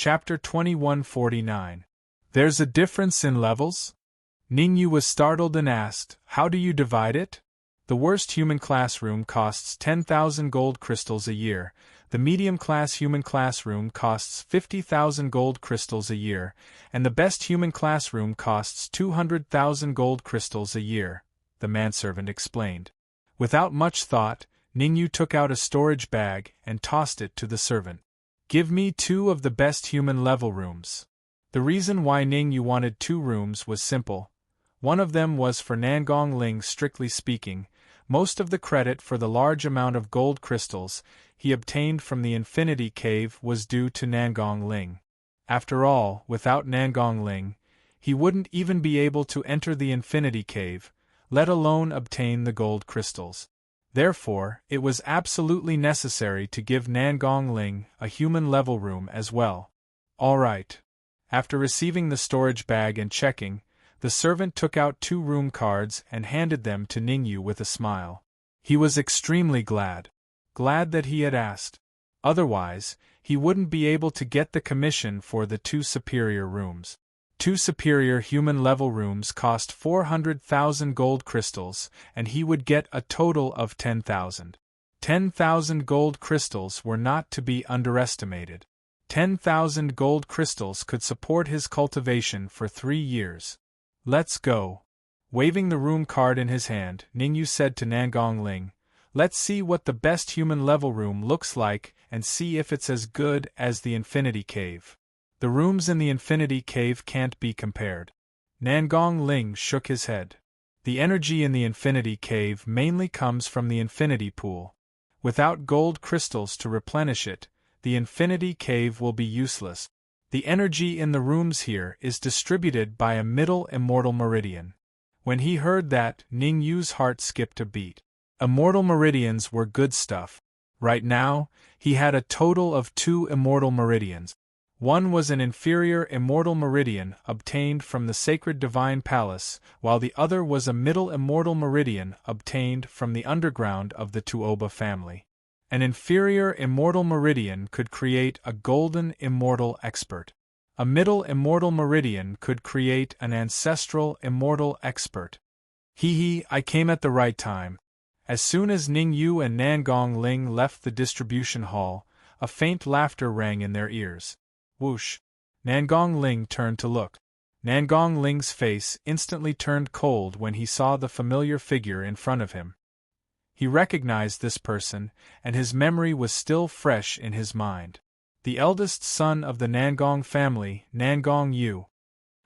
Chapter 2149. There's a difference in levels? Ningyu was startled and asked, "How do you divide it?" The worst human classroom costs 10,000 gold crystals a year, the medium-class human classroom costs 50,000 gold crystals a year, and the best human classroom costs 200,000 gold crystals a year, the manservant explained. Without much thought, Ningyu took out a storage bag and tossed it to the servant. "Give me 2 of the best human level rooms." The reason why Ningyu wanted 2 rooms was simple. One of them was for Nangong Ling. Strictly speaking, most of the credit for the large amount of gold crystals he obtained from the Infinity Cave was due to Nangong Ling. After all, without Nangong Ling, he wouldn't even be able to enter the Infinity Cave, let alone obtain the gold crystals. Therefore, it was absolutely necessary to give Nangong Ling a human level room as well. All right. After receiving the storage bag and checking, the servant took out 2 room cards and handed them to Ningyu with a smile. He was extremely glad. Glad that he had asked. Otherwise, he wouldn't be able to get the commission for the 2 superior rooms. 2 superior human level rooms cost 400,000 gold crystals, and he would get a total of 10,000. 10,000 gold crystals were not to be underestimated. 10,000 gold crystals could support his cultivation for 3 years. "Let's go." Waving the room card in his hand, Ningyu said to Nangong Ling, "Let's see what the best human level room looks like and see if it's as good as the Infinity Cave." The rooms in the Infinity Cave can't be compared. Nangong Ling shook his head. The energy in the Infinity Cave mainly comes from the Infinity Pool. Without gold crystals to replenish it, the Infinity Cave will be useless. The energy in the rooms here is distributed by a middle immortal meridian. When he heard that, Ningyu's heart skipped a beat. Immortal meridians were good stuff. Right now, he had a total of 2 immortal meridians. One was an inferior immortal meridian obtained from the sacred divine palace, while the other was a middle immortal meridian obtained from the underground of the Tuoba family. An inferior immortal meridian could create a golden immortal expert. A middle immortal meridian could create an ancestral immortal expert. I came at the right time. As soon as Ningyu and Nangong Ling left the distribution hall, a faint laughter rang in their ears. Whoosh! Nangong Ling turned to look. Nangong Ling's face instantly turned cold when he saw the familiar figure in front of him. He recognized this person, and his memory was still fresh in his mind. The eldest son of the Nangong family, Nangong Yu.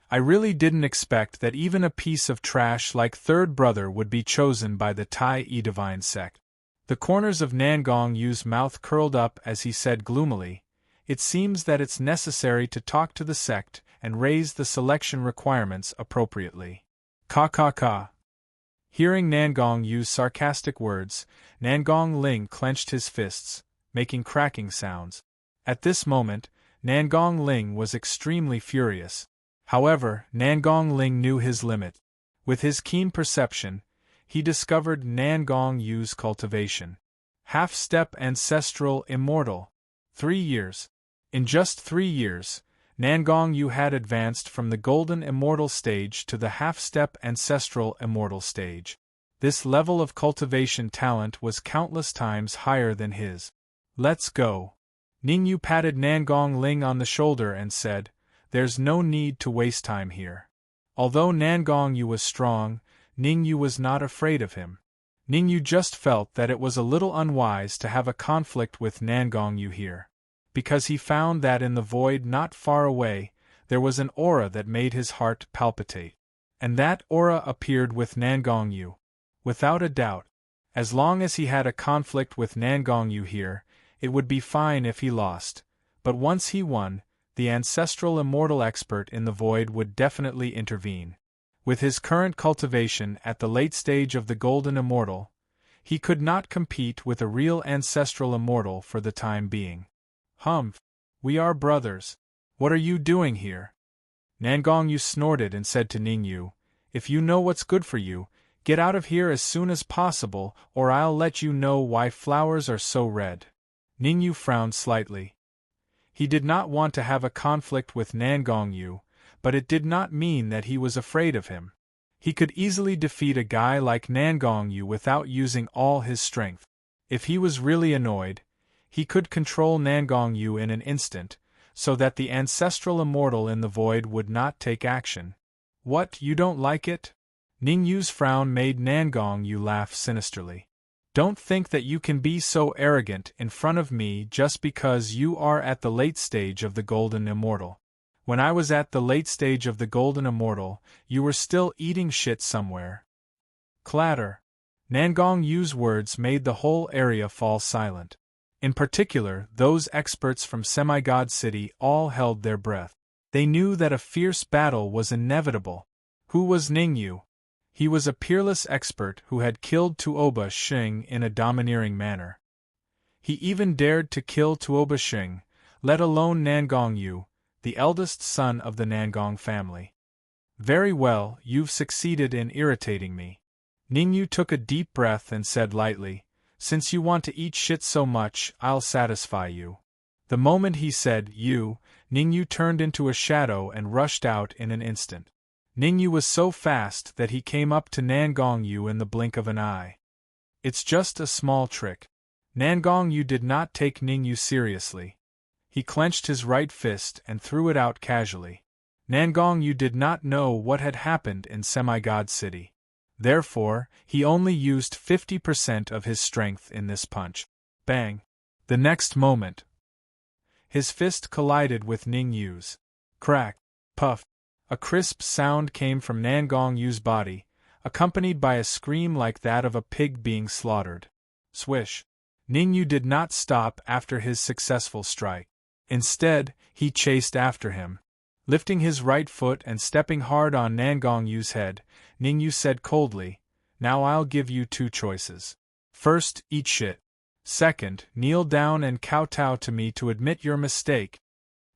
I really didn't expect that even a piece of trash like third brother would be chosen by the Tai Divine sect. The corners of Nangong Yu's mouth curled up as he said gloomily, "It seems that it's necessary to talk to the sect and raise the selection requirements appropriately." Ka. Hearing Nangong Yu's sarcastic words, Nangong Ling clenched his fists, making cracking sounds. At this moment, Nangong Ling was extremely furious. However, Nangong Ling knew his limit. With his keen perception, he discovered Nangong Yu's cultivation. Half-step ancestral immortal. 3 years. In just 3 years, Nangong Yu had advanced from the golden immortal stage to the half-step ancestral immortal stage. This level of cultivation talent was countless times higher than his. "Let's go." Ningyu patted Nangong Ling on the shoulder and said, "There's no need to waste time here." Although Nangong Yu was strong, Ningyu was not afraid of him. Ningyu just felt that it was a little unwise to have a conflict with Nangong Yu here. Because he found that in the void not far away, there was an aura that made his heart palpitate. And that aura appeared with Nangong Yu. Without a doubt. As long as he had a conflict with Nangong Yu here, it would be fine if he lost. But once he won, the ancestral immortal expert in the void would definitely intervene. With his current cultivation at the late stage of the golden immortal, he could not compete with a real ancestral immortal for the time being. "Humph! We are brothers. What are you doing here?" Nangong Yu snorted and said to Ningyu, "If you know what's good for you, get out of here as soon as possible, or I'll let you know why flowers are so red." Ningyu frowned slightly. He did not want to have a conflict with Nangong Yu, but it did not mean that he was afraid of him. He could easily defeat a guy like Nangong Yu without using all his strength. If he was really annoyed, he could control Nangong Yu in an instant, so that the ancestral immortal in the void would not take action. What, you don't like it? Ning Yu's frown made Nangong Yu laugh sinisterly. Don't think that you can be so arrogant in front of me just because you are at the late stage of the Golden Immortal. When I was at the late stage of the Golden Immortal, you were still eating shit somewhere. Clatter. Nangong Yu's words made the whole area fall silent. In particular, those experts from Semi-God City all held their breath. They knew that a fierce battle was inevitable. Who was Ning Yu? He was a peerless expert who had killed Tuoba Xing in a domineering manner. He even dared to kill Tuoba Xing, let alone Nangong Yu, the eldest son of the Nangong family. Very well, you've succeeded in irritating me. Ning Yu took a deep breath and said lightly, since you want to eat shit so much, I'll satisfy you. The moment he said, you, Ning Yu turned into a shadow and rushed out in an instant. Ning Yu was so fast that he came up to Nangong Yu in the blink of an eye. It's just a small trick. Nangong Yu did not take Ning Yu seriously. He clenched his right fist and threw it out casually. Nangong Yu did not know what had happened in Semi-God City. Therefore, he only used 50% of his strength in this punch. Bang! The next moment, his fist collided with Ning Yu's. Crack! Puff! A crisp sound came from Nangong Yu's body, accompanied by a scream like that of a pig being slaughtered. Swish! Ning Yu did not stop after his successful strike. Instead, he chased after him. Lifting his right foot and stepping hard on Nangong Yu's head, Ning Yu said coldly, now I'll give you two choices. First, eat shit. Second, kneel down and kowtow to me to admit your mistake.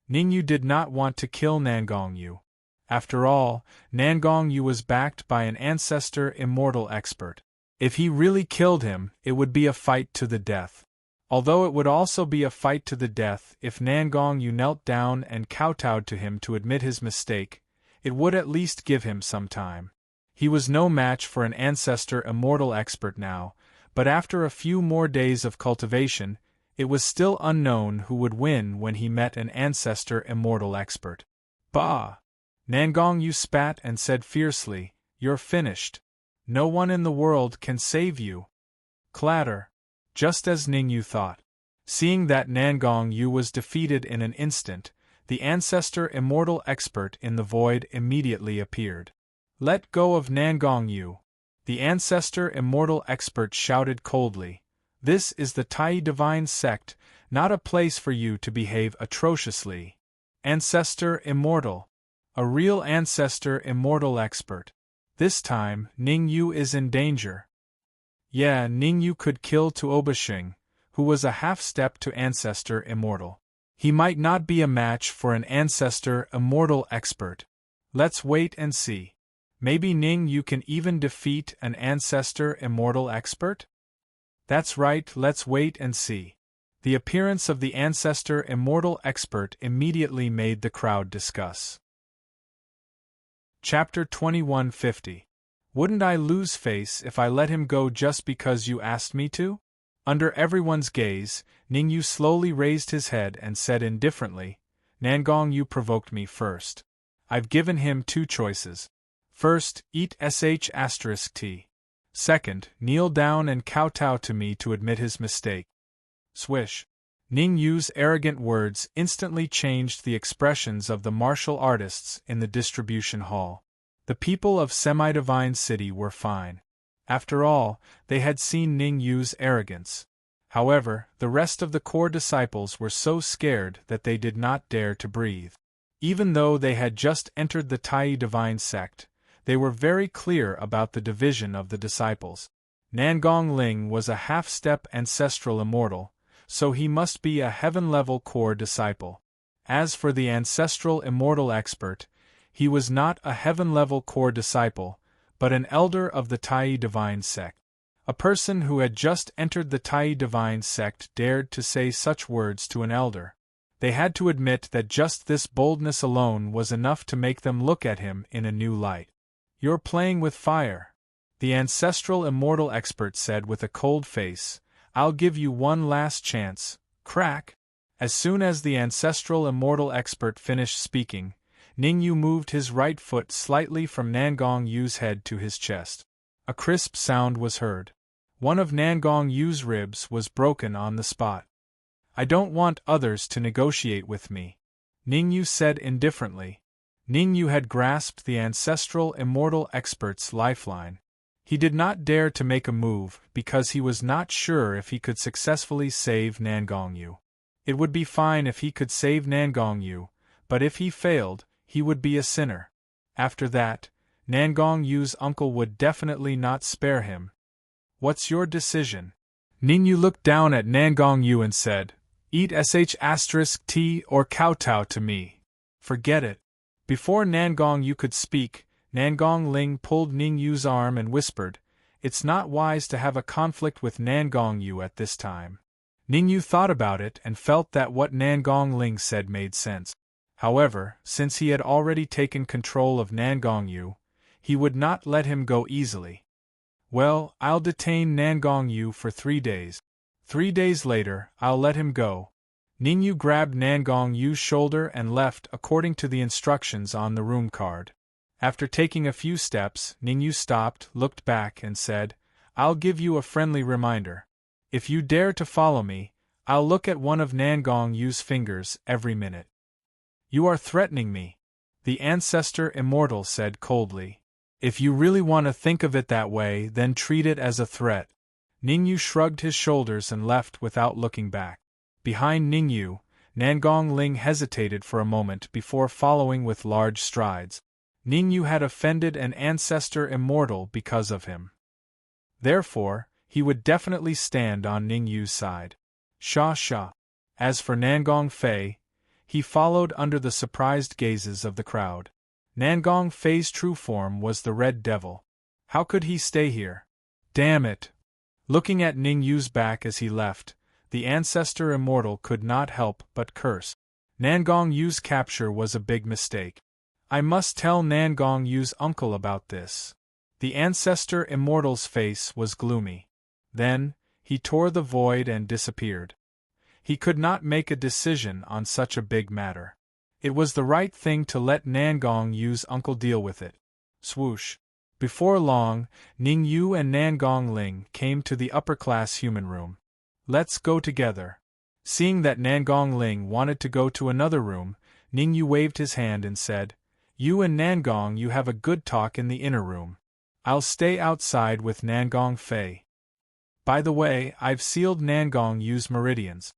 Ning Yu did not want to kill Nangong Yu. After all, Nangong Yu was backed by an ancestor immortal expert. If he really killed him, it would be a fight to the death. Although it would also be a fight to the death if Nangong Yu knelt down and kowtowed to him to admit his mistake, it would at least give him some time. He was no match for an ancestor immortal expert now, but after a few more days of cultivation, it was still unknown who would win when he met an ancestor immortal expert. Bah! Nangong Yu spat and said fiercely, you're finished. No one in the world can save you. Clatter. Just as Ning Yu thought. Seeing that Nangong Yu was defeated in an instant, the ancestor immortal expert in the void immediately appeared. Let go of Nangong Yu. The ancestor immortal expert shouted coldly. This is the Tai Divine Sect, not a place for you to behave atrociously. Ancestor immortal. A real ancestor immortal expert. This time, Ning Yu is in danger. Yeah, Ning Yu could kill Tuoba Xing, who was a half-step to ancestor immortal. He might not be a match for an ancestor immortal expert. Let's wait and see. Maybe Ning Yu can even defeat an ancestor immortal expert? That's right, let's wait and see. The appearance of the ancestor immortal expert immediately made the crowd discuss. Chapter 2150. Wouldn't I lose face if I let him go just because you asked me to? Under everyone's gaze, Ning Yu slowly raised his head and said indifferently, Nangong Yu provoked me first. I've given him two choices. First, eat sh*t. Second, kneel down and kowtow to me to admit his mistake. Swish. Ning Yu's arrogant words instantly changed the expressions of the martial artists in the distribution hall. The people of Semi-Divine City were fine. After all, they had seen Ning Yu's arrogance. However, the rest of the core disciples were so scared that they did not dare to breathe. Even though they had just entered the Tai Divine Sect, they were very clear about the division of the disciples. Nangong Ling was a half-step ancestral immortal, so he must be a heaven-level core disciple. As for the ancestral immortal expert, he was not a heaven-level core disciple, but an elder of the Tai Divine Sect. A person who had just entered the Tai Divine Sect dared to say such words to an elder. They had to admit that just this boldness alone was enough to make them look at him in a new light. "You're playing with fire," the ancestral immortal expert said with a cold face. "I'll give you one last chance." Crack! As soon as the ancestral immortal expert finished speaking, Ningyu moved his right foot slightly from Nangong Yu's head to his chest. A crisp sound was heard. One of Nangong Yu's ribs was broken on the spot. "I don't want others to negotiate with me," Ningyu said indifferently. Ningyu had grasped the ancestral immortal expert's lifeline. He did not dare to make a move because he was not sure if he could successfully save Nangong Yu. It would be fine if he could save Nangong Yu, but if he failed, he would be a sinner. After that, Nangong Yu's uncle would definitely not spare him. "What's your decision?" Ningyu looked down at Nangong Yu and said, "Eat sh*t or kowtow to me. Forget it." Before Nangong Yu could speak, Nangong Ling pulled Ningyu's arm and whispered, "It's not wise to have a conflict with Nangong Yu at this time." Ningyu thought about it and felt that what Nangong Ling said made sense. However, since he had already taken control of Nangong Yu, he would not let him go easily. "Well, I'll detain Nangong Yu for 3 days. 3 days later, I'll let him go." Ningyu grabbed Nangong Yu's shoulder and left according to the instructions on the room card. After taking a few steps, Ningyu stopped, looked back, and said, "I'll give you a friendly reminder. If you dare to follow me, I'll look at one of Nangong Yu's fingers every minute." "You are threatening me," the ancestor immortal said coldly. "If you really want to think of it that way, then treat it as a threat." Ningyu shrugged his shoulders and left without looking back. Behind Ningyu, Nangong Ling hesitated for a moment before following with large strides. Ningyu had offended an ancestor immortal because of him. Therefore, he would definitely stand on Ningyu's side. Sha sha. As for Nangong Fei, he followed under the surprised gazes of the crowd. Nangong Fei's true form was the Red Devil. How could he stay here? Damn it! Looking at Ningyu's back as he left, the ancestor immortal could not help but curse. Nangong Yu's capture was a big mistake. "I must tell Nangong Yu's uncle about this." The ancestor immortal's face was gloomy. Then, he tore the void and disappeared. He could not make a decision on such a big matter. It was the right thing to let Nangong Yu's uncle deal with it. Swoosh. Before long, Ningyu and Nangong Ling came to the upper-class human room. "Let's go together." Seeing that Nangong Ling wanted to go to another room, Ningyu waved his hand and said, "You and Nangong Yu have a good talk in the inner room. I'll stay outside with Nangong Fei. By the way, I've sealed Nangong Yu's meridians.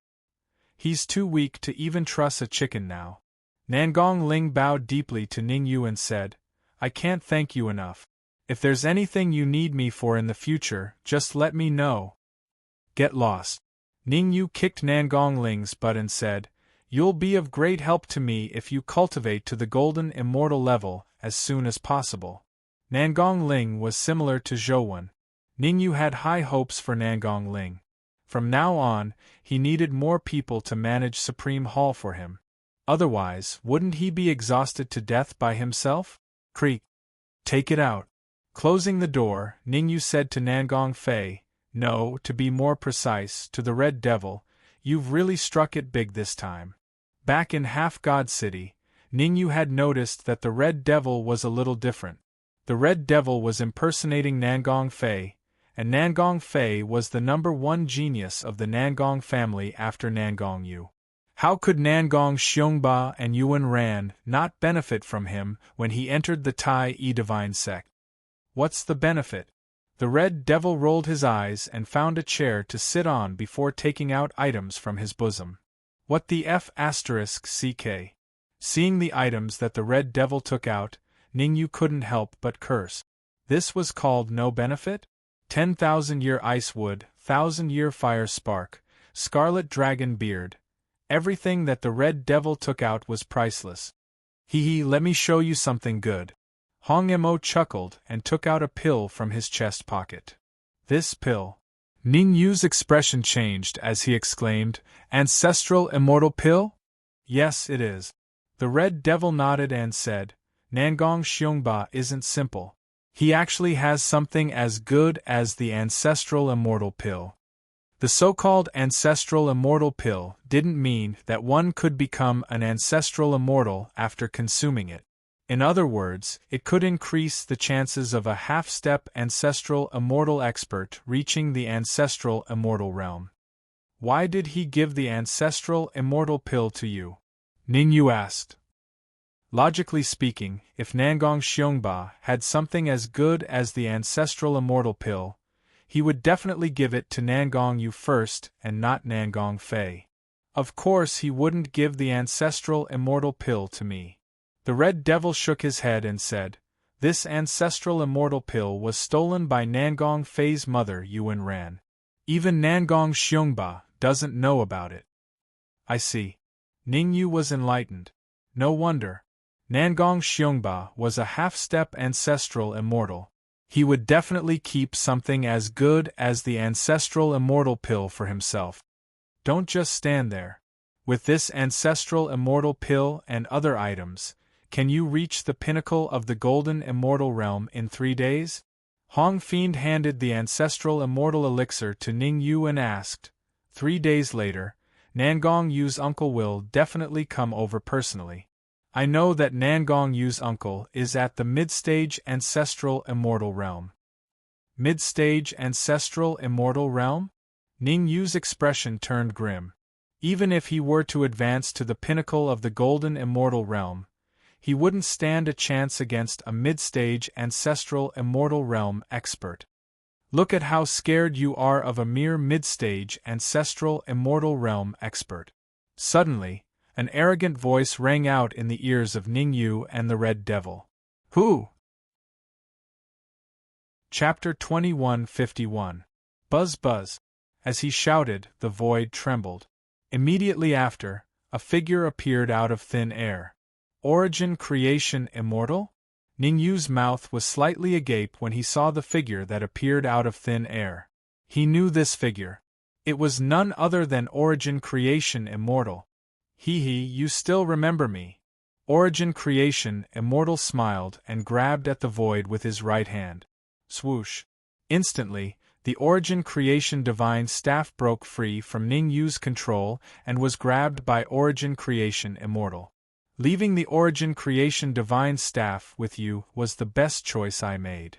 He's too weak to even truss a chicken now." Nangong Ling bowed deeply to Ningyu and said, "I can't thank you enough. If there's anything you need me for in the future, just let me know." "Get lost." Ningyu kicked Nangong Ling's butt and said, "You'll be of great help to me if you cultivate to the golden immortal level as soon as possible." Nangong Ling was similar to Zhouwen. Ningyu had high hopes for Nangong Ling. From now on, he needed more people to manage Supreme Hall for him. Otherwise, wouldn't he be exhausted to death by himself? Creak. "Take it out." Closing the door, Ningyu said to Nangong Fei, no, to be more precise, to the Red Devil, "You've really struck it big this time." Back in Half-God City, Ningyu had noticed that the Red Devil was a little different. The Red Devil was impersonating Nangong Fei, and Nangong Fei was the #1 genius of the Nangong family after Nangong Yu. How could Nangong Xiongba and Yuan Ran not benefit from him when he entered the Tai-E Divine Sect? What's the benefit? The Red Devil rolled his eyes and found a chair to sit on before taking out items from his bosom. What the f***ck? Seeing the items that the Red Devil took out, Ningyu couldn't help but curse. This was called no benefit? 10,000-year ice wood, 1,000-year fire spark, scarlet dragon beard. Everything that the Red Devil took out was priceless. Hee, let me show you something good. Hong Mo chuckled and took out a pill from his chest pocket. This pill. Ningyu's expression changed as he exclaimed, "Ancestral immortal pill?" Yes, it is. The Red Devil nodded and said, Nangong Xiongba isn't simple. He actually has something as good as the ancestral immortal pill. The so-called ancestral immortal pill didn't mean that one could become an ancestral immortal after consuming it. In other words, it could increase the chances of a half-step ancestral immortal expert reaching the ancestral immortal realm. Why did he give the ancestral immortal pill to you? Ningyu asked. Logically speaking, if Nangong Xiongba had something as good as the ancestral immortal pill, he would definitely give it to Nangong Yu first and not Nangong Fei. Of course he wouldn't give the ancestral immortal pill to me. The Red Devil shook his head and said, This ancestral immortal pill was stolen by Nangong Fei's mother Yuan Ran. Even Nangong Xiongba doesn't know about it. I see. Ningyu was enlightened. No wonder. Nangong Xiongba was a half-step ancestral immortal. He would definitely keep something as good as the ancestral immortal pill for himself. Don't just stand there. With this ancestral immortal pill and other items, can you reach the pinnacle of the golden immortal realm in 3 days? Hong Fiend handed the ancestral immortal elixir to Ning Yu and asked, 3 days later, Nangong Yu's uncle will definitely come over personally. I know that Nangong Yu's uncle is at the mid-stage ancestral immortal realm. Mid-stage ancestral immortal realm? Ning Yu's expression turned grim. Even if he were to advance to the pinnacle of the golden immortal realm, he wouldn't stand a chance against a mid-stage ancestral immortal realm expert. Look at how scared you are of a mere mid-stage ancestral immortal realm expert. Suddenly, an arrogant voice rang out in the ears of Ning Yu and the Red Devil. Who? Chapter 2151. Buzz Buzz. As he shouted, the void trembled. Immediately after, a figure appeared out of thin air. Origin Creation Immortal? Ning Yu's mouth was slightly agape when he saw the figure that appeared out of thin air. He knew this figure. It was none other than Origin Creation Immortal. Hee, you still remember me. Origin Creation Immortal smiled and grabbed at the void with his right hand. Swoosh. Instantly, the Origin Creation Divine Staff broke free from Ning Yu's control and was grabbed by Origin Creation Immortal. Leaving the Origin Creation Divine Staff with you was the best choice I made.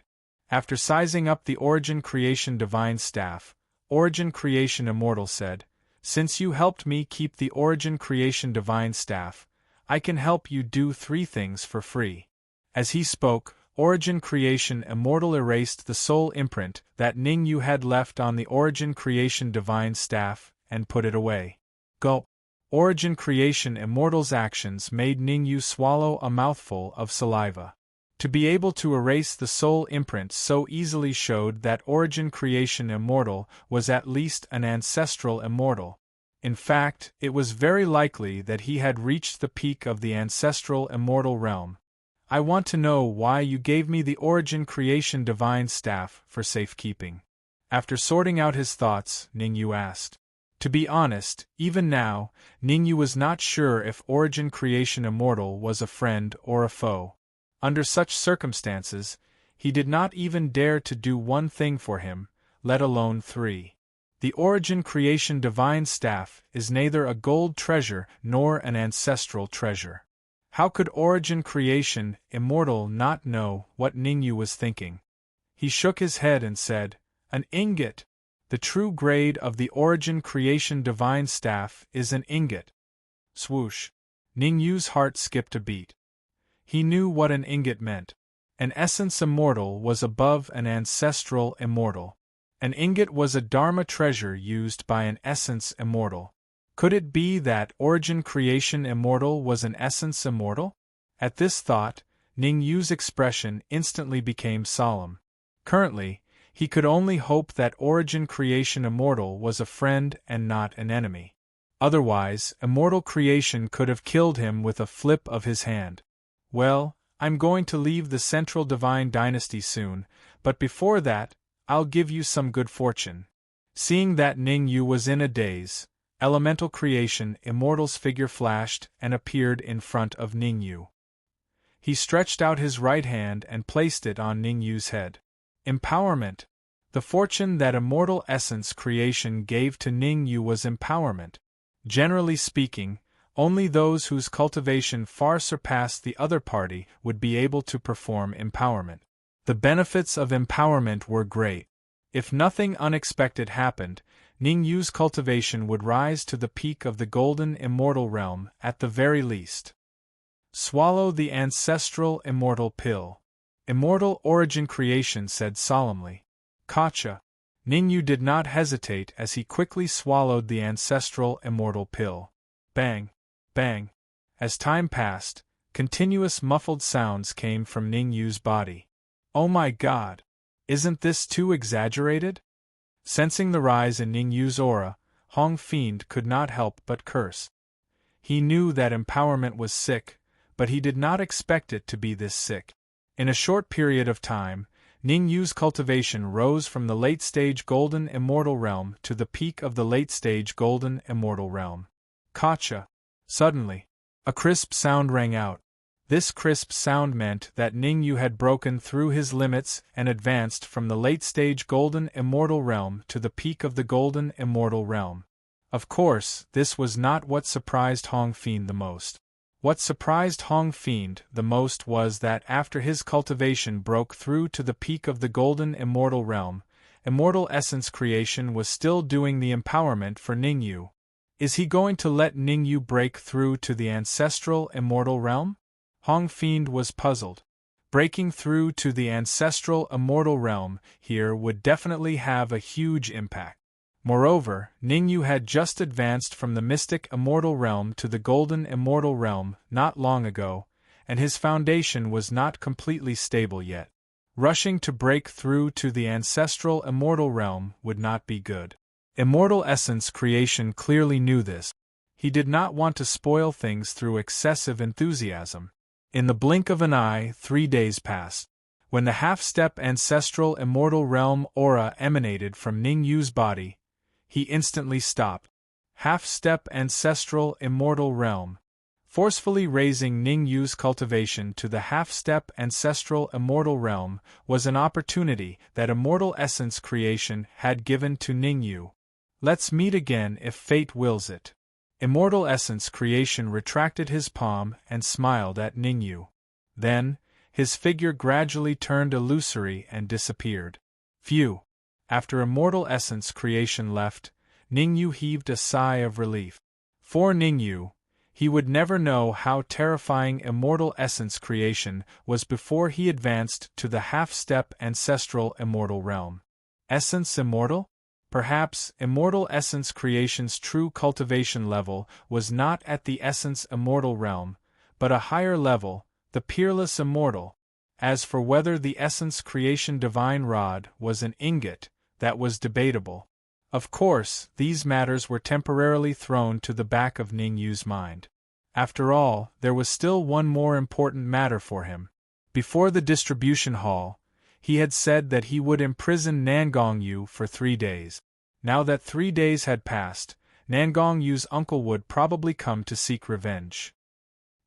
After sizing up the Origin Creation Divine Staff, Origin Creation Immortal said, Since you helped me keep the Origin Creation Divine Staff, I can help you do 3 things for free. As he spoke, Origin Creation Immortal erased the soul imprint that Ning Yu had left on the Origin Creation Divine Staff and put it away. Gulp. Origin Creation Immortal's actions made Ning Yu swallow a mouthful of saliva. To be able to erase the soul imprint so easily showed that Origin Creation Immortal was at least an ancestral immortal. In fact, it was very likely that he had reached the peak of the ancestral immortal realm. I want to know why you gave me the Origin Creation Divine Staff for safekeeping. After sorting out his thoughts, Ning Yu asked. To be honest, even now, Ning Yu was not sure if Origin Creation Immortal was a friend or a foe. Under such circumstances, he did not even dare to do 1 thing for him, let alone 3. The Origin Creation Divine Staff is neither a gold treasure nor an ancestral treasure. How could Origin Creation Immortal not know what Ning Yu was thinking? He shook his head and said, An ingot! The true grade of the Origin Creation Divine Staff is an ingot. Swoosh. Ning Yu's heart skipped a beat. He knew what an ingot meant. An essence immortal was above an ancestral immortal. An ingot was a Dharma treasure used by an essence immortal. Could it be that Origin Creation Immortal was an essence immortal? At this thought, Ning Yu's expression instantly became solemn. Currently, he could only hope that Origin Creation Immortal was a friend and not an enemy. Otherwise, Immortal Creation could have killed him with a flip of his hand. Well, I'm going to leave the Central Divine Dynasty soon, but before that, I'll give you some good fortune. Seeing that Ning Yu was in a daze, Elemental creation Immortal's figure flashed and appeared in front of Ningyu. He stretched out his right hand and placed it on Ningyu's head. Empowerment. The fortune that Immortal Essence creation gave to Ningyu was empowerment. Generally speaking, only those whose cultivation far surpassed the other party would be able to perform empowerment. The benefits of empowerment were great. If nothing unexpected happened, Ningyu's cultivation would rise to the peak of the golden immortal realm at the very least. Swallow the ancestral immortal pill. Immortal origin creation said solemnly. Gotcha. Ningyu did not hesitate as he quickly swallowed the ancestral immortal pill. Bang, bang. As time passed, continuous muffled sounds came from Ningyu's body. Oh my god! Isn't this too exaggerated? Sensing the rise in Ningyu's aura, Hong Fiend could not help but curse. He knew that empowerment was sick, but he did not expect it to be this sick. In a short period of time, Ningyu's cultivation rose from the late-stage golden immortal realm to the peak of the late-stage golden immortal realm. Gotcha! Suddenly, a crisp sound rang out. This crisp sound meant that Ningyu had broken through his limits and advanced from the late-stage golden immortal realm to the peak of the golden immortal realm. Of course, this was not what surprised Hong Fiend the most. What surprised Hong Fiend the most was that after his cultivation broke through to the peak of the golden immortal realm, Immortal Essence creation was still doing the empowerment for Ningyu. Is he going to let Ningyu break through to the ancestral immortal realm? Hong Fiend was puzzled. Breaking through to the ancestral immortal realm here would definitely have a huge impact. Moreover, Ningyu had just advanced from the mystic immortal realm to the golden immortal realm not long ago, and his foundation was not completely stable yet. Rushing to break through to the ancestral immortal realm would not be good. Immortal Essence creation clearly knew this. He did not want to spoil things through excessive enthusiasm. In the blink of an eye, 3 days passed. When the half-step ancestral immortal realm aura emanated from Ningyu's body, he instantly stopped. Half-step ancestral immortal realm. Forcefully raising Ningyu's cultivation to the half-step ancestral immortal realm was an opportunity that Immortal Essence creation had given to Ningyu. Let's meet again if fate wills it. Immortal Essence creation retracted his palm and smiled at Ningyu. Then, his figure gradually turned illusory and disappeared. Phew! After Immortal Essence creation left, Ningyu heaved a sigh of relief. For Ningyu, he would never know how terrifying Immortal Essence creation was before he advanced to the half-step ancestral immortal realm. Essence immortal? Perhaps Immortal Essence creation's true cultivation level was not at the Essence immortal realm, but a higher level, the Peerless Immortal. As for whether the Essence creation divine rod was an ingot, that was debatable. Of course, these matters were temporarily thrown to the back of Ningyu's mind. After all, there was still one more important matter for him. Before the distribution hall, he had said that he would imprison Nangongyu for 3 days. Now that 3 days had passed, Nangongyu's uncle would probably come to seek revenge.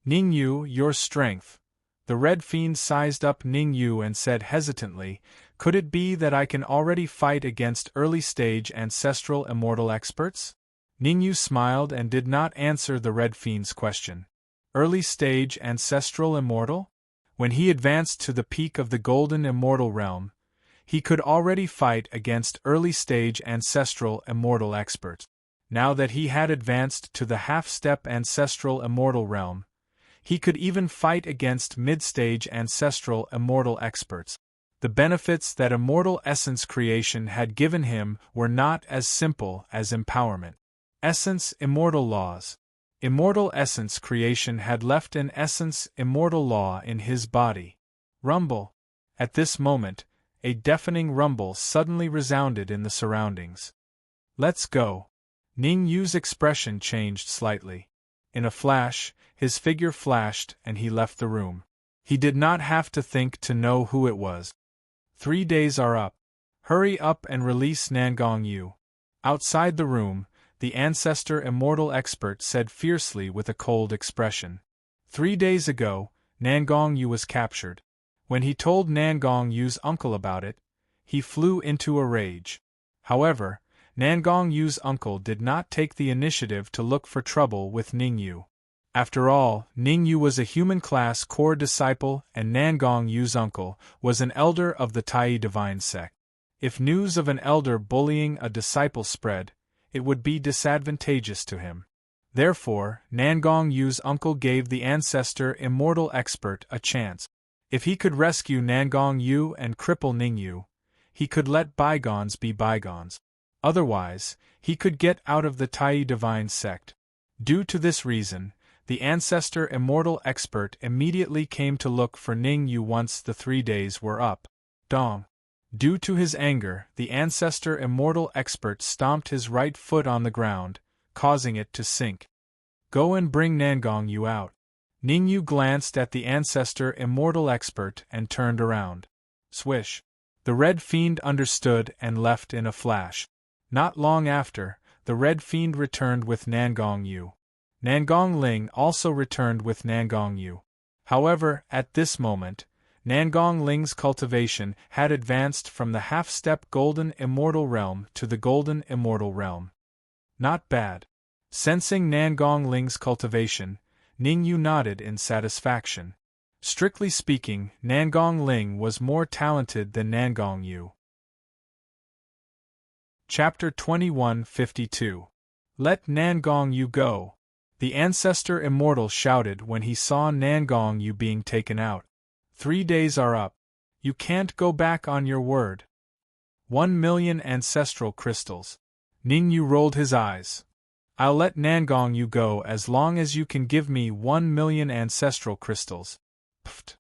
Ningyu, your strength. The Red Fiend sized up Ningyu and said hesitantly, could it be that I can already fight against early-stage ancestral immortal experts? Ningyu smiled and did not answer the Red Fiend's question. Early-stage ancestral immortal? When he advanced to the peak of the golden immortal realm, he could already fight against early-stage ancestral immortal experts. Now that he had advanced to the half-step ancestral immortal realm, he could even fight against mid-stage ancestral immortal experts. The benefits that Immortal Essence creation had given him were not as simple as empowerment. Essence immortal laws. Immortal Essence creation had left an Essence immortal law in his body. Rumble. At this moment, a deafening rumble suddenly resounded in the surroundings. Let's go. Ningyu's expression changed slightly. In a flash, his figure flashed and he left the room. He did not have to think to know who it was. 3 days are up. Hurry up and release Nangongyu. Outside the room, the ancestor immortal expert said fiercely with a cold expression. 3 days ago, Nangong Yu was captured. When he told Nangong Yu's uncle about it, he flew into a rage. However, Nangong Yu's uncle did not take the initiative to look for trouble with Ning Yu. After all, Ning Yu was a human class core disciple and Nangong Yu's uncle was an elder of the Tai divine sect. If news of an elder bullying a disciple spread, it would be disadvantageous to him. Therefore, Nangong Yu's uncle gave the ancestor immortal expert a chance. If he could rescue Nangong Yu and cripple Ning Yu, he could let bygones be bygones. Otherwise, he could get out of the Tai divine sect. Due to this reason, the ancestor immortal expert immediately came to look for Ning Yu once the 3 days were up. Dong. Due to his anger, the ancestor immortal expert stomped his right foot on the ground, causing it to sink. Go and bring Nangong Yu out. Ning Yu glanced at the ancestor immortal expert and turned around. Swish. The Red Fiend understood and left in a flash. Not long after, the Red Fiend returned with Nangong Yu. Nangong Ling also returned with Nangong Yu. However, at this moment, Nangong Ling's cultivation had advanced from the half-step Golden Immortal Realm to the Golden Immortal Realm. Not bad. Sensing Nangong Ling's cultivation, Ning Yu nodded in satisfaction. Strictly speaking, Nangong Ling was more talented than Nangong Yu. Chapter 2152. Let Nangong Yu go. The ancestor immortal shouted when he saw Nangong Yu being taken out. 3 days are up. You can't go back on your word. 1 million ancestral crystals. Ning Yu rolled his eyes. I'll let Nangong Yu go as long as you can give me 1 million ancestral crystals. Pfft.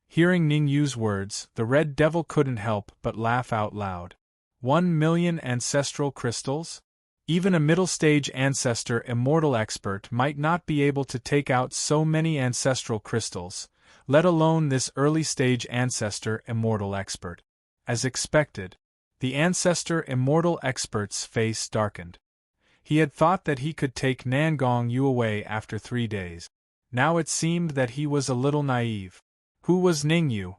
Hearing Ning Yu's words, the Red Devil couldn't help but laugh out loud. 1 million ancestral crystals? Even a middle-stage ancestor immortal expert might not be able to take out so many ancestral crystals, let alone this early-stage ancestor immortal expert. As expected, the ancestor immortal expert's face darkened. He had thought that he could take Nangong Yu away after 3 days. Now it seemed that he was a little naive. Who was Ning Yu?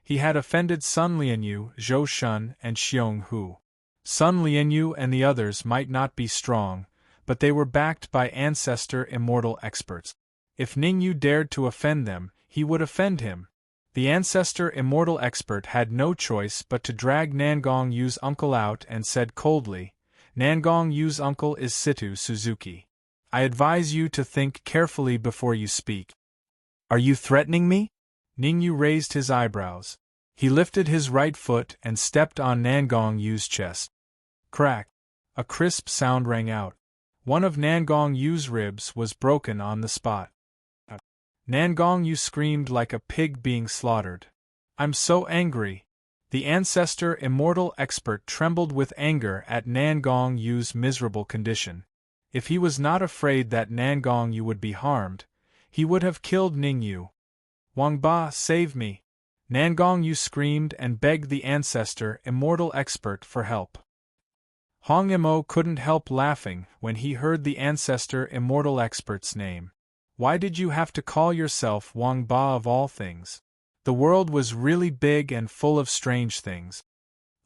He had offended Sun Lianyu, Zhou Shun, and Xiong Hu. Sun Lianyu and the others might not be strong, but they were backed by ancestor immortal experts. If Ning Yu dared to offend them, he would offend him. The ancestor immortal expert had no choice but to drag Nangong Yu's uncle out and said coldly, Nangong Yu's uncle is Situ Suzuki. I advise you to think carefully before you speak. Are you threatening me? Ning Yu raised his eyebrows. He lifted his right foot and stepped on Nangong Yu's chest. Crack! A crisp sound rang out. One of Nangong Yu's ribs was broken on the spot. Nangong Yu screamed like a pig being slaughtered. I'm so angry. The ancestor immortal expert trembled with anger at Nangong Yu's miserable condition. If he was not afraid that Nangong Yu would be harmed, he would have killed Ning Yu. Wang Ba, save me! Nangong Yu screamed and begged the ancestor immortal expert for help. Hong Mo couldn't help laughing when he heard the ancestor immortal expert's name. Why did you have to call yourself Wang Ba of all things? The world was really big and full of strange things.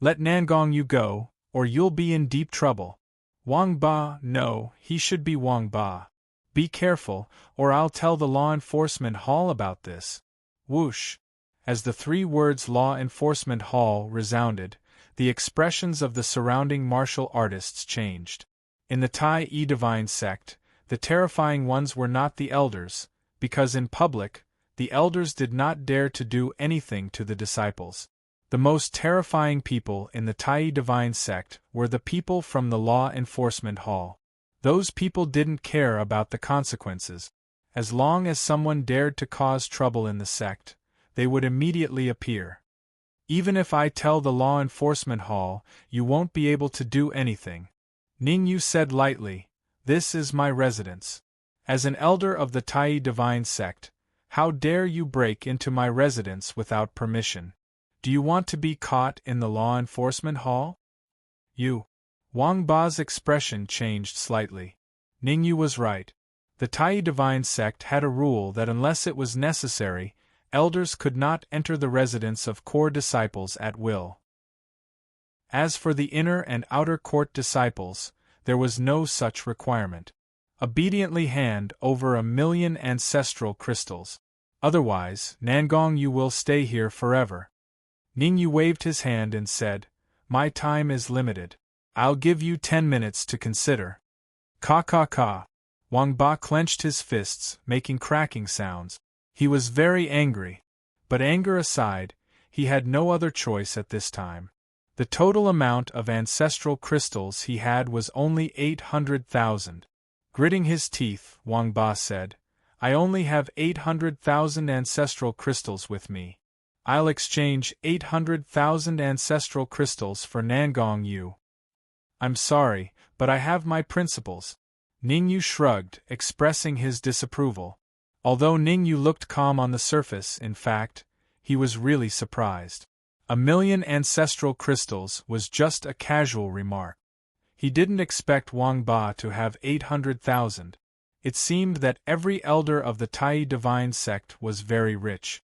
Let Nangong Yu go, or you'll be in deep trouble. Wang Ba, no, he should be Wang Ba. Be careful, or I'll tell the law enforcement hall about this. Whoosh! As the 3 words law enforcement hall resounded, the expressions of the surrounding martial artists changed. In the Tai divine sect, the terrifying ones were not the elders, because in public, the elders did not dare to do anything to the disciples. The most terrifying people in the Tai divine sect were the people from the law enforcement hall. Those people didn't care about the consequences. As long as someone dared to cause trouble in the sect, they would immediately appear. Even if I tell the law enforcement hall, you won't be able to do anything. Ning Yu said lightly, this is my residence. As an elder of the Tai divine sect, how dare you break into my residence without permission? Do you want to be caught in the law enforcement hall? You. Wang Ba's expression changed slightly. Ningyu was right. The Tai Divine Sect had a rule that unless it was necessary, elders could not enter the residence of core disciples at will. As for the inner and outer court disciples, there was no such requirement. Obediently hand over 1,000,000 ancestral crystals. Otherwise, Nangong you will stay here forever. Ningyu waved his hand and said, "My time is limited. I'll give you 10 minutes to consider." Ka ka ka. Wang Ba clenched his fists, making cracking sounds. He was very angry. But anger aside, he had no other choice at this time. The total amount of ancestral crystals he had was only 800,000. Gritting his teeth, Wang Ba said, "I only have 800,000 ancestral crystals with me. I'll exchange 800,000 ancestral crystals for Nangong Yu." "I'm sorry, but I have my principles." Ningyu shrugged, expressing his disapproval. Although Ningyu looked calm on the surface, in fact, he was really surprised. 1,000,000 ancestral crystals was just a casual remark. He didn't expect Wang Ba to have 800,000. It seemed that every elder of the Tai Divine Sect was very rich.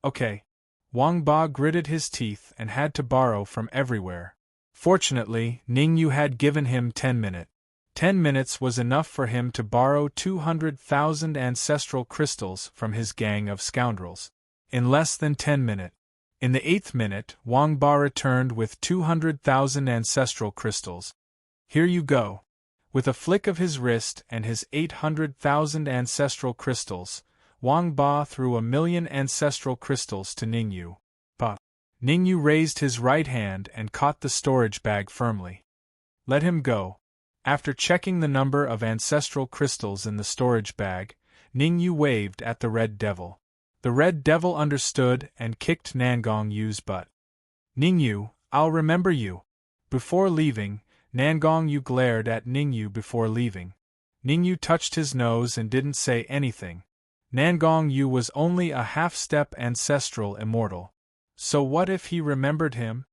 Okay. Wang Ba gritted his teeth and had to borrow from everywhere. Fortunately, Ningyu had given him 10 minutes. 10 minutes was enough for him to borrow 200,000 ancestral crystals from his gang of scoundrels. In less than 10 minutes. In the 8th minute, Wang Ba returned with 200,000 ancestral crystals. "Here you go." With a flick of his wrist and his 800,000 ancestral crystals, Wang Ba threw 1,000,000 ancestral crystals to Ningyu. Pa. Ningyu raised his right hand and caught the storage bag firmly. "Let him go." After checking the number of ancestral crystals in the storage bag, Ningyu waved at the Red Devil. The Red Devil understood and kicked Nangong Yu's butt. "Ningyu, I'll remember you." Before leaving, Nangong Yu glared at Ningyu before leaving. Ningyu touched his nose and didn't say anything. Nangong Yu was only a half-step ancestral immortal. So what if he remembered him?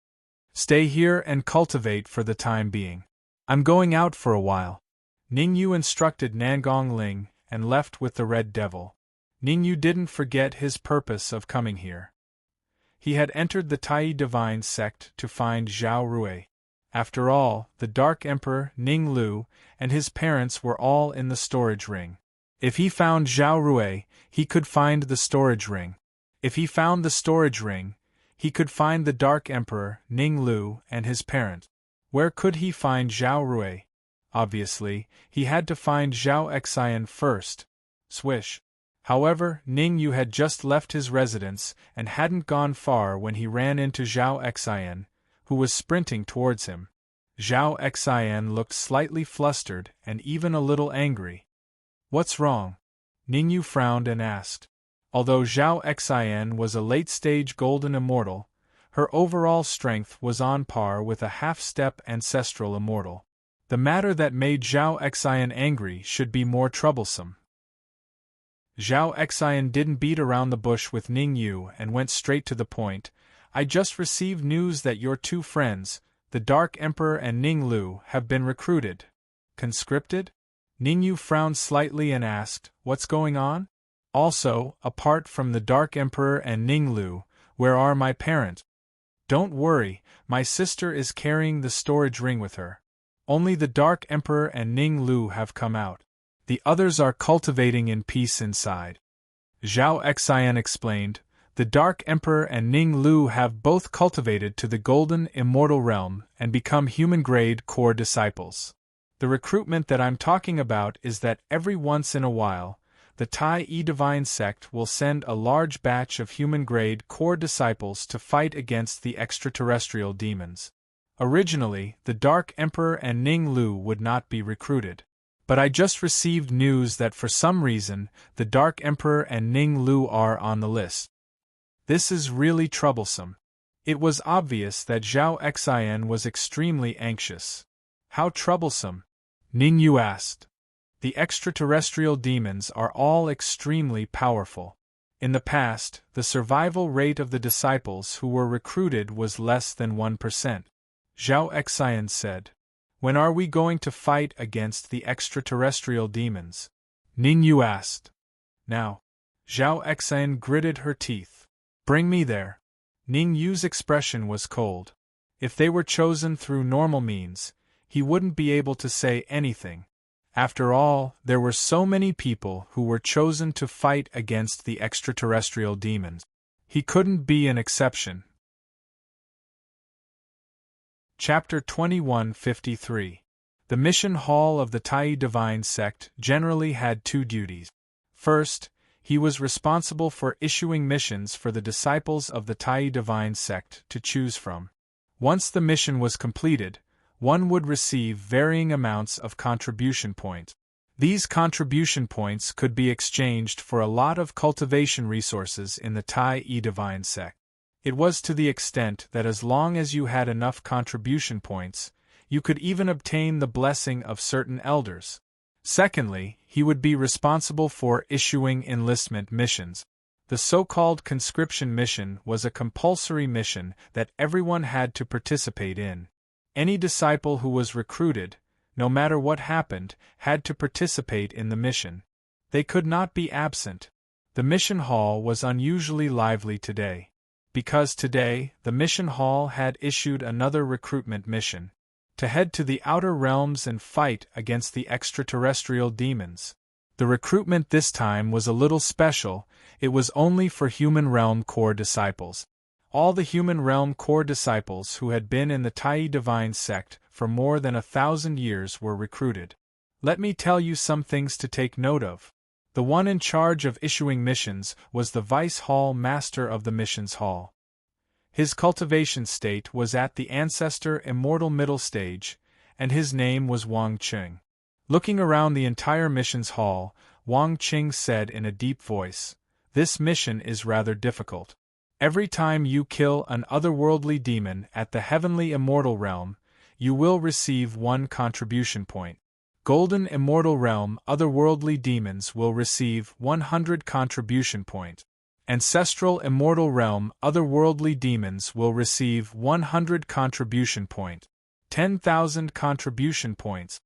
"Stay here and cultivate for the time being. I'm going out for a while." Ningyu instructed Nangong Ling and left with the Red Devil. Ningyu didn't forget his purpose of coming here. He had entered the Tai Divine Sect to find Zhao Rui. After all, the Dark Emperor Ning Lu and his parents were all in the storage ring. If he found Zhao Rui, he could find the storage ring. If he found the storage ring, he could find the Dark Emperor Ning Lu and his parent. Where could he find Zhao Rui? Obviously, he had to find Zhao Xian first. Swish. However, Ningyu had just left his residence and hadn't gone far when he ran into Zhao Xian, who was sprinting towards him. Zhao Xian looked slightly flustered and even a little angry. "What's wrong?" Ningyu frowned and asked. Although Zhao Xian was a late-stage golden immortal, her overall strength was on par with a half-step ancestral immortal. The matter that made Zhao Xian angry should be more troublesome. Zhao Xian didn't beat around the bush with Ningyu and went straight to the point. "I just received news that your two friends, the Dark Emperor and Ning Lu, have been recruited." "Conscripted?" Ningyu frowned slightly and asked, "What's going on? Also, apart from the Dark Emperor and Ning Lu, where are my parents?" "Don't worry, my sister is carrying the storage ring with her. Only the Dark Emperor and Ning Lu have come out. The others are cultivating in peace inside." Zhao Xian explained, "The Dark Emperor and Ning Lu have both cultivated to the Golden Immortal Realm and become human-grade core disciples. The recruitment that I'm talking about is that every once in a while, the Tai Divine Sect will send a large batch of human-grade core disciples to fight against the extraterrestrial demons. Originally, the Dark Emperor and Ning Lu would not be recruited. But I just received news that for some reason, the Dark Emperor and Ning Lu are on the list. This is really troublesome." It was obvious that Zhao Xian was extremely anxious. "How troublesome?" Ningyu asked. "The extraterrestrial demons are all extremely powerful. In the past, the survival rate of the disciples who were recruited was less than 1%. Zhao Xian said. When are we going to fight against the extraterrestrial demons? Ning Yu asked. Now. Zhao Exan gritted her teeth. Bring me there. Ning Yu's expression was cold. If they were chosen through normal means, he wouldn't be able to say anything. After all, there were so many people who were chosen to fight against the extraterrestrial demons. He couldn't be an exception. Chapter 2153. The mission hall of the Tai Divine Sect generally had two duties. First, he was responsible for issuing missions for the disciples of the Tai Divine Sect to choose from. Once the mission was completed, one would receive varying amounts of contribution points. These contribution points could be exchanged for a lot of cultivation resources in the Tai Divine Sect. It was to the extent that as long as you had enough contribution points, you could even obtain the blessing of certain elders. Secondly, he would be responsible for issuing enlistment missions. The so-called conscription mission was a compulsory mission that everyone had to participate in. Any disciple who was recruited, no matter what happened, had to participate in the mission. They could not be absent. The mission hall was unusually lively today. Because today, the mission hall had issued another recruitment mission. To head to the outer realms and fight against the extraterrestrial demons. The recruitment this time was a little special. It was only for Human Realm Core disciples. All the Human Realm Core disciples who had been in the Tai Divine Sect for more than 1,000 years were recruited. Let me tell you some things to take note of. The one in charge of issuing missions was the Vice Hall Master of the Missions Hall. His cultivation state was at the Ancestor Immortal Middle Stage, and his name was Wang Qing. Looking around the entire missions hall, Wang Qing said in a deep voice, "This mission is rather difficult. Every time you kill an otherworldly demon at the Heavenly Immortal Realm, you will receive 1 contribution point. Golden Immortal Realm otherworldly demons will receive 100 contribution points. Ancestral Immortal Realm otherworldly demons will receive 100 contribution point. 10,000 contribution points.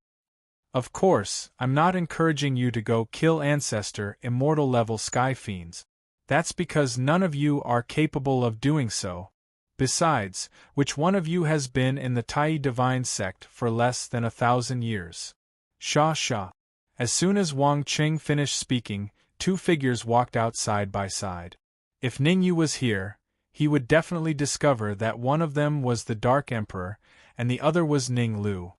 Of course, I'm not encouraging you to go kill Ancestor Immortal level Sky Fiends. That's because none of you are capable of doing so. Besides, which one of you has been in the Tai Divine Sect for less than 1,000 years? Sha sha. As soon as Wang Qing finished speaking, 2 figures walked out side by side. If Ning Yu was here, he would definitely discover that one of them was the Dark Emperor, and the other was Ning Lu.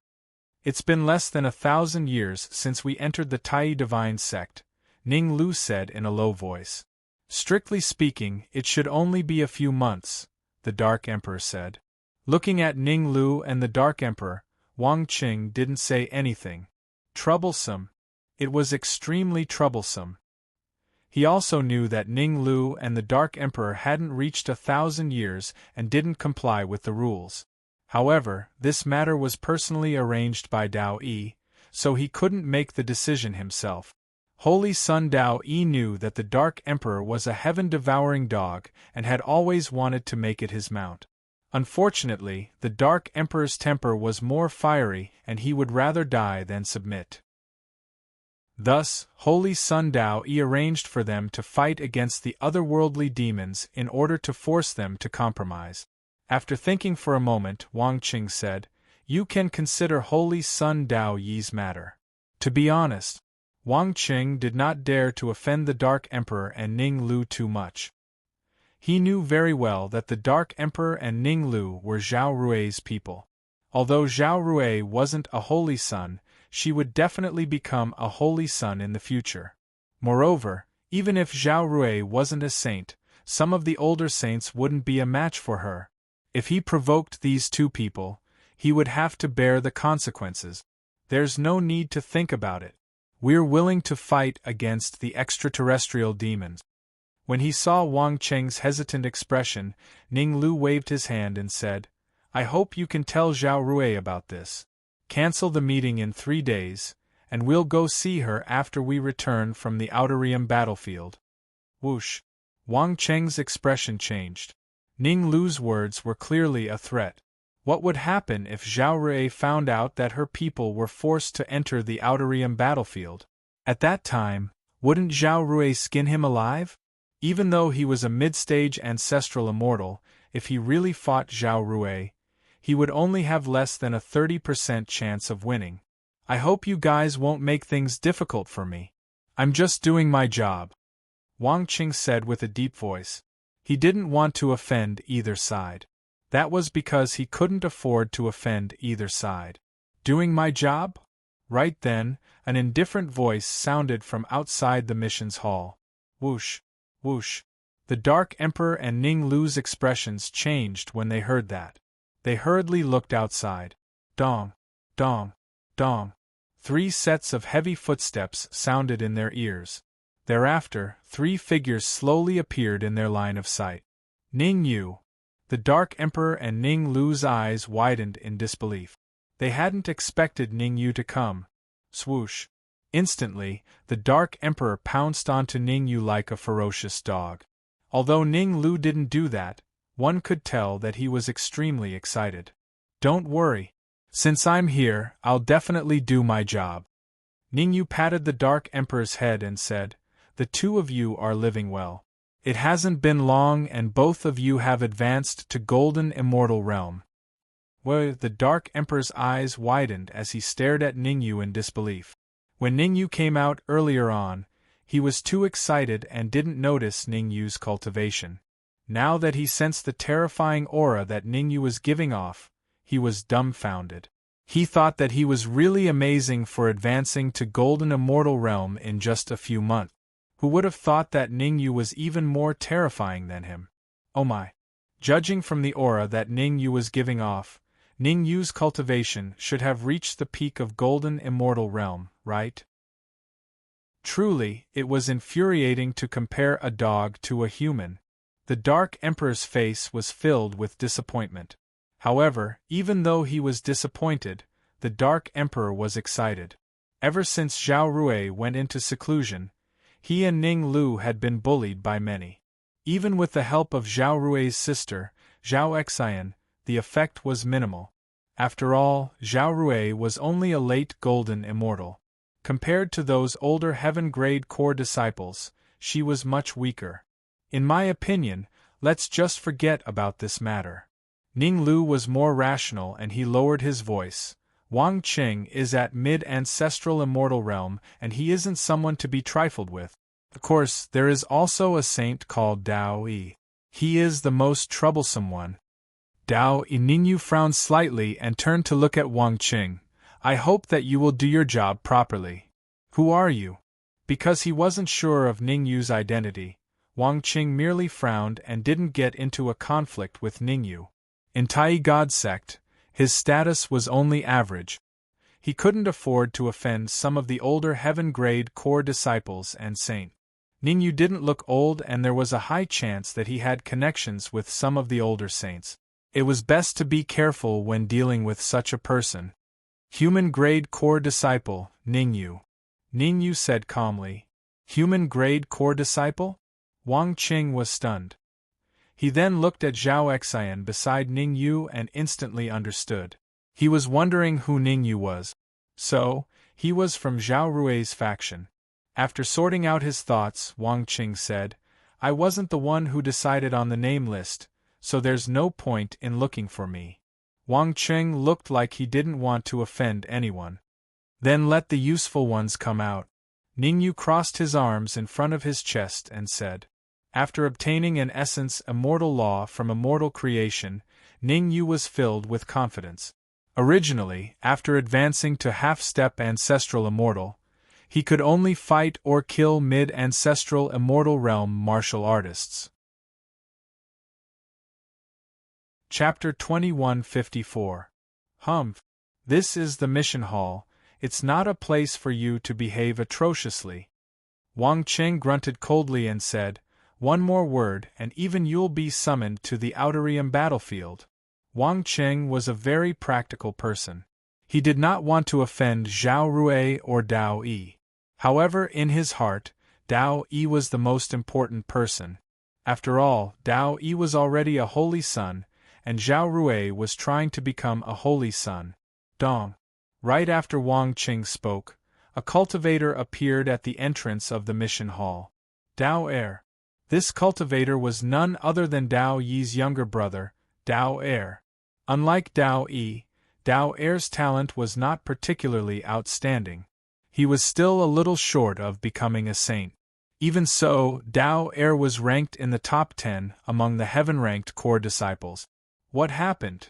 It's been less than 1,000 years since we entered the Tai Divine Sect, Ning Lu said in a low voice. Strictly speaking, it should only be a few months, the Dark Emperor said. Looking at Ning Lu and the Dark Emperor, Wang Qing didn't say anything. Troublesome. It was extremely troublesome. He also knew that Ning Lu and the Dark Emperor hadn't reached 1,000 years and didn't comply with the rules. However, this matter was personally arranged by Dao Yi, so he couldn't make the decision himself. Holy Son Dao Yi knew that the Dark Emperor was a heaven-devouring dog and had always wanted to make it his mount. Unfortunately, the Dark Emperor's temper was more fiery and he would rather die than submit. Thus, Holy Son Dao Yi arranged for them to fight against the otherworldly demons in order to force them to compromise. After thinking for a moment, Wang Qing said, "You can consider Holy Son Dao Yi's matter." To be honest, Wang Qing did not dare to offend the Dark Emperor and Ning Lu too much. He knew very well that the Dark Emperor and Ning Lu were Zhao Rui's people. Although Zhao Rui wasn't a holy son, she would definitely become a holy son in the future. Moreover, even if Zhao Rui wasn't a saint, some of the older saints wouldn't be a match for her. If he provoked these 2 people, he would have to bear the consequences. There's no need to think about it. We're willing to fight against the extraterrestrial demons. When he saw Wang Qing's hesitant expression, Ning Lu waved his hand and said, "I hope you can tell Zhao Rui about this. Cancel the meeting in 3 days, and we'll go see her after we return from the Outer Realm battlefield." Whoosh! Wang Qing's expression changed. Ning Lu's words were clearly a threat. What would happen if Zhao Rui found out that her people were forced to enter the Outerium battlefield? At that time, wouldn't Zhao Rui skin him alive? Even though he was a mid-stage ancestral immortal, if he really fought Zhao Rui, he would only have less than a 30% chance of winning. I hope you guys won't make things difficult for me. I'm just doing my job, Wang Qing said with a deep voice. He didn't want to offend either side. That was because he couldn't afford to offend either side. Doing my job? Right then, an indifferent voice sounded from outside the mission's hall. Whoosh, whoosh. The Dark Emperor and Ning Lu's expressions changed when they heard that. They hurriedly looked outside. Dong, dong, dong. 3 sets of heavy footsteps sounded in their ears. Thereafter, 3 figures slowly appeared in their line of sight. Ning Yu. The Dark Emperor and Ning Lu's eyes widened in disbelief. They hadn't expected Ning Yu to come. Swoosh. Instantly, the Dark Emperor pounced onto Ning Yu like a ferocious dog. Although Ning Lu didn't do that, one could tell that he was extremely excited. Don't worry. Since I'm here, I'll definitely do my job. Ning Yu patted the Dark Emperor's head and said, The 2 of you are living well. It hasn't been long and both of you have advanced to Golden Immortal Realm. Well, the Dark Emperor's eyes widened as he stared at Ning Yu in disbelief. When Ning Yu came out earlier on, he was too excited and didn't notice Ning Yu's cultivation. Now that he sensed the terrifying aura that Ning Yu was giving off, he was dumbfounded. He thought that he was really amazing for advancing to Golden Immortal Realm in just a few months. Who would have thought that Ning Yu was even more terrifying than him? Oh my! Judging from the aura that Ning Yu was giving off, Ning Yu's cultivation should have reached the peak of Golden Immortal Realm, right? Truly, it was infuriating to compare a dog to a human. The Dark Emperor's face was filled with disappointment. However, even though he was disappointed, the Dark Emperor was excited. Ever since Zhao Rui went into seclusion, he and Ning Lu had been bullied by many. Even with the help of Zhao Rui's sister, Zhao Xian, the effect was minimal. After all, Zhao Rui was only a late Golden Immortal. Compared to those older Heaven-grade core disciples, she was much weaker. In my opinion, let's just forget about this matter. Ning Lu was more rational and he lowered his voice. Wang Qing is at mid-ancestral immortal realm and he isn't someone to be trifled with. Of course, there is also a saint called Dao Yi. He is the most troublesome one. Dao Yi. Ning Yu frowned slightly and turned to look at Wang Qing. I hope that you will do your job properly. Who are you? Because he wasn't sure of Ning Yu's identity, Wang Qing merely frowned and didn't get into a conflict with Ning Yu. In Tai God sect, his status was only average. He couldn't afford to offend some of the older heaven-grade core disciples and saint. Ning Yu didn't look old and there was a high chance that he had connections with some of the older saints. It was best to be careful when dealing with such a person. Human-grade core disciple, Ning Yu. Ning Yu said calmly. Human-grade core disciple? Wang Qing was stunned. He then looked at Zhao Xian beside Ning Yu and instantly understood. He was wondering who Ning Yu was. So, he was from Zhao Rui's faction. After sorting out his thoughts, Wang Qing said, I wasn't the one who decided on the name list, so there's no point in looking for me. Wang Qing looked like he didn't want to offend anyone. Then let the useful ones come out. Ning Yu crossed his arms in front of his chest and said, After obtaining an essence immortal law from immortal creation, Ning Yu was filled with confidence. Originally, after advancing to half-step ancestral immortal, he could only fight or kill mid-ancestral immortal realm martial artists. Chapter 2154. Humph. This is the mission hall, it's not a place for you to behave atrociously. Wang Qing grunted coldly and said, One more word and even you'll be summoned to the Outerium battlefield. Wang Qing was a very practical person. He did not want to offend Zhao Rui or Dao Yi. However, in his heart, Dao Yi was the most important person. After all, Dao Yi was already a holy son, and Zhao Rui was trying to become a holy son. Dong. Right after Wang Qing spoke, a cultivator appeared at the entrance of the mission hall. Dao Er. This cultivator was none other than Dao Yi's younger brother, Dao Er. Unlike Dao Yi, Dao Er's talent was not particularly outstanding. He was still a little short of becoming a saint. Even so, Dao Er was ranked in the top 10 among the heaven-ranked core disciples. What happened?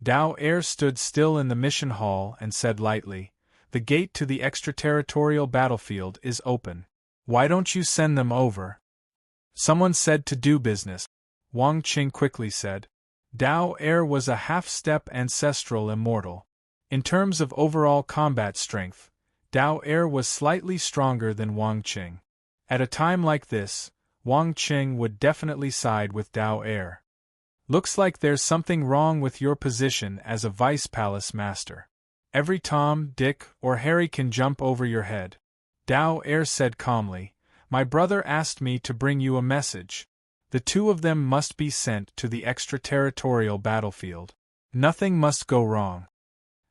Dao Er stood still in the mission hall and said lightly, "The gate to the extraterritorial battlefield is open. Why don't you send them over?" Someone said to do business. Wang Qing quickly said. Dao Er was a half-step ancestral immortal. In terms of overall combat strength, Dao Er was slightly stronger than Wang Qing. At a time like this, Wang Qing would definitely side with Dao Er. Looks like there's something wrong with your position as a vice palace master. Every Tom, Dick, or Harry can jump over your head. Dao Er said calmly, "My brother asked me to bring you a message. The two of them must be sent to the extraterritorial battlefield. Nothing must go wrong."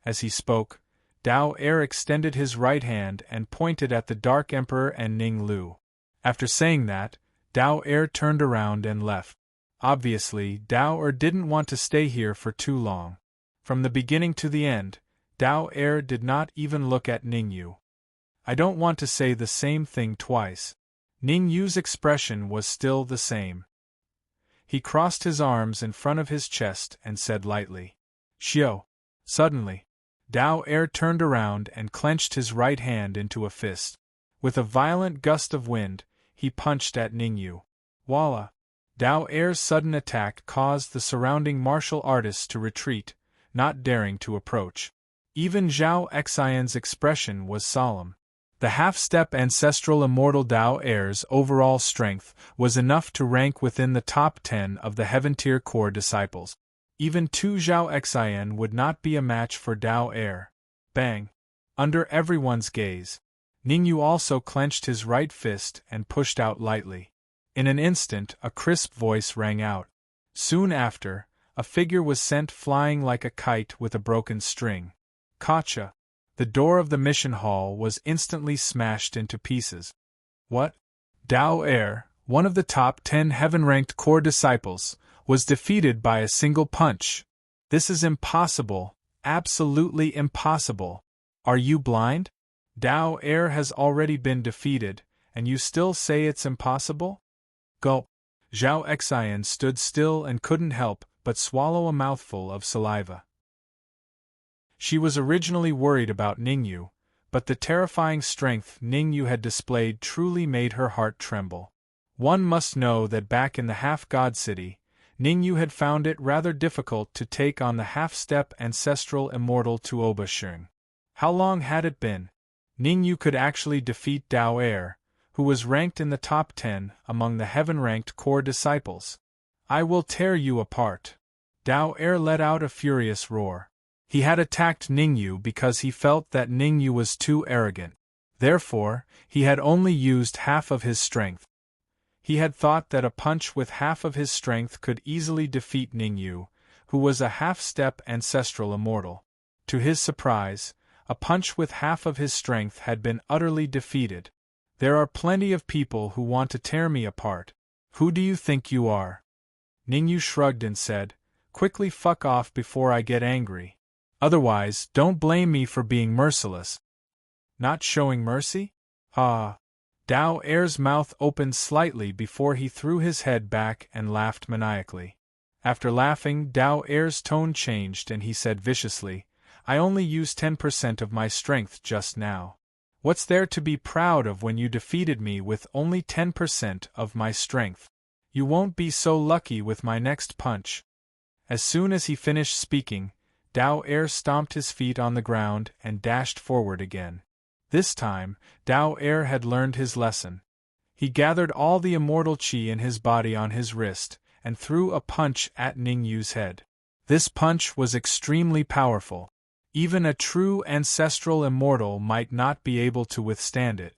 As he spoke, Dao Er extended his right hand and pointed at the Dark Emperor and Ning Lu. After saying that, Dao Er turned around and left. Obviously, Dao Er didn't want to stay here for too long. From the beginning to the end, Dao Er did not even look at Ning Yu. I don't want to say the same thing twice. Ning Yu's expression was still the same. He crossed his arms in front of his chest and said lightly, "Xiao." Suddenly, Dao Er turned around and clenched his right hand into a fist. With a violent gust of wind, he punched at Ning Yu. Voila! Dao Er's sudden attack caused the surrounding martial artists to retreat, not daring to approach. Even Zhao Xian's expression was solemn. The half-step ancestral immortal Dao Er's overall strength was enough to rank within the top 10 of the Heaven-tier core disciples. Even two Zhao Xian would not be a match for Dao Er. Bang! Under everyone's gaze, Ning Yu also clenched his right fist and pushed out lightly. In an instant, a crisp voice rang out. Soon after, a figure was sent flying like a kite with a broken string. Gotcha! The door of the mission hall was instantly smashed into pieces. What? Dao Er, one of the top 10 heaven-ranked core disciples, was defeated by a single punch. This is impossible, absolutely impossible. Are you blind? Dao Er has already been defeated, and you still say it's impossible? Gulp. Zhao Xian stood still and couldn't help but swallow a mouthful of saliva. She was originally worried about Ning Yu, but the terrifying strength Ning Yu had displayed truly made her heart tremble. One must know that back in the half-god city, Ning Yu had found it rather difficult to take on the half-step ancestral immortal Tuoba Sheng. How long had it been? Ning Yu could actually defeat Dao Er, who was ranked in the top 10 among the heaven-ranked core disciples. I will tear you apart. Dao Er let out a furious roar. He had attacked Ning Yu because he felt that Ning Yu was too arrogant. Therefore, he had only used half of his strength. He had thought that a punch with half of his strength could easily defeat Ning Yu, who was a half-step ancestral immortal. To his surprise, a punch with half of his strength had been utterly defeated. There are plenty of people who want to tear me apart. Who do you think you are? Ning Yu shrugged and said, "Quickly fuck off before I get angry. Otherwise, don't blame me for being merciless." Not showing mercy? Ah. Dao Er's mouth opened slightly before he threw his head back and laughed maniacally. After laughing, Dao Er's tone changed and he said viciously, "I only used 10% of my strength just now. What's there to be proud of when you defeated me with only 10% of my strength? You won't be so lucky with my next punch." As soon as he finished speaking, Dao Er stomped his feet on the ground and dashed forward again. This time, Dao Er had learned his lesson. He gathered all the immortal qi in his body on his wrist and threw a punch at Ning Yu's head. This punch was extremely powerful. Even a true ancestral immortal might not be able to withstand it.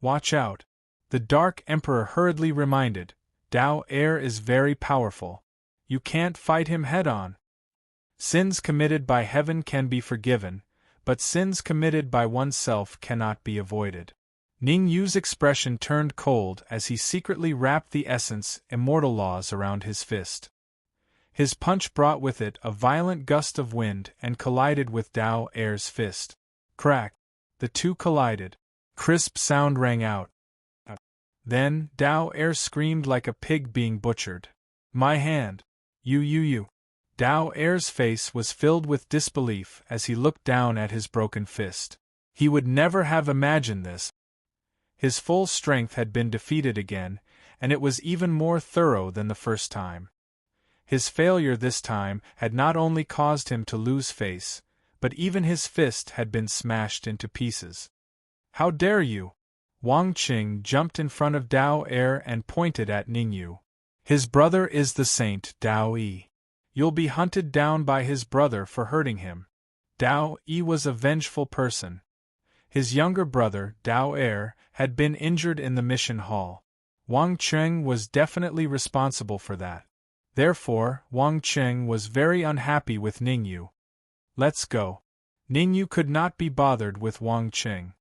Watch out. The Dark Emperor hurriedly reminded, Dao Er is very powerful. You can't fight him head-on. Sins committed by heaven can be forgiven, but sins committed by oneself cannot be avoided. Ning Yu's expression turned cold as he secretly wrapped the essence immortal laws around his fist. His punch brought with it a violent gust of wind and collided with Dao Er's fist. Crack! The two collided. Crisp sound rang out. Then, Dao Er screamed like a pig being butchered. My hand! You! Dao Er's face was filled with disbelief as he looked down at his broken fist. He would never have imagined this. His full strength had been defeated again, and it was even more thorough than the first time. His failure this time had not only caused him to lose face, but even his fist had been smashed into pieces. How dare you! Wang Qing jumped in front of Dao Er and pointed at Ning Yu. His brother is the saint Dao Yi. You'll be hunted down by his brother for hurting him. Dao Yi was a vengeful person. His younger brother, Dao Er, had been injured in the mission hall. Wang Qing was definitely responsible for that. Therefore, Wang Qing was very unhappy with Ning Yu. Let's go. Ning Yu could not be bothered with Wang Qing.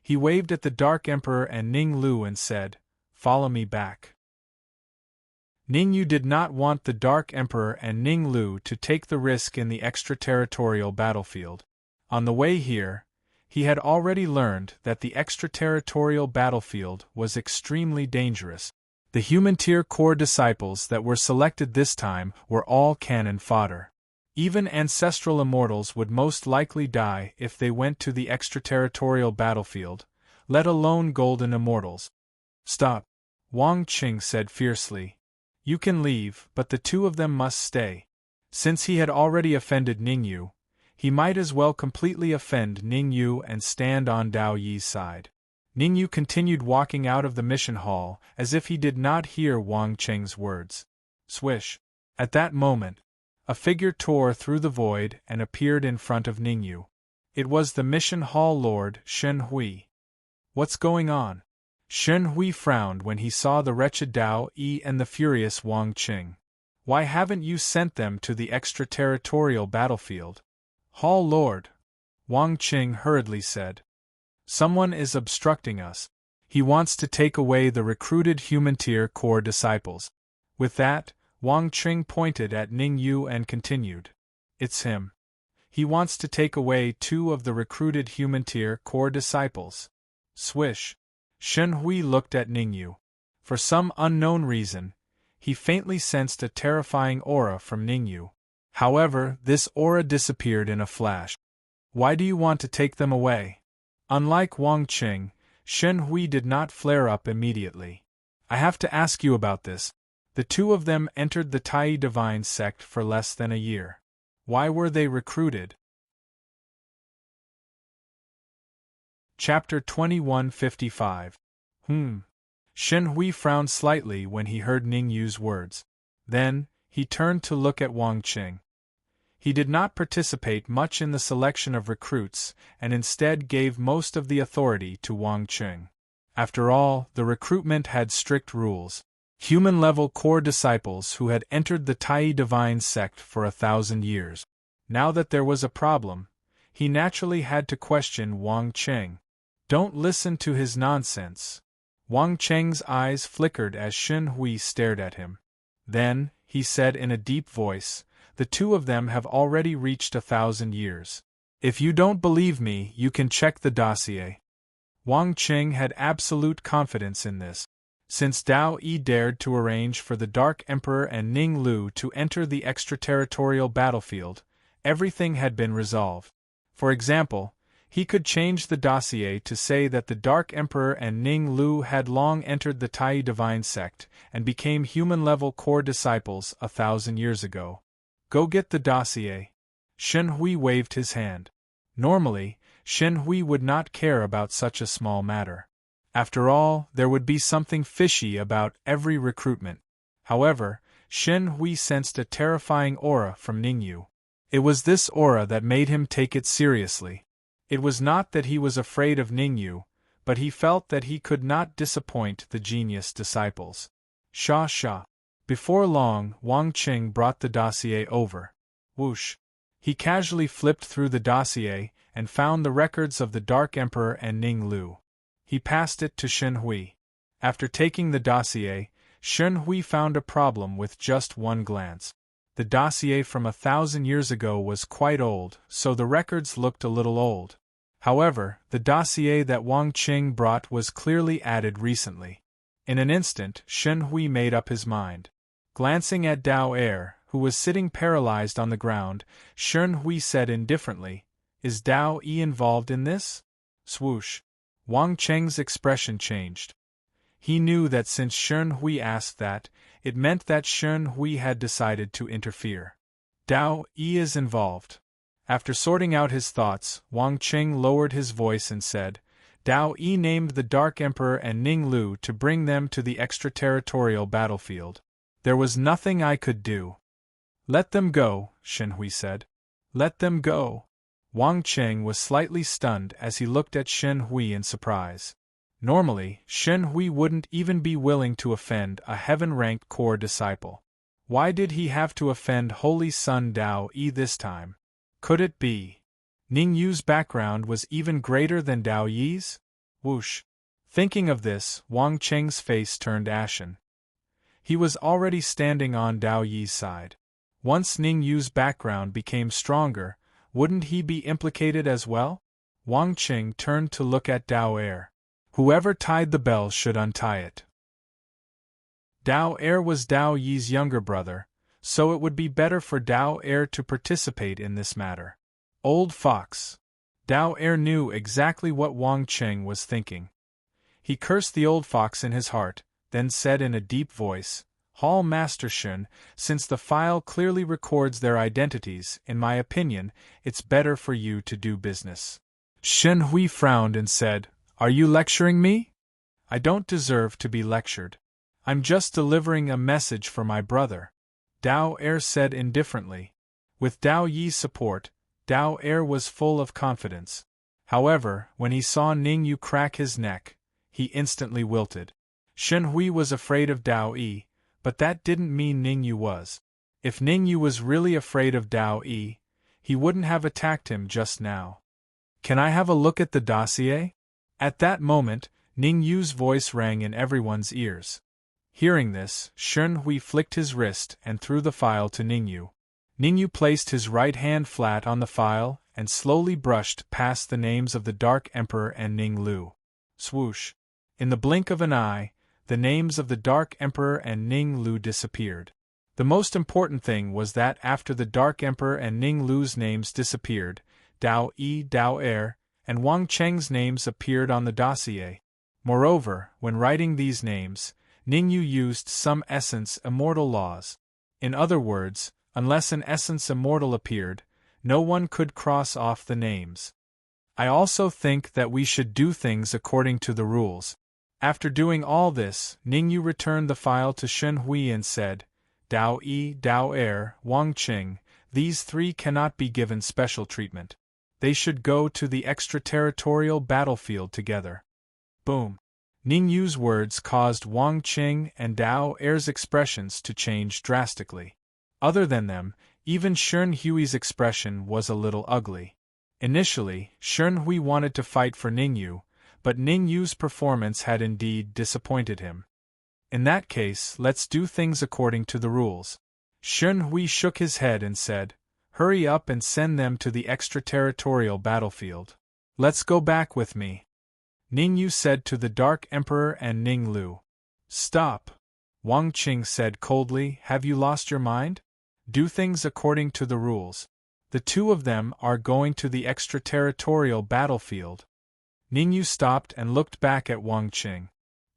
He waved at the Dark Emperor and Ning Lu and said, "Follow me back." Ning Yu did not want the Dark Emperor and Ning Lu to take the risk in the extraterritorial battlefield. On the way here, he had already learned that the extraterritorial battlefield was extremely dangerous. The Human-Tier core disciples that were selected this time were all cannon fodder. Even ancestral immortals would most likely die if they went to the extraterritorial battlefield, let alone golden immortals. Stop! Wang Qing said fiercely. You can leave, but the two of them must stay. Since he had already offended Ning Yu, he might as well completely offend Ning Yu and stand on Dao Yi's side. Ning Yu continued walking out of the mission hall as if he did not hear Wang Qing's words. Swish! At that moment, a figure tore through the void and appeared in front of Ning Yu. It was the mission hall lord, Shen Hui. What's going on? Shen Hui frowned when he saw the wretched Dao Yi and the furious Wang Qing. Why haven't you sent them to the extraterritorial battlefield? Hall Lord, Wang Qing hurriedly said. Someone is obstructing us. He wants to take away the recruited Human-Tier core disciples. With that, Wang Qing pointed at Ning Yu and continued. It's him. He wants to take away 2 of the recruited Human-Tier core disciples. Swish! Shen Hui looked at Ning Yu. For some unknown reason, he faintly sensed a terrifying aura from Ning Yu. However, this aura disappeared in a flash. Why do you want to take them away? Unlike Wang Qing, Shen Hui did not flare up immediately. I have to ask you about this. The 2 of them entered the Tai Divine sect for less than a year. Why were they recruited? Chapter 2155. Shen Hui frowned slightly when he heard Ning Yu's words. Then, he turned to look at Wang Qing. He did not participate much in the selection of recruits and instead gave most of the authority to Wang Qing. After all, the recruitment had strict rules. Human-level core disciples who had entered the Tai Divine sect for 1,000 years. Now that there was a problem, he naturally had to question Wang Qing. Don't listen to his nonsense. Wang Qing's eyes flickered as Shen Hui stared at him. Then, he said in a deep voice, the 2 of them have already reached 1,000 years. If you don't believe me, you can check the dossier. Wang Qing had absolute confidence in this. Since Dao Yi dared to arrange for the Dark Emperor and Ning Lu to enter the extraterritorial battlefield, everything had been resolved. For example, he could change the dossier to say that the Dark Emperor and Ning Lu had long entered the Tai Divine sect and became human-level core disciples 1,000 years ago. Go get the dossier. Shen Hui waved his hand. Normally, Shen Hui would not care about such a small matter. After all, there would be something fishy about every recruitment. However, Shen Hui sensed a terrifying aura from Ning Yu. It was this aura that made him take it seriously. It was not that he was afraid of Ning Yu, but he felt that he could not disappoint the genius disciples. Sha! Before long, Wang Qing brought the dossier over. Whoosh! He casually flipped through the dossier and found the records of the Dark Emperor and Ning Lu. He passed it to Shen Hui. After taking the dossier, Shen Hui found a problem with just one glance. The dossier from 1,000 years ago was quite old, so the records looked a little old. However, the dossier that Wang Qing brought was clearly added recently. In an instant, Shen Hui made up his mind. Glancing at Dao Er, who was sitting paralyzed on the ground, Shen Hui said indifferently, "Is Dao Yi involved in this?" Swoosh! Wang Qing's expression changed. He knew that since Shen Hui asked that, it meant that Shen Hui had decided to interfere. Dao Yi is involved. After sorting out his thoughts, Wang Qing lowered his voice and said, Dao Yi named the Dark Emperor and Ning Lu to bring them to the extraterritorial battlefield. There was nothing I could do. Let them go, Shen Hui said. Let them go. Wang Qing was slightly stunned as he looked at Shen Hui in surprise. Normally, Shen Hui wouldn't even be willing to offend a heaven-ranked core disciple. Why did he have to offend Holy Son Dao Yi this time? Could it be Ning Yu's background was even greater than Dao Yi's? Whoosh! Thinking of this, Wang Qing's face turned ashen. He was already standing on Dao Yi's side. Once Ning Yu's background became stronger, wouldn't he be implicated as well? Wang Qing turned to look at Dao Er. Whoever tied the bell should untie it. Dao Er was Dao Yi's younger brother, so it would be better for Dao Er to participate in this matter. Old fox. Dao Er knew exactly what Wang Qing was thinking. He cursed the old fox in his heart, then said in a deep voice, Hall Master Shen, since the file clearly records their identities, in my opinion, it's better for you to do business. Shen Hui frowned and said, Are you lecturing me? I don't deserve to be lectured. I'm just delivering a message for my brother. Dao Er said indifferently. With Dao Yi's support, Dao Er was full of confidence. However, when he saw Ning Yu crack his neck, he instantly wilted. Shen Hui was afraid of Dao Yi, but that didn't mean Ning Yu was. If Ning Yu was really afraid of Dao Yi, he wouldn't have attacked him just now. Can I have a look at the dossier? At that moment, Ning Yu's voice rang in everyone's ears. Hearing this, Shen Hui flicked his wrist and threw the file to Ning Yu. Ning Yu placed his right hand flat on the file and slowly brushed past the names of the Dark Emperor and Ning Lu. Swoosh! In the blink of an eye, the names of the Dark Emperor and Ning Lu disappeared. The most important thing was that after the Dark Emperor and Ning Lu's names disappeared, Dao Yi, Dao Er, and Wang Qing's names appeared on the dossier. Moreover, when writing these names, Ning Yu used some essence immortal laws. In other words, unless an essence immortal appeared, no one could cross off the names. I also think that we should do things according to the rules. After doing all this, Ning Yu returned the file to Shen Hui and said, Dao Yi, Dao Er, Wang Qing, these three cannot be given special treatment. They should go to the extraterritorial battlefield together. Boom! Ning Yu's words caused Wang Qing and Dao Er's expressions to change drastically. Other than them, even Shen Hui's expression was a little ugly. Initially, Shen Hui wanted to fight for Ning Yu, but Ning Yu's performance had indeed disappointed him. In that case, let's do things according to the rules. Shen Hui shook his head and said, Hurry up and send them to the extraterritorial battlefield. Let's go back with me. Ning Yu said to the Dark Emperor and Ning Lu. Stop! Wang Qing said coldly, Have you lost your mind? Do things according to the rules. The two of them are going to the extraterritorial battlefield. Ning Yu stopped and looked back at Wang Qing.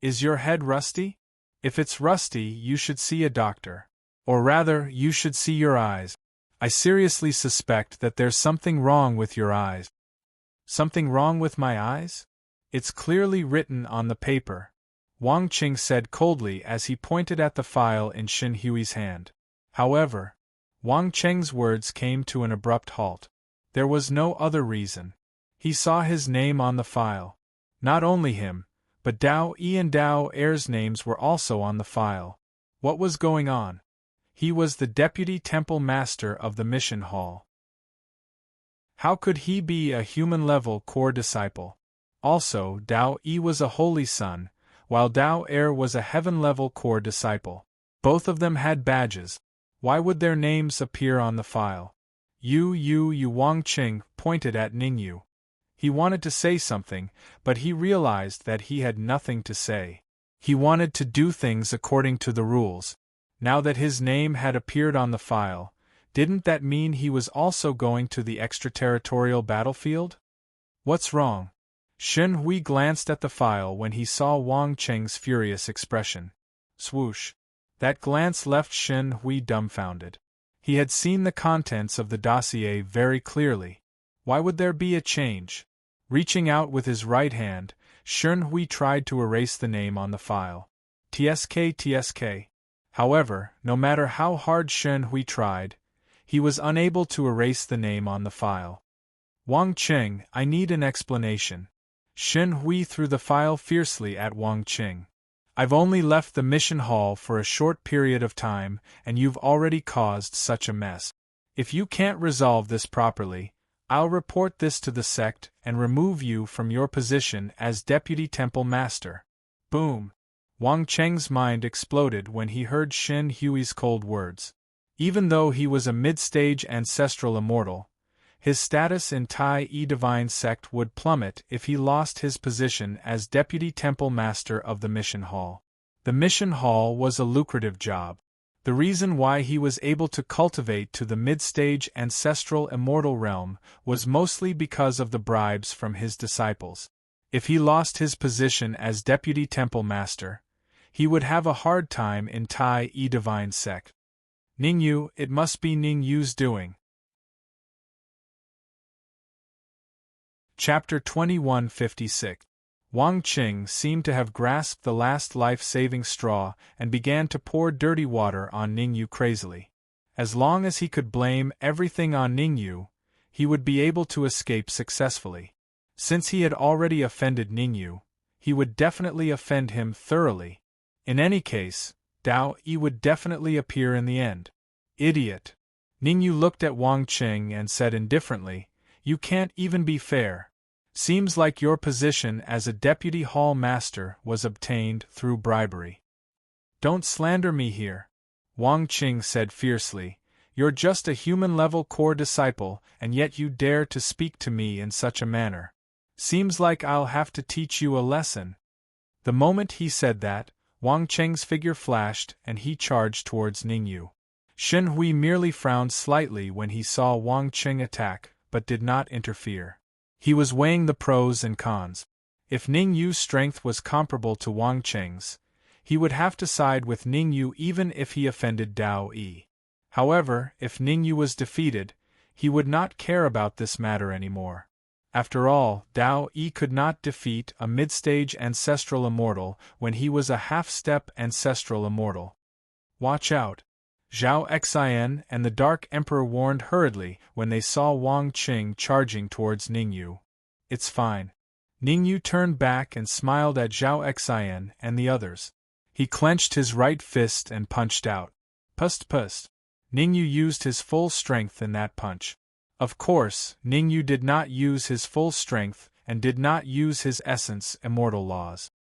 Is your head rusty? If it's rusty, you should see a doctor. Or rather, you should see your eyes. I seriously suspect that there's something wrong with your eyes. Something wrong with my eyes? It's clearly written on the paper. Wang Qing said coldly as he pointed at the file in Shen Hui's hand. However, Wang Qing's words came to an abrupt halt. There was no other reason. He saw his name on the file. Not only him, but Dao Yi and Dao Er's names were also on the file. What was going on? He was the deputy temple master of the mission hall. How could he be a human-level core disciple? Also, Dao Yi was a holy son, while Dao Er was a heaven-level core disciple. Both of them had badges. Why would their names appear on the file? Yu Wang Qing pointed at Ningyu. He wanted to say something, but he realized that he had nothing to say. He wanted to do things according to the rules. Now that his name had appeared on the file, didn't that mean he was also going to the extraterritorial battlefield? What's wrong? Shen Hui glanced at the file when he saw Wang Qing's furious expression. Swoosh. That glance left Shen Hui dumbfounded. He had seen the contents of the dossier very clearly. Why would there be a change? Reaching out with his right hand, Shen Hui tried to erase the name on the file. TSK. However, no matter how hard Shen Hui tried, he was unable to erase the name on the file. Wang Qing, I need an explanation. Shen Hui threw the file fiercely at Wang Qing. I've only left the mission hall for a short period of time, and you've already caused such a mess. If you can't resolve this properly, I'll report this to the sect and remove you from your position as deputy temple master. Boom! Wang Qing's mind exploded when he heard Shen Hui's cold words. Even though he was a mid-stage ancestral immortal, his status in Tai Yi Divine Sect would plummet if he lost his position as Deputy Temple Master of the Mission Hall. The Mission Hall was a lucrative job. The reason why he was able to cultivate to the mid-stage ancestral immortal realm was mostly because of the bribes from his disciples. If he lost his position as Deputy Temple Master, he would have a hard time in Tai Yi Divine Sect. Ningyu, it must be Ningyu's doing. Chapter 2156. Wang Qing seemed to have grasped the last life-saving straw and began to pour dirty water on Ningyu crazily. As long as he could blame everything on Ningyu, he would be able to escape successfully. Since he had already offended Ningyu, he would definitely offend him thoroughly. In any case, Dao Yi would definitely appear in the end. Idiot! Ningyu looked at Wang Qing and said indifferently, You can't even be fair. Seems like your position as a deputy hall master was obtained through bribery. Don't slander me here, Wang Qing said fiercely. You're just a human-level core disciple, and yet you dare to speak to me in such a manner. Seems like I'll have to teach you a lesson. The moment he said that, Wang Qing's figure flashed and he charged towards Ningyu. Shen Hui merely frowned slightly when he saw Wang Qing attack, but did not interfere. He was weighing the pros and cons. If Ningyu's strength was comparable to Wang Qing's, he would have to side with Ningyu even if he offended Dao Yi. However, if Ningyu was defeated, he would not care about this matter anymore. After all, Dao Yi could not defeat a mid-stage ancestral immortal when he was a half-step ancestral immortal. Watch out! Zhao Xian and the Dark Emperor warned hurriedly when they saw Wang Qing charging towards Ningyu. It's fine. Ningyu turned back and smiled at Zhao Xian and the others. He clenched his right fist and punched out. Pust. Ningyu used his full strength in that punch. Of course, Ningyu did not use his full strength and did not use his essence immortal laws.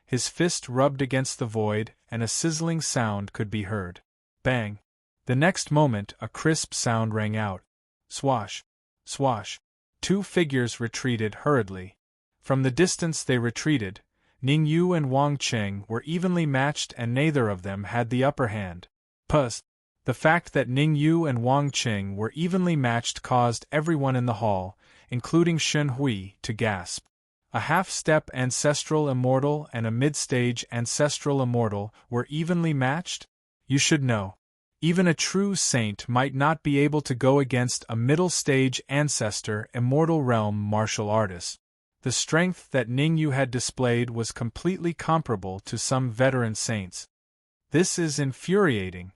His fist rubbed against the void and a sizzling sound could be heard. Bang! The next moment a crisp sound rang out. Swash! Swash! Two figures retreated hurriedly. From the distance they retreated, Ningyu and Wang Qing were evenly matched and neither of them had the upper hand. Puss! The fact that Ningyu and Wang Qing were evenly matched caused everyone in the hall, including Shen Hui, to gasp. A half-step ancestral immortal and a mid-stage ancestral immortal were evenly matched? You should know. Even a true saint might not be able to go against a middle-stage ancestor immortal realm martial artist. The strength that Ningyu had displayed was completely comparable to some veteran saints. This is infuriating.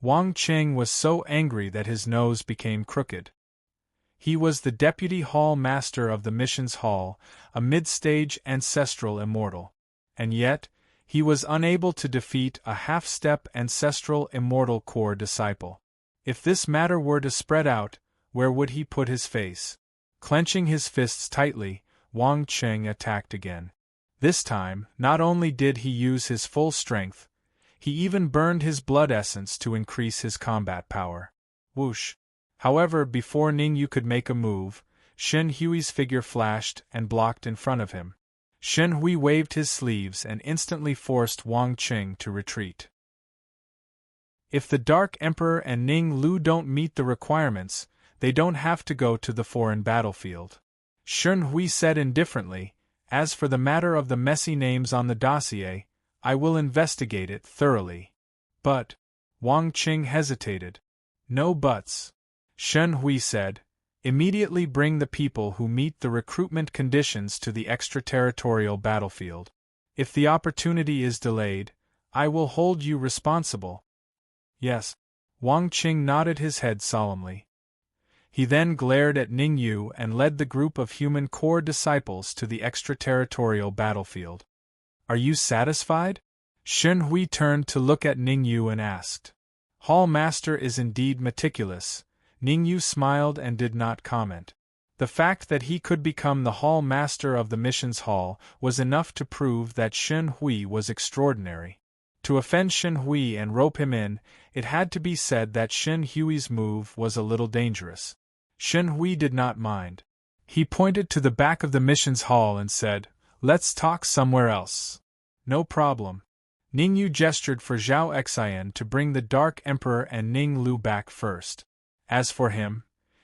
Wang Qing was so angry that his nose became crooked. He was the deputy hall master of the missions hall, a mid-stage ancestral immortal. And yet, He was unable to defeat a half-step ancestral immortal core disciple. If this matter were to spread out, where would he put his face? Clenching his fists tightly, Wang Qing attacked again. This time, not only did he use his full strength, he even burned his blood essence to increase his combat power. Whoosh! However, before Ningyu could make a move, Shen Hui's figure flashed and blocked in front of him. Shen Hui waved his sleeves and instantly forced Wang Qing to retreat. If the Dark Emperor and Ning Lu don't meet the requirements, they don't have to go to the foreign battlefield. Shen Hui said indifferently, as for the matter of the messy names on the dossier, I will investigate it thoroughly. But, Wang Qing hesitated. No buts. Shen Hui said, immediately bring the people who meet the recruitment conditions to the extraterritorial battlefield. If the opportunity is delayed, I will hold you responsible. Yes. Wang Qing nodded his head solemnly. He then glared at Ningyu and led the group of human core disciples to the extraterritorial battlefield. Are you satisfied? Shen Hui turned to look at Ningyu and asked. Hall Master is indeed meticulous. Ningyu smiled and did not comment. The fact that he could become the Hall Master of the Missions Hall was enough to prove that Shen Hui was extraordinary. To offend Shen Hui and rope him in, it had to be said that Shen Hui's move was a little dangerous. Shen Hui did not mind. He pointed to the back of the Missions Hall and said, let's talk somewhere else. No problem. Ningyu gestured for Zhao Xian to bring the Dark Emperor and Ning Lu back first. As for him,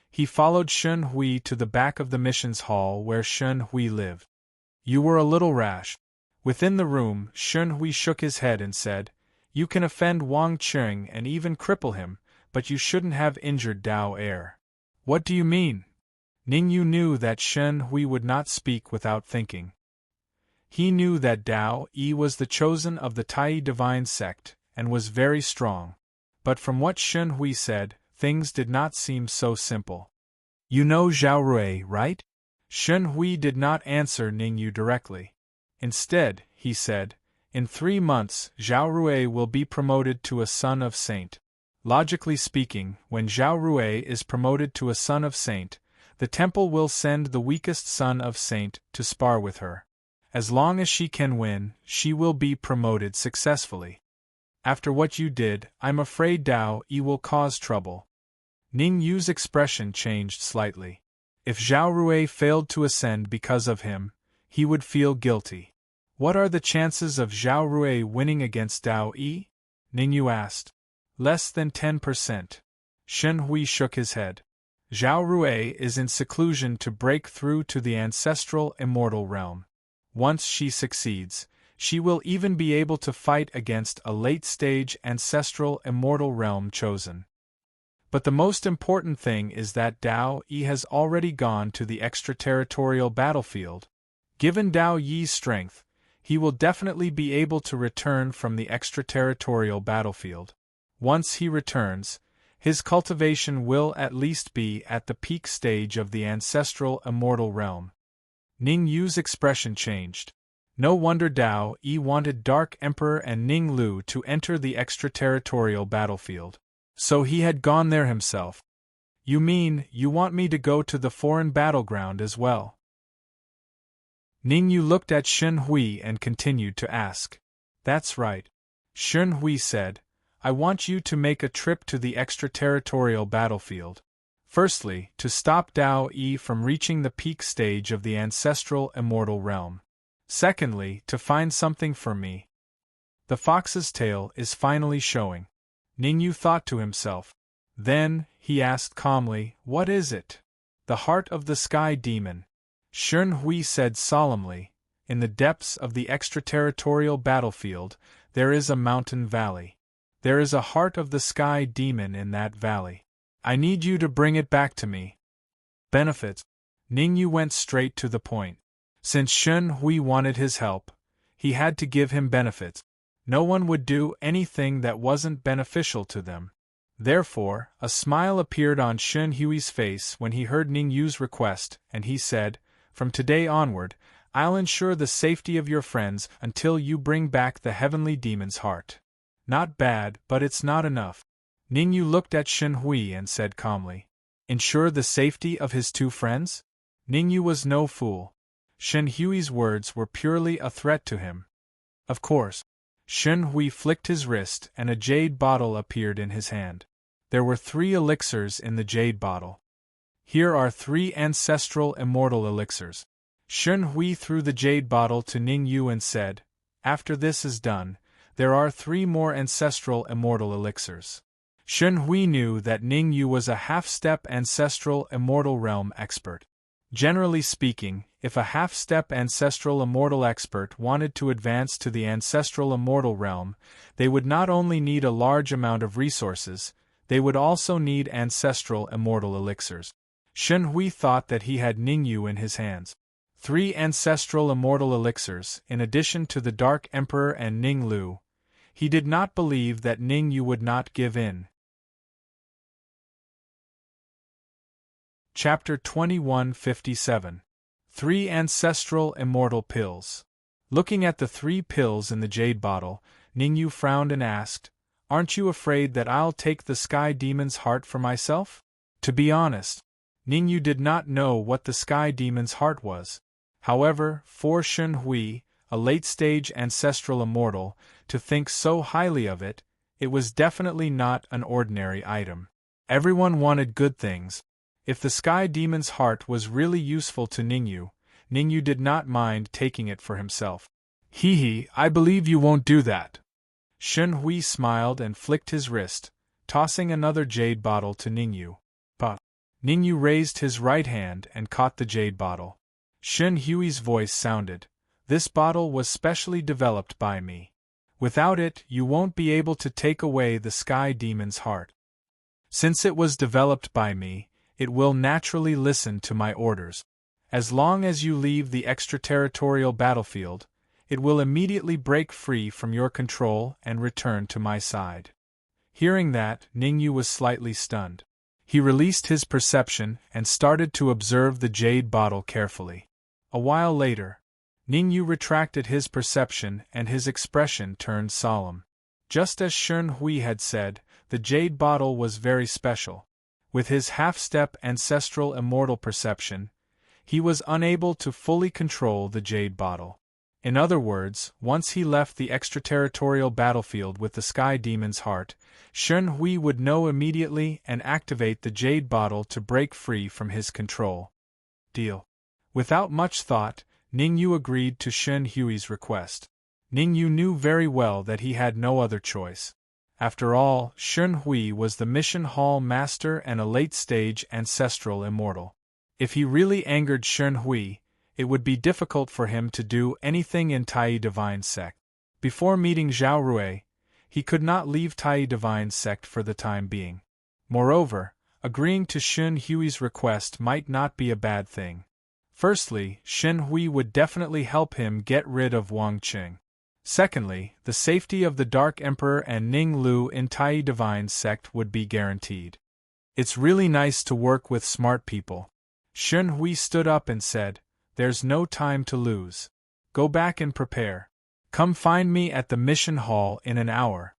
he followed Shen Hui to the back of the Missions Hall where Shen Hui lived. You were a little rash. Within the room, Shen Hui shook his head and said, you can offend Wang Qing and even cripple him, but you shouldn't have injured Dao Air. What do you mean? Ningyu knew that Shen Hui would not speak without thinking. He knew that Dao Yi was the chosen of the Tai divine sect, and was very strong. But from what Shen Hui said, things did not seem so simple. You know Zhao Rui, right? Shen Hui did not answer Ningyu directly. Instead, he said, in 3 months Zhao Rui will be promoted to a son of saint. Logically speaking, when Zhao Rui is promoted to a son of saint, the temple will send the weakest son of saint to spar with her. As long as she can win, she will be promoted successfully. After what you did, I'm afraid Dao Yi will cause trouble. Ning Yu's expression changed slightly. If Zhao Rui failed to ascend because of him, he would feel guilty. What are the chances of Zhao Rui winning against Dao Yi? Ningyu asked. Less than 10%. Shen Hui shook his head. Zhao Rui is in seclusion to break through to the ancestral immortal realm. Once she succeeds, she will even be able to fight against a late-stage ancestral immortal realm chosen. But the most important thing is that Dao Yi has already gone to the extraterritorial battlefield. Given Dao Yi's strength, he will definitely be able to return from the extraterritorial battlefield. Once he returns, his cultivation will at least be at the peak stage of the ancestral immortal realm. Ning Yu's expression changed. No wonder Dao Yi wanted Dark Emperor and Ning Lu to enter the extraterritorial battlefield. So he had gone there himself. You mean, you want me to go to the foreign battleground as well? Ning Yu looked at Shen Hui and continued to ask. That's right. Shen Hui said, I want you to make a trip to the extraterritorial battlefield. Firstly, to stop Dao Yi from reaching the peak stage of the ancestral immortal realm. Secondly, to find something for me. The fox's tail is finally showing. Ningyu thought to himself. Then, he asked calmly, what is it? The heart of the sky demon. Shen Hui said solemnly, in the depths of the extraterritorial battlefield, there is a mountain valley. There is a heart of the sky demon in that valley. I need you to bring it back to me. Benefits. Ningyu went straight to the point. Since Shen Hui wanted his help, he had to give him benefits. No one would do anything that wasn't beneficial to them. Therefore, a smile appeared on Shen Hui's face when he heard Ning Yu's request, and he said, from today onward, I'll ensure the safety of your friends until you bring back the heavenly demon's heart. Not bad, but it's not enough. Ningyu looked at Shen Hui and said calmly. Ensure the safety of his two friends? Ningyu was no fool. Shen Hui's words were purely a threat to him. Of course. Shen Hui flicked his wrist and a jade bottle appeared in his hand. There were 3 elixirs in the jade bottle. Here are 3 ancestral immortal elixirs. Shen Hui threw the jade bottle to Ningyu and said, After this is done, there are 3 more ancestral immortal elixirs. Shen Hui knew that Ningyu was a half-step ancestral immortal realm expert. Generally speaking, if a half-step ancestral immortal expert wanted to advance to the ancestral immortal realm, they would not only need a large amount of resources, they would also need ancestral immortal elixirs. Shen Hui thought that he had Ningyu in his hands. 3 ancestral immortal elixirs, in addition to the Dark Emperor and Ning Lu. He did not believe that Ningyu would not give in. Chapter 2157. 3 Ancestral Immortal Pills. Looking at the 3 pills in the jade bottle, Ningyu frowned and asked, Aren't you afraid that I'll take the Sky Demon's heart for myself? To be honest, Ningyu did not know what the Sky Demon's heart was. However, for Shen Hui, a late-stage ancestral immortal, to think so highly of it, it was definitely not an ordinary item. Everyone wanted good things. If the Sky Demon's heart was really useful to Ningyu, Ningyu did not mind taking it for himself. Hee, I believe you won't do that. Shen Hui smiled and flicked his wrist, tossing another jade bottle to Ningyu. But Ningyu raised his right hand and caught the jade bottle. Shen Hui's voice sounded, This bottle was specially developed by me. Without it, you won't be able to take away the Sky Demon's heart. Since it was developed by me, it will naturally listen to my orders. As long as you leave the extraterritorial battlefield, it will immediately break free from your control and return to my side. Hearing that, Ningyu was slightly stunned. He released his perception and started to observe the jade bottle carefully. A while later, Ningyu retracted his perception and his expression turned solemn. Just as Shen Hui had said, the jade bottle was very special. With his half-step ancestral immortal perception, he was unable to fully control the jade bottle. In other words, once he left the extraterritorial battlefield with the Sky Demon's heart, Shen Hui would know immediately and activate the jade bottle to break free from his control. Deal. Without much thought, Ningyu agreed to Shen Hui's request. Ningyu knew very well that he had no other choice. After all, Shen Hui was the Mission Hall Master and a late-stage ancestral immortal. If he really angered Shen Hui, it would be difficult for him to do anything in Tai Divine Sect. Before meeting Zhao Rui, he could not leave Tai Divine Sect for the time being. Moreover, agreeing to Shen Hui's request might not be a bad thing. Firstly, Shen Hui would definitely help him get rid of Wang Qing. Secondly, the safety of the Dark Emperor and Ning Lu in Tai Divine Sect would be guaranteed. It's really nice to work with smart people. Shen Hui stood up and said, There's no time to lose. Go back and prepare. Come find me at the mission hall in an hour.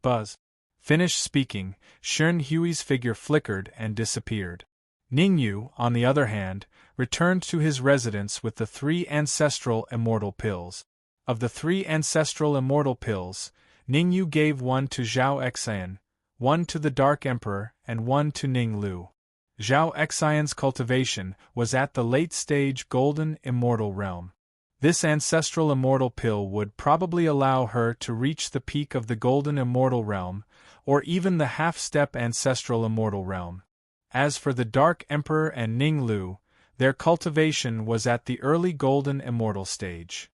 Buzz. Finished speaking, Shen Hui's figure flickered and disappeared. Ningyu, on the other hand, returned to his residence with the 3 ancestral immortal pills. Of the 3 ancestral immortal pills, Ningyu gave one to Zhao Xian, one to the Dark Emperor, and one to Ning Lu. Zhao Xian's cultivation was at the late-stage golden immortal realm. This ancestral immortal pill would probably allow her to reach the peak of the golden immortal realm, or even the half-step ancestral immortal realm. As for the Dark Emperor and Ning Lu, their cultivation was at the early golden immortal stage.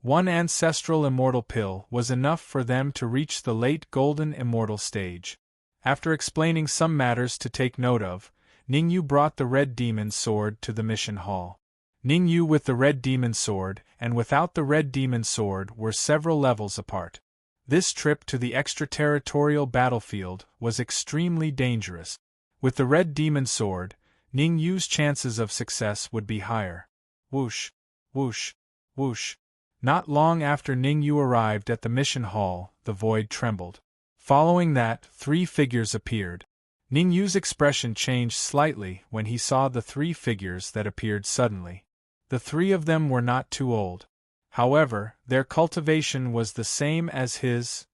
One ancestral immortal pill was enough for them to reach the late golden immortal stage. After explaining some matters to take note of, Ningyu brought the Red Demon Sword to the mission hall. Ningyu with the Red Demon Sword and without the Red Demon Sword were several levels apart. This trip to the extraterritorial battlefield was extremely dangerous. With the Red Demon Sword, Ningyu's chances of success would be higher. Whoosh, whoosh, whoosh. Not long after Ning Yu arrived at the mission hall, the void trembled. Following that, 3 figures appeared. Ning Yu's expression changed slightly when he saw the 3 figures that appeared suddenly. The 3 of them were not too old. However, their cultivation was the same as his,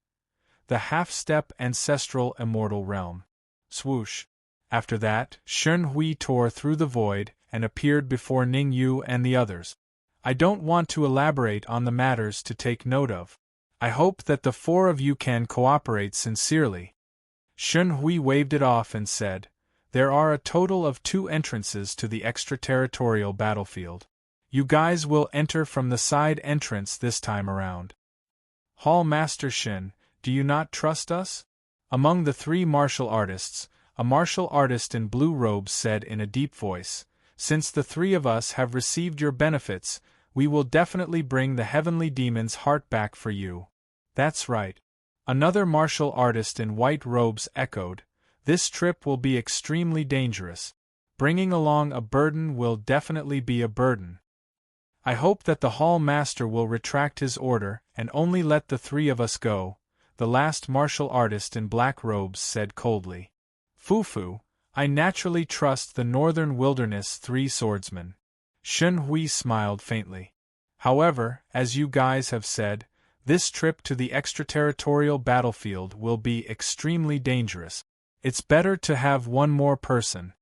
the half-step ancestral immortal realm. Swoosh. After that, Shen Hui tore through the void and appeared before Ning Yu and the others. I don't want to elaborate on the matters to take note of. I hope that the 4 of you can cooperate sincerely. Shen Hui waved it off and said, there are a total of 2 entrances to the extraterritorial battlefield. You guys will enter from the side entrance this time around. Hall Master Shen, do you not trust us? Among the 3 martial artists, a martial artist in blue robes said in a deep voice, since the 3 of us have received your benefits, we will definitely bring the heavenly demon's heart back for you. That's right. Another martial artist in white robes echoed, this trip will be extremely dangerous. Bringing along a burden will definitely be a burden. I hope that the hall master will retract his order and only let the 3 of us go, the last martial artist in black robes said coldly. Fufu, I naturally trust the Northern Wilderness 3 swordsmen. Shen Hui smiled faintly. However, as you guys have said, this trip to the extraterritorial battlefield will be extremely dangerous. It's better to have one more person.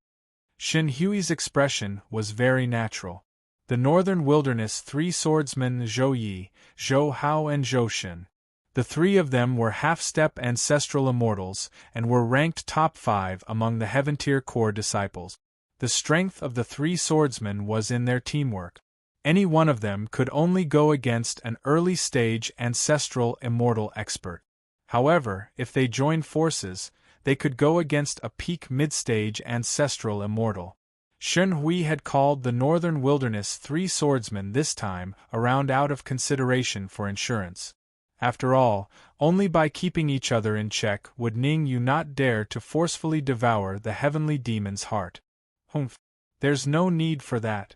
Shen Hui's expression was very natural. The Northern Wilderness 3 swordsmen Zhou Yi, Zhou Hao and Zhou Shen. The 3 of them were half-step ancestral immortals and were ranked top 5 among the Heaven-tier core disciples. The strength of the 3 swordsmen was in their teamwork. Any one of them could only go against an early-stage ancestral immortal expert. However, if they joined forces, they could go against a peak mid-stage ancestral immortal. Shen Hui had called the Northern Wilderness 3 swordsmen this time around out of consideration for insurance. After all, only by keeping each other in check would Ning Yu not dare to forcefully devour the heavenly demon's heart. Humph. There's no need for that.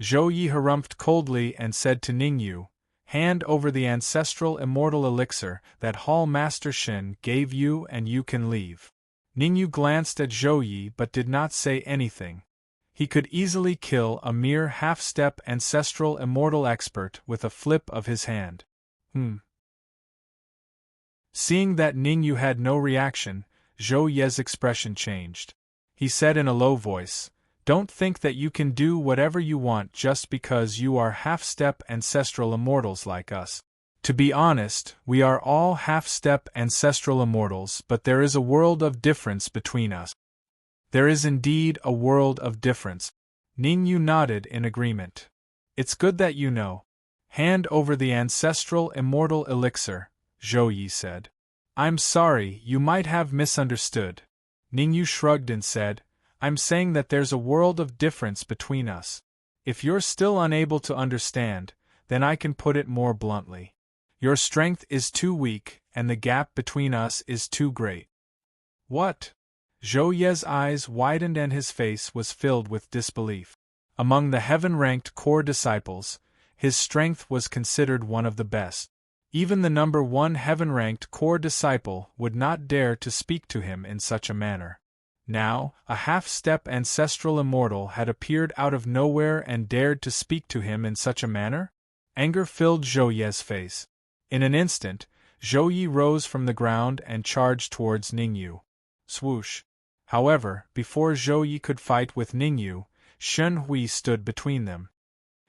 Zhou Yi harumphed coldly and said to Ning Yu, hand over the ancestral immortal elixir that Hall Master Shen gave you and you can leave. Ning Yu glanced at Zhou Yi but did not say anything. He could easily kill a mere half-step ancestral immortal expert with a flip of his hand. Seeing that Ning Yu had no reaction, Zhou Ye's expression changed. He said in a low voice, don't think that you can do whatever you want just because you are half-step ancestral immortals like us. To be honest, we are all half-step ancestral immortals, but there is a world of difference between us. There is indeed a world of difference. Ning Yu nodded in agreement. It's good that you know. Hand over the ancestral immortal elixir, Zhou Yi said. I'm sorry, you might have misunderstood. Ning Yu shrugged and said, I'm saying that there's a world of difference between us. If you're still unable to understand, then I can put it more bluntly. Your strength is too weak, and the gap between us is too great. What? Zhou Ye's eyes widened and his face was filled with disbelief. Among the heaven-ranked core disciples, his strength was considered one of the best. Even the number 1 heaven-ranked core disciple would not dare to speak to him in such a manner. Now, a half-step ancestral immortal had appeared out of nowhere and dared to speak to him in such a manner? Anger filled Zhou Ye's face. In an instant, Zhou Yi rose from the ground and charged towards Ning Yu. Swoosh. However, before Zhou Yi could fight with Ning Yu, Shen Hui stood between them.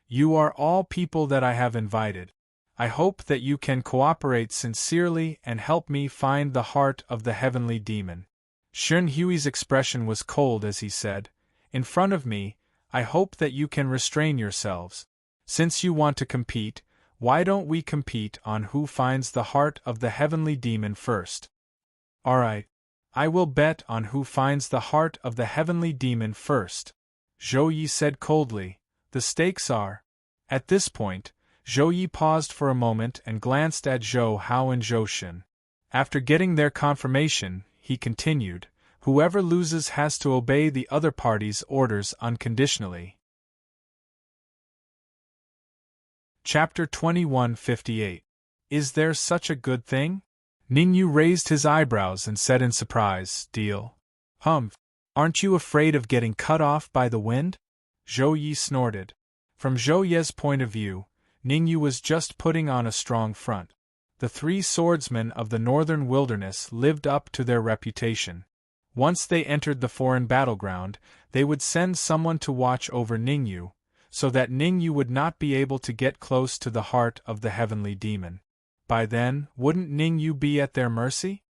You are all people that I have invited. I hope that you can cooperate sincerely and help me find the heart of the heavenly demon. Shen Hui's expression was cold as he said, in front of me, I hope that you can restrain yourselves. Since you want to compete, why don't we compete on who finds the heart of the heavenly demon first? Alright. I will bet on who finds the heart of the heavenly demon first. Zhou Yi said coldly, the stakes are. At this point, Zhou Yi paused for a moment and glanced at Zhou Hao and Zhou Shen. After getting their confirmation, he continued, whoever loses has to obey the other party's orders unconditionally. Chapter 2158. Is there such a good thing? Ningyu raised his eyebrows and said in surprise, Deal. Humph. Aren't you afraid of getting cut off by the wind? Zhou Yi snorted. From Zhou Ye's point of view, Ningyu was just putting on a strong front. The 3 swordsmen of the northern wilderness lived up to their reputation. Once they entered the foreign battleground, they would send someone to watch over Ningyu, so that Ningyu would not be able to get close to the heart of the heavenly demon. By then, wouldn't Ningyu be at their mercy?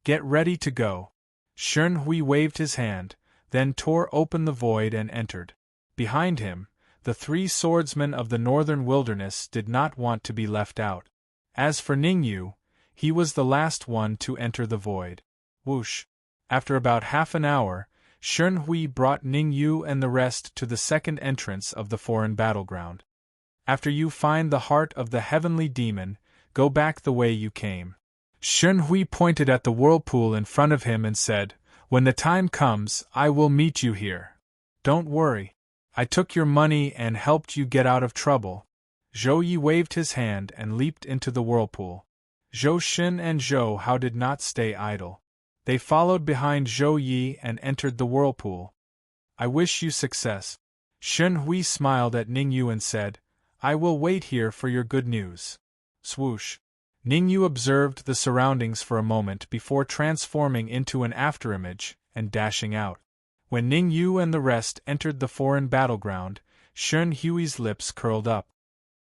Get ready to go. Shen Hui waved his hand, then tore open the void and entered. Behind him, the 3 swordsmen of the northern wilderness did not want to be left out. As for Ningyu, he was the last one to enter the void. Whoosh! After about half an hour, Shen Hui brought Ningyu and the rest to the second entrance of the foreign battleground. After you find the heart of the heavenly demon, go back the way you came. Shen Hui pointed at the whirlpool in front of him and said, When the time comes, I will meet you here. Don't worry. I took your money and helped you get out of trouble. Zhou Yi waved his hand and leaped into the whirlpool. Zhou Xin and Zhou Hao did not stay idle. They followed behind Zhou Yi and entered the whirlpool. I wish you success. Shen Hui smiled at Ningyu and said, I will wait here for your good news. Swoosh. Ningyu observed the surroundings for a moment before transforming into an afterimage and dashing out. When Ningyu and the rest entered the foreign battleground, Shen Hui's lips curled up.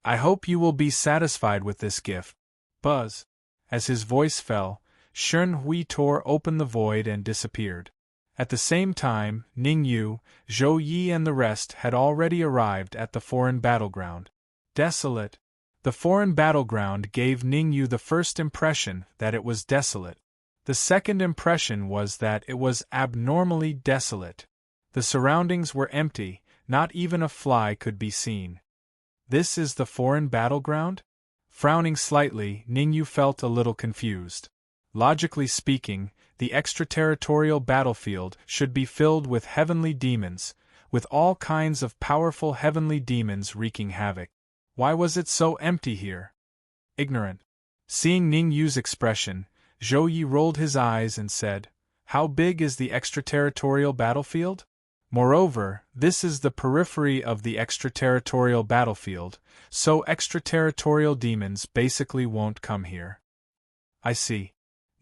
I hope you will be satisfied with this gift. Buzz. As his voice fell, Shen Hui tore open the void and disappeared. At the same time, Ningyu, Zhou Yi and the rest had already arrived at the foreign battleground. Desolate. The foreign battleground gave Ningyu the first impression that it was desolate. The second impression was that it was abnormally desolate. The surroundings were empty, not even a fly could be seen. This is the foreign battleground? Frowning slightly, Ningyu felt a little confused. Logically speaking, the extraterritorial battlefield should be filled with heavenly demons, with all kinds of powerful heavenly demons wreaking havoc. Why was it so empty here? Ignorant. Seeing Ningyu's expression, Zhou Yi rolled his eyes and said, How big is the extraterritorial battlefield? Moreover, this is the periphery of the extraterritorial battlefield, so extraterritorial demons basically won't come here. I see.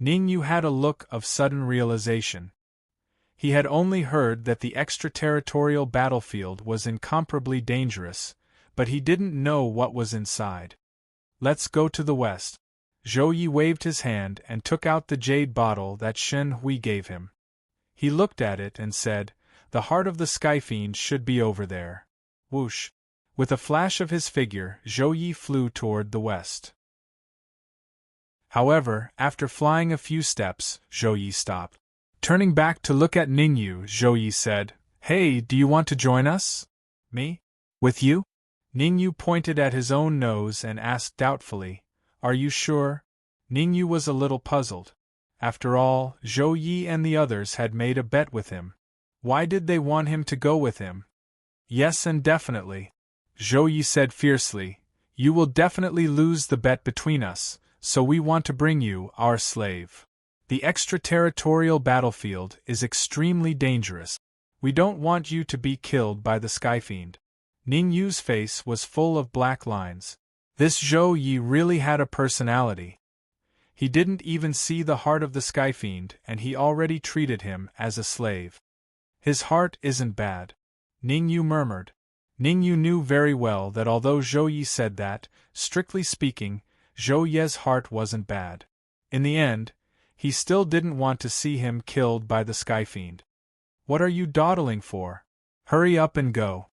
Ningyu had a look of sudden realization. He had only heard that the extraterritorial battlefield was incomparably dangerous, but he didn't know what was inside. Let's go to the west. Zhou Yi waved his hand and took out the jade bottle that Shen Hui gave him. He looked at it and said, The heart of the Skyfiend should be over there. Whoosh! With a flash of his figure, Zhou Yi flew toward the west. However, after flying a few steps, Zhou Yi stopped. Turning back to look at Ningyu, Zhou Yi said, Hey, do you want to join us? Me? With you? Ningyu pointed at his own nose and asked doubtfully, Are you sure? Ningyu was a little puzzled. After all, Zhou Yi and the others had made a bet with him. Why did they want him to go with him? Yes, and definitely. Zhou Yi said fiercely, You will definitely lose the bet between us, so we want to bring you our slave. The extraterritorial battlefield is extremely dangerous. We don't want you to be killed by the Skyfiend. Ningyu's face was full of black lines. This Zhou Yi really had a personality. He didn't even see the heart of the Skyfiend and he already treated him as a slave. His heart isn't bad. Ningyu murmured. Ningyu knew very well that although Zhou Yi said that, strictly speaking, Zhou Ye's heart wasn't bad. In the end, he still didn't want to see him killed by the Skyfiend. What are you dawdling for? Hurry up and go.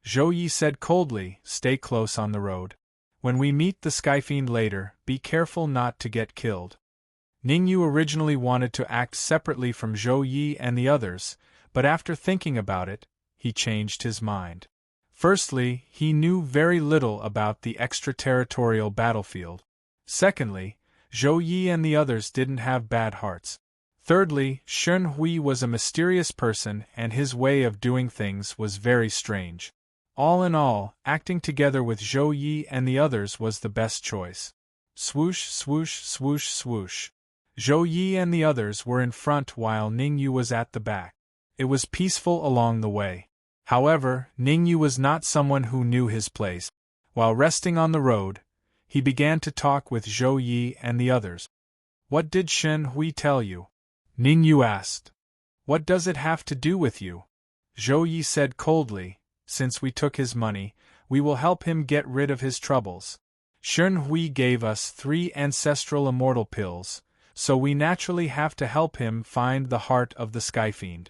Zhou Yi said coldly, Stay close on the road. When we meet the Skyfiend later, be careful not to get killed. Ningyu originally wanted to act separately from Zhou Yi and the others, but after thinking about it, he changed his mind. Firstly, he knew very little about the extraterritorial battlefield. Secondly, Zhou Yi and the others didn't have bad hearts. Thirdly, Shen Hui was a mysterious person and his way of doing things was very strange. All in all, acting together with Zhou Yi and the others was the best choice. Swoosh, swoosh, swoosh, swoosh. Zhou Yi and the others were in front while Ning Yu was at the back. It was peaceful along the way. However, Ning Yu was not someone who knew his place. While resting on the road, he began to talk with Zhou Yi and the others. What did Shen Hui tell you? Ning Yu asked. What does it have to do with you? Zhou Yi said coldly, since we took his money, we will help him get rid of his troubles. Shen Hui gave us 3 ancestral immortal pills, so we naturally have to help him find the heart of the Skyfiend.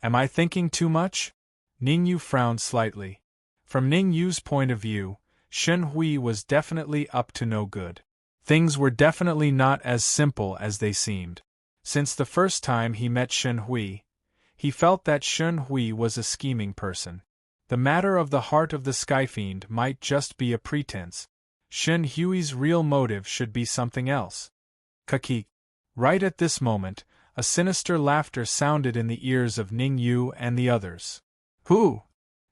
Am I thinking too much? Ning Yu frowned slightly. From Ning Yu's point of view, Shen Hui was definitely up to no good. Things were definitely not as simple as they seemed. Since the first time he met Shen Hui, he felt that Shen Hui was a scheming person. The matter of the heart of the Skyfiend might just be a pretense. Shen Hui's real motive should be something else. Kaki. Right at this moment, a sinister laughter sounded in the ears of Ning Yu and the others. Who?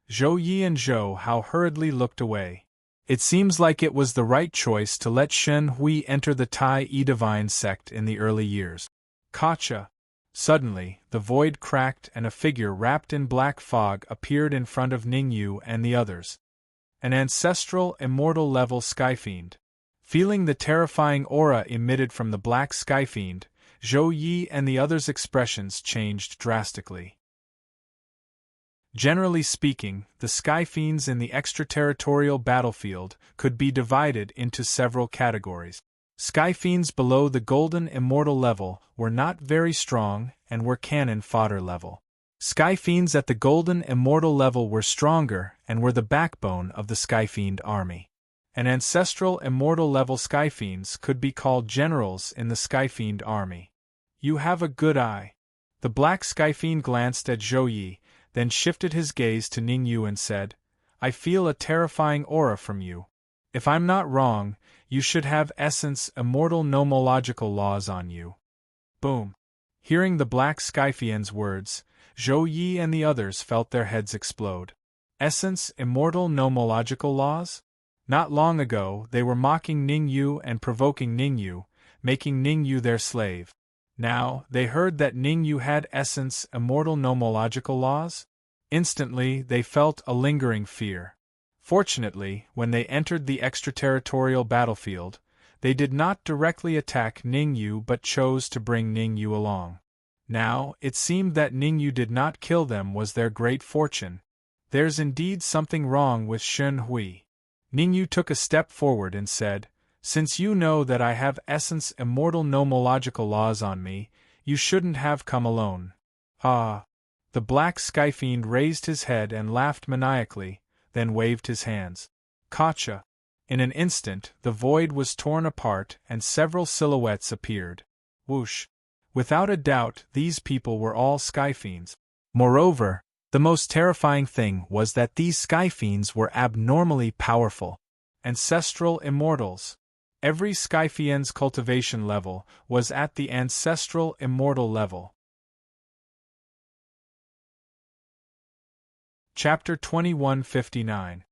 Zhou Yi and Zhou Hao hurriedly looked away. It seems like it was the right choice to let Shen Hui enter the Tai Yi Divine sect in the early years. Gotcha. Suddenly, the void cracked and a figure wrapped in black fog appeared in front of Ning Yu and the others. An ancestral, immortal level Skyfiend. Feeling the terrifying aura emitted from the black Skyfiend, Zhou Yi and the others' expressions changed drastically. Generally speaking, the Skyfiends in the extraterritorial battlefield could be divided into several categories. Skyfiends below the golden immortal level were not very strong and were cannon fodder level. Skyfiends at the golden immortal level were stronger and were the backbone of the Skyfiend army. An ancestral immortal level Skyfiends could be called generals in the Skyfiend army. You have a good eye. The black Skyfiend glanced at Zhou Yi, then shifted his gaze to Ning Yu and said, I feel a terrifying aura from you. If I'm not wrong, you should have essence immortal nomological laws on you. Boom. Hearing the black Skyfiend's words, Zhou Yi and the others felt their heads explode. Essence immortal nomological laws? Not long ago, they were mocking Ning Yu and provoking Ning Yu, making Ning Yu their slave. Now, they heard that Ning Yu had essence immortal nomological laws? Instantly, they felt a lingering fear. Fortunately, when they entered the extraterritorial battlefield, they did not directly attack Ning Yu but chose to bring Ning Yu along. Now, it seemed that Ning Yu did not kill them was their great fortune. There's indeed something wrong with Shen Hui. Ning Yu took a step forward and said, Since you know that I have essence immortal nomological laws on me, you shouldn't have come alone. Ah! The black Skyfiend raised his head and laughed maniacally, then waved his hands. Gotcha! In an instant, the void was torn apart and several silhouettes appeared. Whoosh! Without a doubt, these people were all Skyfiends. Moreover, the most terrifying thing was that these Skyfiends were abnormally powerful. Ancestral immortals. Every Skyfiend's cultivation level was at the ancestral immortal level. Chapter 2159.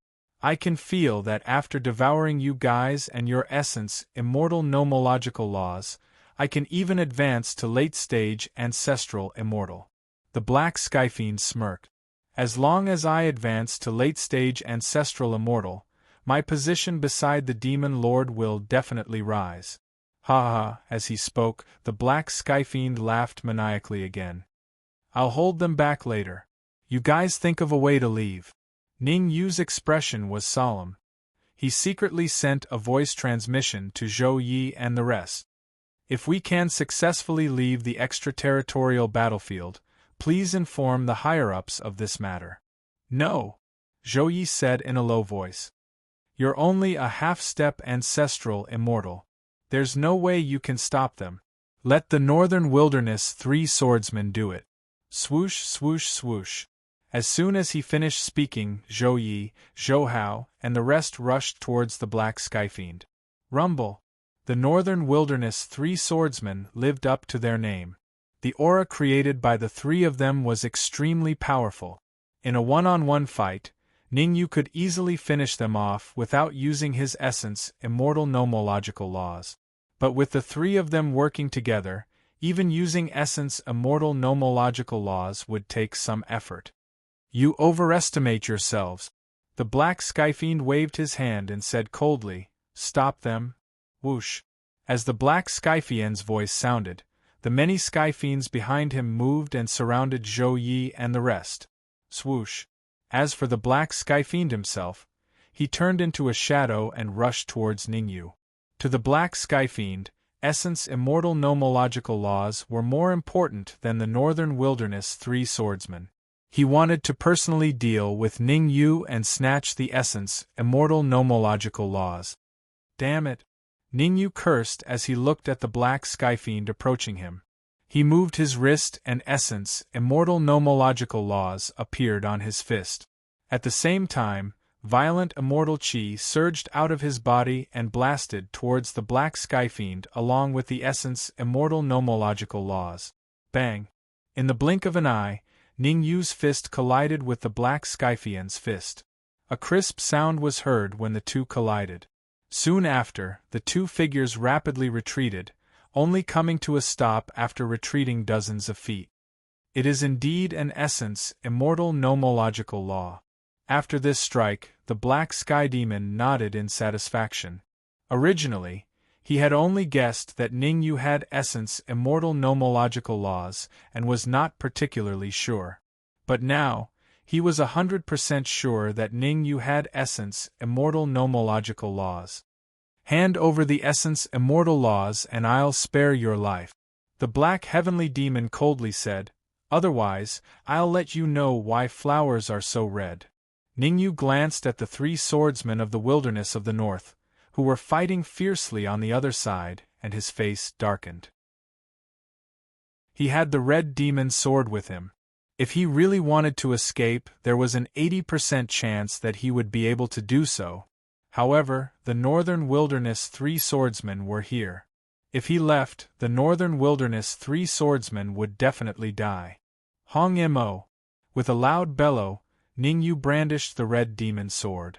I can feel that after devouring you guys and your essence immortal nomological laws, I can even advance to late-stage ancestral immortal. The black Skyfiend smirked. As long as I advance to late-stage ancestral immortal, my position beside the demon lord will definitely rise. Ha ha! As he spoke, the black Skyfiend laughed maniacally again. I'll hold them back later. You guys think of a way to leave. Ning Yu's expression was solemn. He secretly sent a voice transmission to Zhou Yi and the rest. If we can successfully leave the extraterritorial battlefield, please inform the higher-ups of this matter. No, Zhou Yi said in a low voice. You're only a half-step ancestral immortal. There's no way you can stop them. Let the Northern Wilderness 3 swordsmen do it. Swoosh, swoosh, swoosh. As soon as he finished speaking, Zhou Yi, Zhou Hao, and the rest rushed towards the black Skyfiend. Rumble. The Northern Wilderness 3 swordsmen lived up to their name. The aura created by the 3 of them was extremely powerful. In a one-on-one fight, Ningyu could easily finish them off without using his essence immortal nomological laws. But with the three of them working together, even using essence immortal nomological laws would take some effort. You overestimate yourselves. The Black Skyfiend waved his hand and said coldly, "Stop them." Whoosh. As the Black Skyfiend's voice sounded, the many Skyfiends behind him moved and surrounded Zhou Yi and the rest. Swoosh. As for the Black Skyfiend himself, he turned into a shadow and rushed towards Ningyu. To the Black Skyfiend, essence immortal nomological laws were more important than the Northern Wilderness Three Swordsmen. He wanted to personally deal with Ningyu and snatch the essence immortal nomological laws. Damn it! Ningyu cursed as he looked at the Black Skyfiend approaching him. He moved his wrist and essence immortal nomological laws appeared on his fist. At the same time, violent immortal chi surged out of his body and blasted towards the Black Skyfiend along with the essence immortal nomological laws. Bang! In the blink of an eye, Ningyu's fist collided with the Black Skyfiend's fist. A crisp sound was heard when the two collided. Soon after, the two figures rapidly retreated, only coming to a stop after retreating dozens of feet. It is indeed an essence immortal nomological law. After this strike, the Black Sky Demon nodded in satisfaction. Originally, he had only guessed that Ningyu had essence immortal nomological laws and was not particularly sure. But now, he was 100% sure that Ningyu had essence immortal nomological laws. Hand over the essence immortal laws and I'll spare your life. The Black Heavenly Demon coldly said, otherwise, I'll let you know why flowers are so red. Ningyu glanced at the three swordsmen of the wilderness of the north, who were fighting fiercely on the other side, and his face darkened. He had the Red Demon's sword with him. If he really wanted to escape, there was an 80% chance that he would be able to do so. However, the Northern Wilderness Three Swordsmen were here. If he left, the Northern Wilderness Three Swordsmen would definitely die. Hong Mo. With a loud bellow, Ningyu brandished the Red Demon's sword.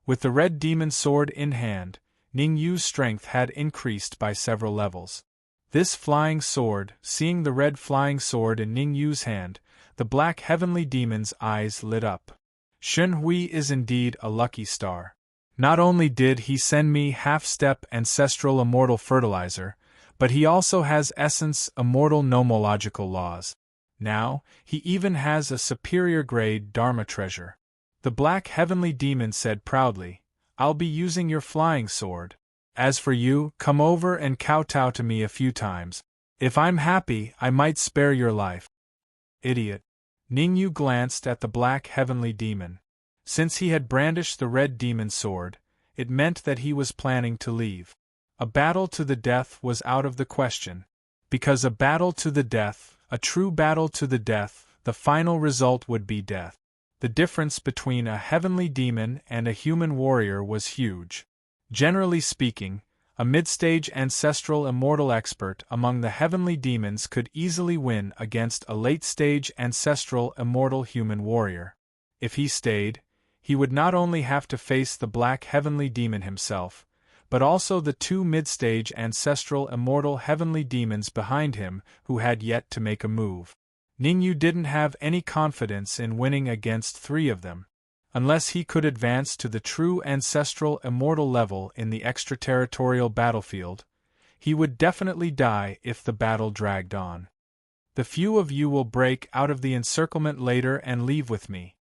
With the Red Demon's sword in hand, Ningyu's strength had increased by several levels. This flying sword, seeing the red flying sword in Ningyu's hand, the Black Heavenly Demon's eyes lit up. Shun Hui is indeed a lucky star. Not only did he send me half-step ancestral immortal fertilizer, but he also has essence immortal nomological laws. Now, he even has a superior grade Dharma treasure. The Black Heavenly Demon said proudly, I'll be using your flying sword. As for you, come over and kowtow to me a few times. If I'm happy, I might spare your life. Idiot. Ningyu glanced at the Black Heavenly Demon. Since he had brandished the Red Demon's sword, it meant that he was planning to leave. A battle to the death was out of the question. Because a battle to the death, a true battle to the death, the final result would be death. The difference between a heavenly demon and a human warrior was huge. Generally speaking, a mid-stage ancestral immortal expert among the heavenly demons could easily win against a late-stage ancestral immortal human warrior. If he stayed, he would not only have to face the Black Heavenly Demon himself, but also the two mid-stage ancestral immortal heavenly demons behind him who had yet to make a move. Ningyu didn't have any confidence in winning against three of them. Unless he could advance to the true ancestral immortal level in the extraterritorial battlefield, he would definitely die if the battle dragged on. The few of you will break out of the encirclement later and leave with me.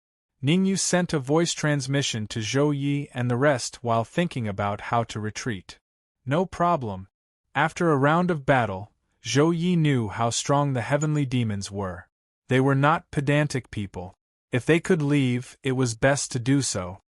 Ningyu sent a voice transmission to Zhou Yi and the rest while thinking about how to retreat. No problem. After a round of battle, Zhou Yi knew how strong the heavenly demons were. They were not pedantic people. If they could leave, it was best to do so.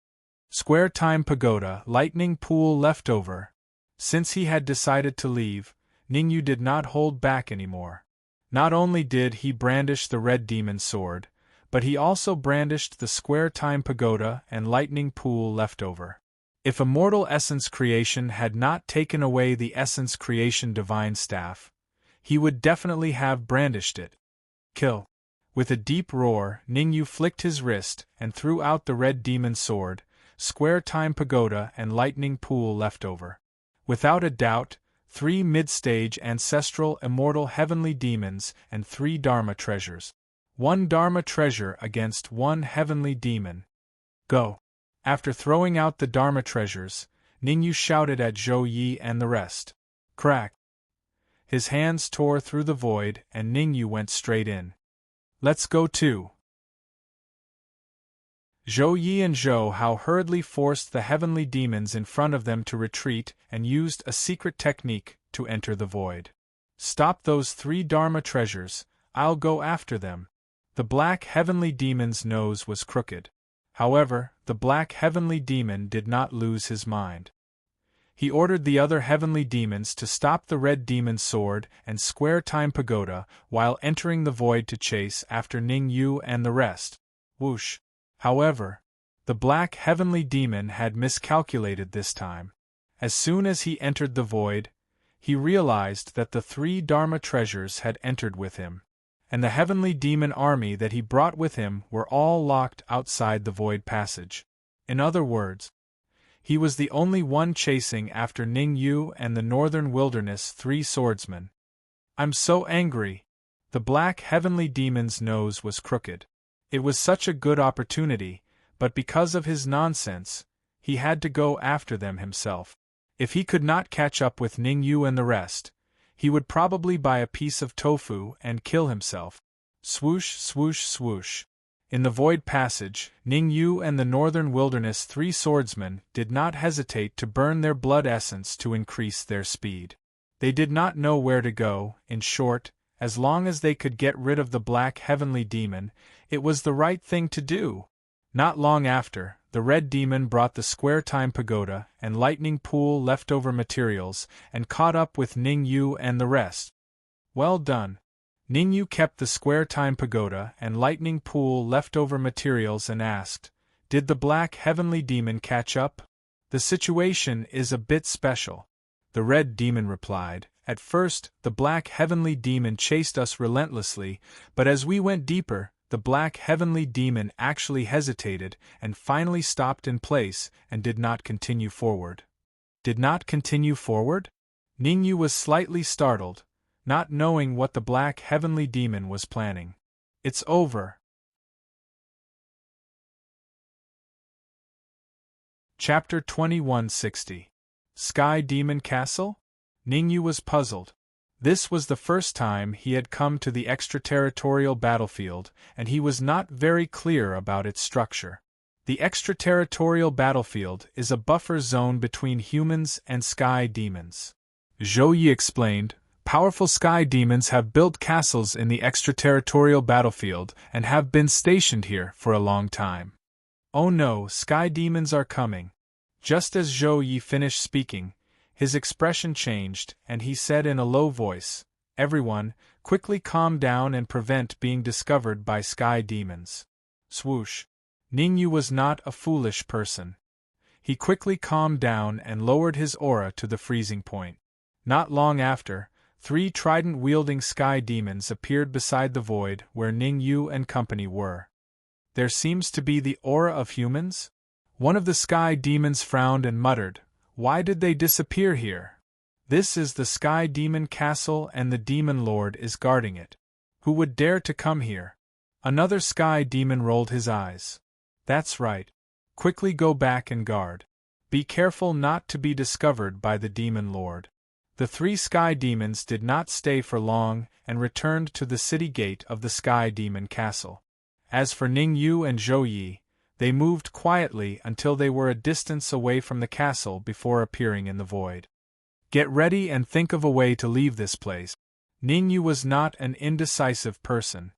Square Time Pagoda, Lightning Pool leftover. Since he had decided to leave, Ningyu did not hold back anymore. Not only did he brandish the Red Demon's sword, but he also brandished the Square Time Pagoda and Lightning Pool leftover. If Immortal Essence Creation had not taken away the Essence Creation Divine Staff, he would definitely have brandished it. Kill. With a deep roar, Ningyu flicked his wrist and threw out the red demon sword, square time pagoda and lightning pool leftover. Without a doubt, 3 mid-stage ancestral immortal heavenly demons and 3 Dharma treasures. 1 Dharma treasure against 1 heavenly demon. Go! After throwing out the Dharma treasures, Ningyu shouted at Zhou Yi and the rest. Crack! His hands tore through the void and Ningyu went straight in. Let's go too! Zhou Yi and Zhou Hao hurriedly forced the heavenly demons in front of them to retreat and used a secret technique to enter the void. Stop those 3 Dharma treasures, I'll go after them. The black heavenly demon's nose was crooked. However, the black heavenly demon did not lose his mind. He ordered the other heavenly demons to stop the red demon's sword and square time pagoda while entering the void to chase after Ningyu and the rest. Whoosh! However, the black heavenly demon had miscalculated this time. As soon as he entered the void, he realized that the 3 Dharma treasures had entered with him, and the heavenly demon army that he brought with him were all locked outside the void passage. In other words, he was the only one chasing after Ningyu and the northern wilderness 3 swordsmen. I'm so angry! The black heavenly demon's nose was crooked. It was such a good opportunity, but because of his nonsense, he had to go after them himself. If he could not catch up with Ningyu and the rest, he would probably buy a piece of tofu and kill himself. Swoosh, swoosh, swoosh. In the void passage, Ningyu and the northern wilderness 3 swordsmen did not hesitate to burn their blood essence to increase their speed. They did not know where to go. In short, as long as they could get rid of the black heavenly demon, it was the right thing to do. Not long after, the red demon brought the square time pagoda and lightning pool leftover materials and caught up with Ningyu and the rest. Well done. Ningyu kept the square time pagoda and lightning pool leftover materials and asked, "Did the black heavenly demon catch up?" "The situation is a bit special," the red demon replied. "At first, the black heavenly demon chased us relentlessly, but as we went deeper, the black heavenly demon actually hesitated and finally stopped in place and did not continue forward." Did not continue forward? Ningyu was slightly startled, not knowing what the black heavenly demon was planning. It's over. Chapter 2160. Sky Demon Castle? Ningyu was puzzled. This was the first time he had come to the extraterritorial battlefield, and he was not very clear about its structure. The extraterritorial battlefield is a buffer zone between humans and sky demons. Zhou Yi explained, "Powerful sky demons have built castles in the extraterritorial battlefield and have been stationed here for a long time." "Oh no, sky demons are coming." Just as Zhou Yi finished speaking, his expression changed, and he said in a low voice, "Everyone, quickly calm down and prevent being discovered by sky demons." Swoosh. Ningyu was not a foolish person. He quickly calmed down and lowered his aura to the freezing point. Not long after, 3 trident-wielding sky demons appeared beside the void where Ningyu and company were. "There seems to be the aura of humans?" One of the sky demons frowned and muttered, "Why did they disappear here? This is the Sky Demon Castle and the Demon Lord is guarding it. Who would dare to come here?" Another sky demon rolled his eyes. "That's right. Quickly go back and guard. Be careful not to be discovered by the Demon Lord." The 3 sky demons did not stay for long and returned to the city gate of the Sky Demon Castle. As for Ningyu and Zhou Yi, they moved quietly until they were a distance away from the castle before appearing in the void. "Get ready and think of a way to leave this place." Ningyu was not an indecisive person.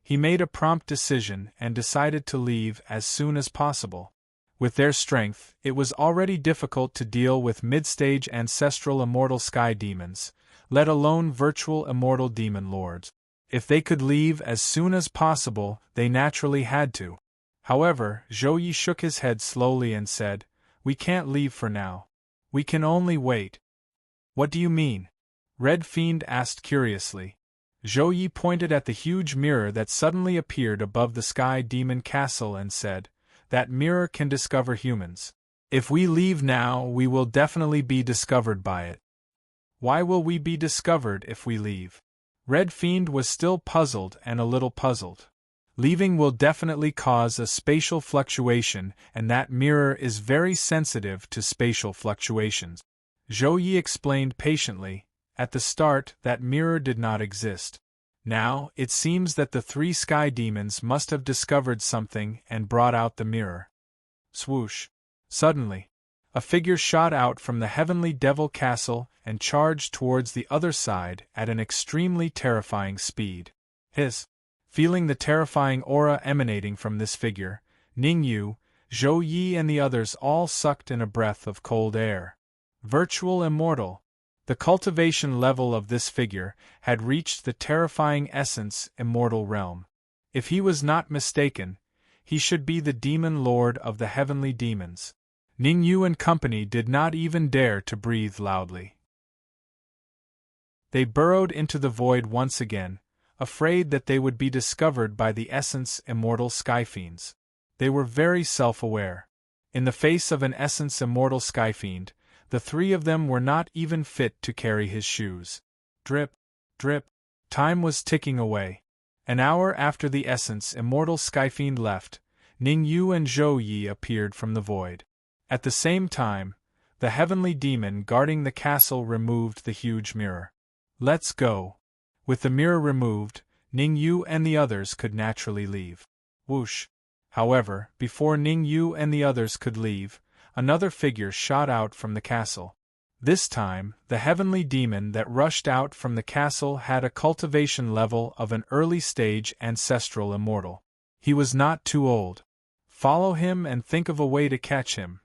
He made a prompt decision and decided to leave as soon as possible. With their strength, it was already difficult to deal with mid-stage ancestral immortal sky demons, let alone virtual immortal demon lords. If they could leave as soon as possible, they naturally had to. However, Zhou Yi shook his head slowly and said, "We can't leave for now. We can only wait." "What do you mean?" Red Fiend asked curiously. Zhou Yi pointed at the huge mirror that suddenly appeared above the Sky Demon Castle and said, "That mirror can discover humans. If we leave now, we will definitely be discovered by it." "Why will we be discovered if we leave?" Red Fiend was still puzzled and a little puzzled. "Leaving will definitely cause a spatial fluctuation, and that mirror is very sensitive to spatial fluctuations." Zhou Yi explained patiently. At the start, that mirror did not exist. Now, it seems that the 3 sky demons must have discovered something and brought out the mirror. Swoosh! Suddenly, a figure shot out from the Heavenly Devil Castle and charged towards the other side at an extremely terrifying speed. Feeling the terrifying aura emanating from this figure, Ningyu, Zhou Yi and the others all sucked in a breath of cold air. Virtual immortal. The cultivation level of this figure had reached the terrifying essence immortal realm. If he was not mistaken, he should be the demon lord of the heavenly demons. Ningyu and company did not even dare to breathe loudly. They burrowed into the void once again, afraid that they would be discovered by the essence immortal skyfiends. They were very self-aware. In the face of an essence immortal skyfiend, the 3 of them were not even fit to carry his shoes. Drip, drip. Time was ticking away. An hour after the essence immortal skyfiend left, Ningyu and Zhou Yi appeared from the void. At the same time, the heavenly demon guarding the castle removed the huge mirror. "Let's go." With the mirror removed, Ningyu and the others could naturally leave. Whoosh! However, before Ningyu and the others could leave, another figure shot out from the castle. This time, the heavenly demon that rushed out from the castle had a cultivation level of an early-stage ancestral immortal. He was not too old. Follow him and think of a way to catch him.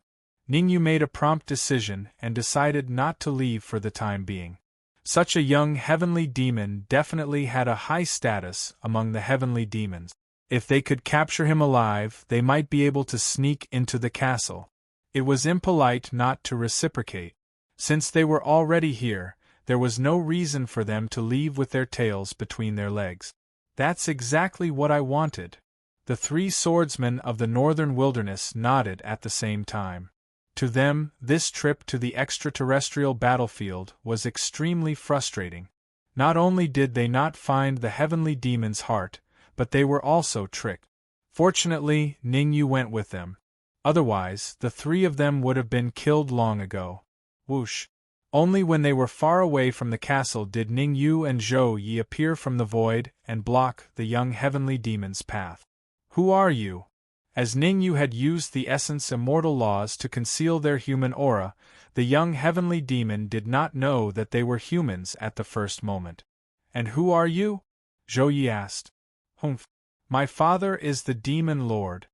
Ningyu made a prompt decision and decided not to leave for the time being. Such a young heavenly demon definitely had a high status among the heavenly demons. If they could capture him alive, they might be able to sneak into the castle. It was impolite not to reciprocate. Since they were already here, there was no reason for them to leave with their tails between their legs. "That's exactly what I wanted." The 3 swordsmen of the northern wilderness nodded at the same time. To them, this trip to the extraterrestrial battlefield was extremely frustrating. Not only did they not find the heavenly demon's heart, but they were also tricked. Fortunately, Ningyu went with them. Otherwise, the 3 of them would have been killed long ago. Whoosh! Only when they were far away from the castle did Ningyu and Zhou Yi appear from the void and block the young heavenly demon's path. "Who are you?" As Ningyu had used the essence immortal laws to conceal their human aura, the young heavenly demon did not know that they were humans at the first moment. "And who are you?" Zhou Yi asked. "Humph. My father is the demon lord."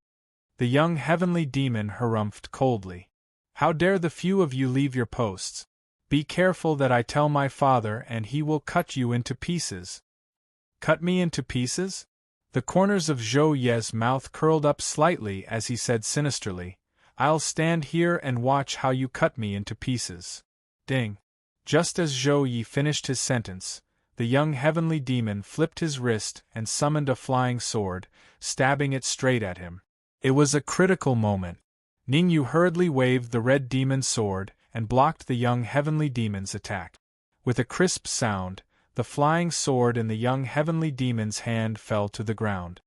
The young heavenly demon harumphed coldly. "How dare the few of you leave your posts? Be careful that I tell my father and he will cut you into pieces." "Cut me into pieces?" The corners of Zhou Ye's mouth curled up slightly as he said sinisterly, "I'll stand here and watch how you cut me into pieces." Ding! Just as Zhou Yi finished his sentence, the young heavenly demon flipped his wrist and summoned a flying sword, stabbing it straight at him. It was a critical moment. Ningyu hurriedly waved the red demon sword and blocked the young heavenly demon's attack. With a crisp sound, the flying sword in the young heavenly demon's hand fell to the ground.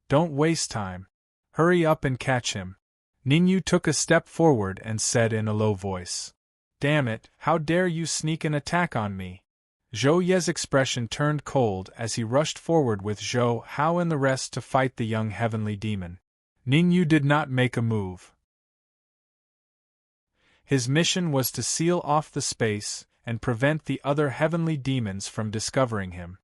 "Don't waste time. Hurry up and catch him." Ningyu took a step forward and said in a low voice. "Damn it, how dare you sneak an attack on me?" Zhou Ye's expression turned cold as he rushed forward with Zhou Hao and the rest to fight the young heavenly demon. Ningyu did not make a move. His mission was to seal off the space and prevent the other heavenly demons from discovering him.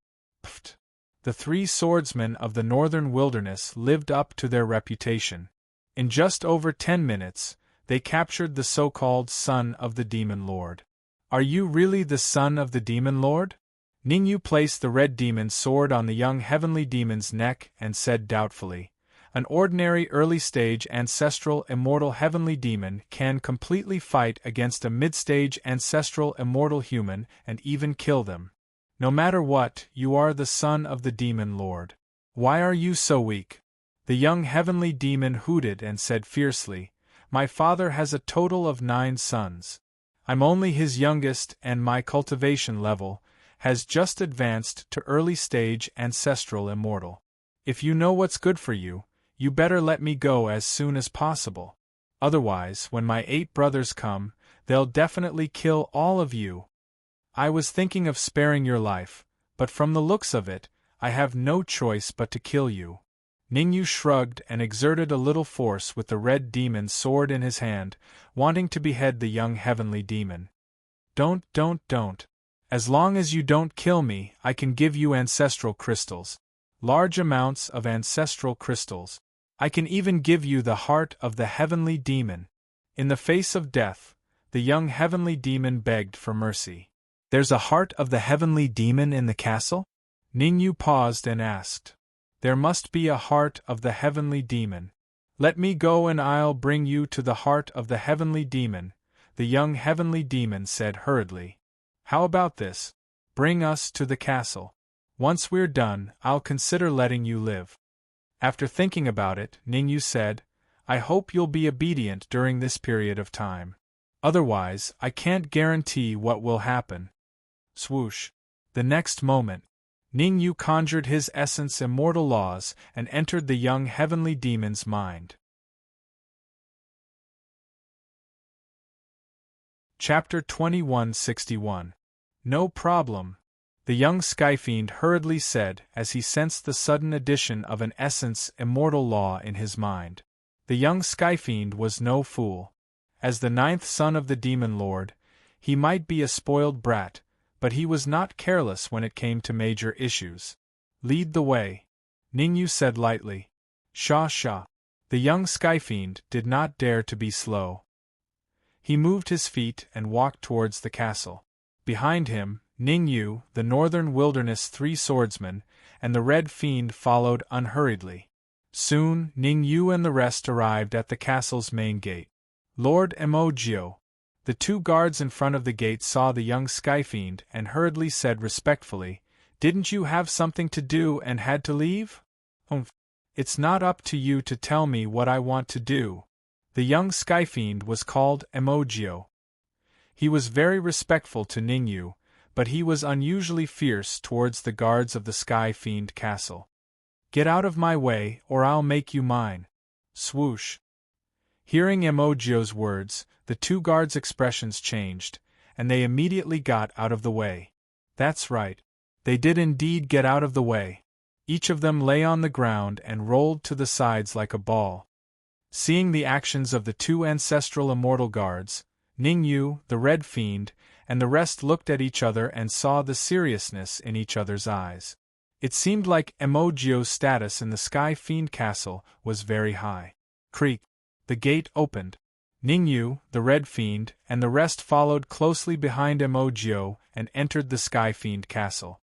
Pfft! The 3 swordsmen of the northern wilderness lived up to their reputation. In just over 10 minutes, they captured the so-called son of the demon lord. "Are you really the son of the demon lord?" Ningyu placed the red demon sword on the young heavenly demon's neck and said doubtfully, "An ordinary early-stage ancestral immortal heavenly demon can completely fight against a mid-stage ancestral immortal human and even kill them." No matter what, you are the son of the demon lord. Why are you so weak? The young heavenly demon hooted and said fiercely, My father has a total of 9 sons. I'm only his youngest, and my cultivation level has just advanced to early stage ancestral immortal. If you know what's good for you, you better let me go as soon as possible. Otherwise, when my 8 brothers come, they'll definitely kill all of you. I was thinking of sparing your life, but from the looks of it, I have no choice but to kill you. Ningyu shrugged and exerted a little force with the red demon's sword in his hand, wanting to behead the young heavenly demon. Don't. As long as you don't kill me, I can give you ancestral crystals. Large amounts of ancestral crystals. I can even give you the heart of the heavenly demon. In the face of death, the young heavenly demon begged for mercy. There's a heart of the heavenly demon in the castle? Ningyu paused and asked. There must be a heart of the heavenly demon. Let me go and I'll bring you to the heart of the heavenly demon, the young heavenly demon said hurriedly. How about this? Bring us to the castle. Once we're done, I'll consider letting you live. After thinking about it, Ningyu said, I hope you'll be obedient during this period of time. Otherwise, I can't guarantee what will happen. Swoosh. The next moment, Ningyu conjured his essence immortal laws and entered the young heavenly demon's mind. Chapter 2161. No problem, the young Skyfiend hurriedly said as he sensed the sudden addition of an essence immortal law in his mind. The young Skyfiend was no fool. As the 9th son of the demon lord, he might be a spoiled brat, but he was not careless when it came to major issues. Lead the way, Ningyu said lightly. Sha. The young Skyfiend did not dare to be slow. He moved his feet and walked towards the castle. Behind him, Ningyu, the northern wilderness 3 swordsmen, and the red fiend followed unhurriedly. Soon, Ningyu and the rest arrived at the castle's main gate. Lord Emogyo. The 2 guards in front of the gate saw the young Skyfiend and hurriedly said respectfully, Didn't you have something to do and had to leave? It's not up to you to tell me what I want to do. The young Skyfiend was called Emogyo. He was very respectful to Ningyu, but he was unusually fierce towards the guards of the Skyfiend castle. Get out of my way, or I'll make you mine. Swoosh. Hearing Emogyo's words, the 2 guards' expressions changed, and they immediately got out of the way. That's right. They did indeed get out of the way. Each of them lay on the ground and rolled to the sides like a ball. Seeing the actions of the 2 ancestral immortal guards, Ningyu, the red fiend, and the rest looked at each other and saw the seriousness in each other's eyes. It seemed like Emogyo's status in the Sky Fiend Castle was very high. Creak. The gate opened. Ningyu, the red fiend, and the rest followed closely behind Emogyo and entered the Sky Fiend Castle.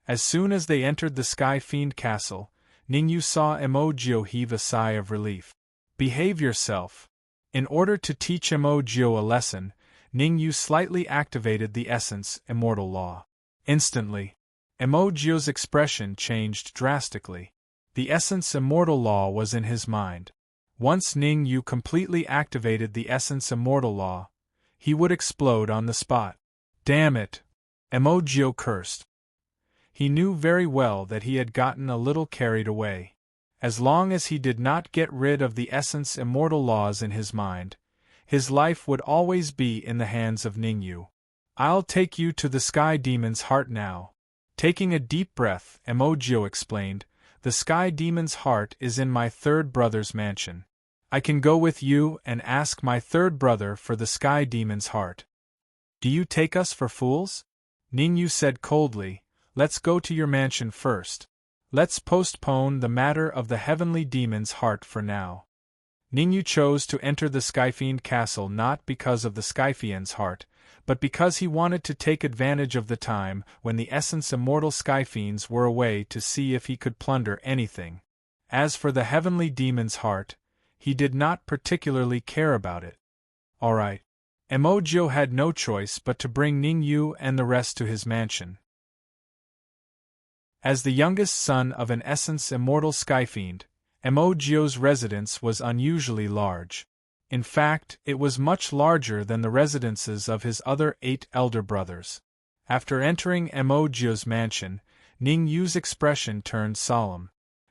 As soon as they entered the Sky Fiend Castle, Ningyu saw Emogyo heave a sigh of relief. Behave yourself. In order to teach Emogyo a lesson, Ningyu slightly activated the essence immortal law. Instantly, Emogyo's expression changed drastically. The essence immortal law was in his mind. Once Ningyu completely activated the essence immortal law, he would explode on the spot. Damn it! Emogyo cursed. He knew very well that he had gotten a little carried away. As long as he did not get rid of the essence immortal laws in his mind, his life would always be in the hands of Ningyu. I'll take you to the Sky Demon's heart now. Taking a deep breath, Emogyo explained, The Sky Demon's heart is in my 3rd brother's mansion. I can go with you and ask my 3rd brother for the Sky Demon's heart. Do you take us for fools? Ningyu said coldly, Let's go to your mansion first. Let's postpone the matter of the heavenly demon's heart for now. Ningyu chose to enter the Skyfiend Castle not because of the Skyfiend's heart, but because he wanted to take advantage of the time when the essence immortal Skyfiends were away to see if he could plunder anything. As for the heavenly demon's heart, he did not particularly care about it. All right. Emojio had no choice but to bring Ningyu and the rest to his mansion. As the youngest son of an essence immortal skyfiend, Emojio's residence was unusually large. In fact, it was much larger than the residences of his other 8 elder brothers. After entering Emojio's mansion, Ningyu's expression turned solemn.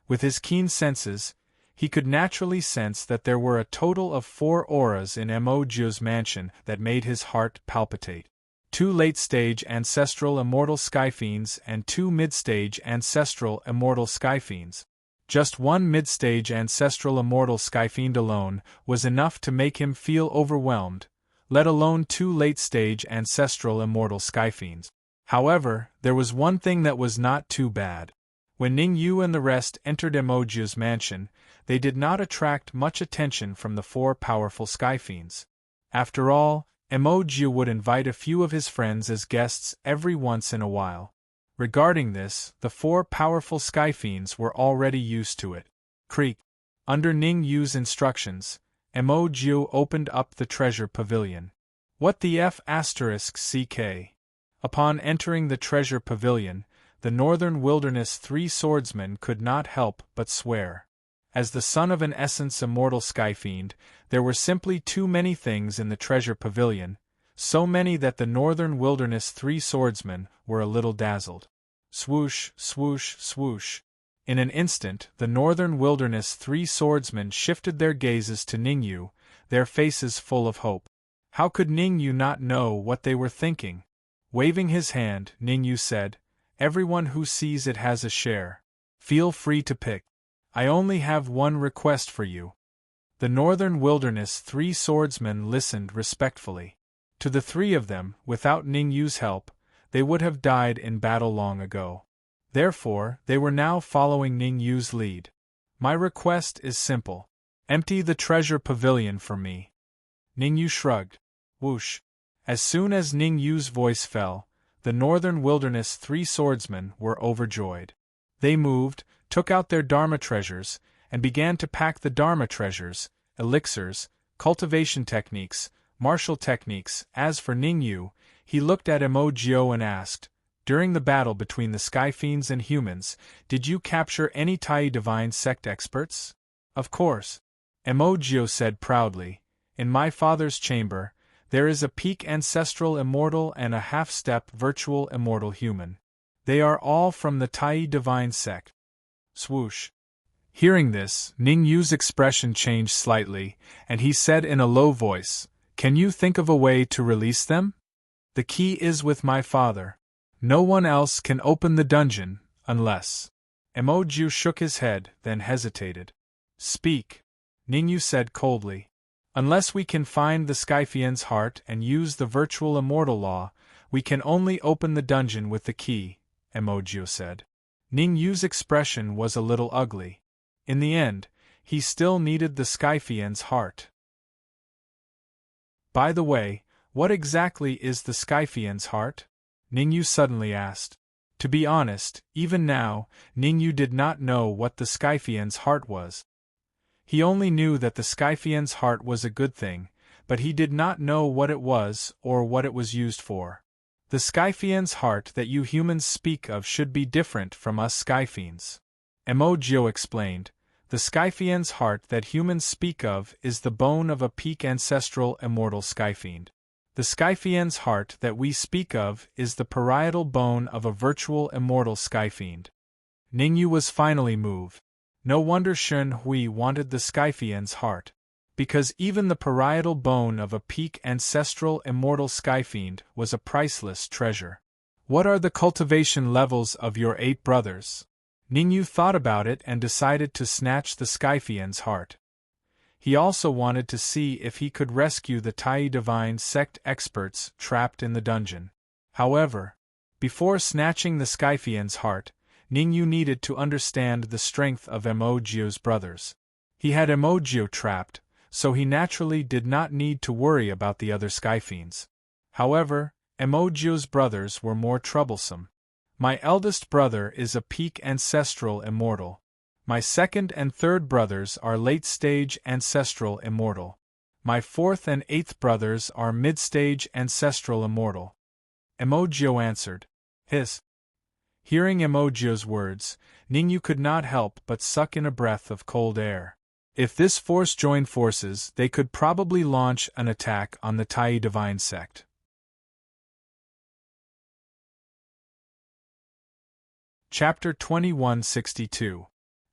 With his keen senses, he could naturally sense that there were a total of 4 auras in Emojio's mansion that made his heart palpitate. 2 late-stage ancestral immortal skyfiends and 2 mid-stage ancestral immortal skyfiends. Just 1 mid-stage ancestral immortal skyfiend alone was enough to make him feel overwhelmed, let alone 2 late-stage ancestral immortal skyfiends. However, there was one thing that was not too bad. When Ningyu and the rest entered Emojio's mansion, they did not attract much attention from the 4 powerful skyfiends. After all, Emojio would invite a few of his friends as guests every once in a while. Regarding this, the 4 powerful skyfiends were already used to it. Creak. Under Ningyu's instructions, Emojio opened up the treasure pavilion. What the F***ck? Upon entering the treasure pavilion, the Northern Wilderness 3 swordsmen could not help but swear. As the son of an essence immortal skyfiend, there were simply too many things in the treasure pavilion, so many that the Northern Wilderness 3 swordsmen were a little dazzled. Swoosh, swoosh, swoosh. In an instant, the Northern Wilderness 3 swordsmen shifted their gazes to Ningyu, their faces full of hope. How could Ningyu not know what they were thinking? Waving his hand, Ningyu said, "Everyone who sees it has a share. Feel free to pick. I only have one request for you." The Northern Wilderness 3 swordsmen listened respectfully. To the 3 of them, without Ningyu's help, they would have died in battle long ago. Therefore, they were now following Ningyu's lead. "My request is simple. Empty the treasure pavilion for me." Ningyu shrugged. Whoosh. As soon as Ningyu's voice fell, the Northern Wilderness 3 swordsmen were overjoyed. They moved, took out their Dharma treasures, and began to pack the Dharma treasures, elixirs, cultivation techniques, martial techniques. As for Ningyu, he looked at Emojio and asked, "During the battle between the Skyfiends and humans, did you capture any Tai Divine Sect experts?" "Of course," Emojio said proudly. "In my father's chamber, there is a peak ancestral immortal and a half-step virtual immortal human. They are all from the Tai Divine Sect." Swoosh. Hearing this, Ningyu's expression changed slightly, and he said in a low voice, "Can you think of a way to release them? The key is with my father. No one else can open the dungeon, unless—" Emojio shook his head, then hesitated. "Speak," Ningyu said coldly. "Unless we can find the Skyfiend's heart and use the virtual immortal law, we can only open the dungeon with the key," Emojio said. Ningyu's expression was a little ugly. In the end, he still needed the Skyfiend's heart. "By the way, what exactly is the Skyfiend's heart?" Ningyu suddenly asked. To be honest, even now, Ningyu did not know what the Skyfiend's heart was. He only knew that the Skyfiend's heart was a good thing, but he did not know what it was or what it was used for. "The Skyfiend's heart that you humans speak of should be different from us Skyfiends," Emojio explained. "The Skyfiend's heart that humans speak of is the bone of a peak ancestral immortal Skyfiend. The Skyfiend's heart that we speak of is the parietal bone of a virtual immortal Skyfiend." Ningyu was finally moved. No wonder Shen Hui wanted the Skyfiend's heart. Because even the parietal bone of a peak ancestral immortal Skyfiend was a priceless treasure. "What are the cultivation levels of your 8 brothers?" Ningyu thought about it and decided to snatch the Skyfiend's heart. He also wanted to see if he could rescue the Tai Divine Sect experts trapped in the dungeon. However, before snatching the Skyfiend's heart, Ningyu needed to understand the strength of Emojio's brothers. He had Emojio trapped, so he naturally did not need to worry about the other Skyfiends. However, Emojio's brothers were more troublesome. "My eldest brother is a peak ancestral immortal. My second and third brothers are late-stage ancestral immortal. My fourth and eighth brothers are mid-stage ancestral immortal. Emojio answered. Hiss. Hearing Emojio's words, Ningyu could not help but suck in a breath of cold air. If this force joined forces, they could probably launch an attack on the Tai Divine sect. Chapter 2162.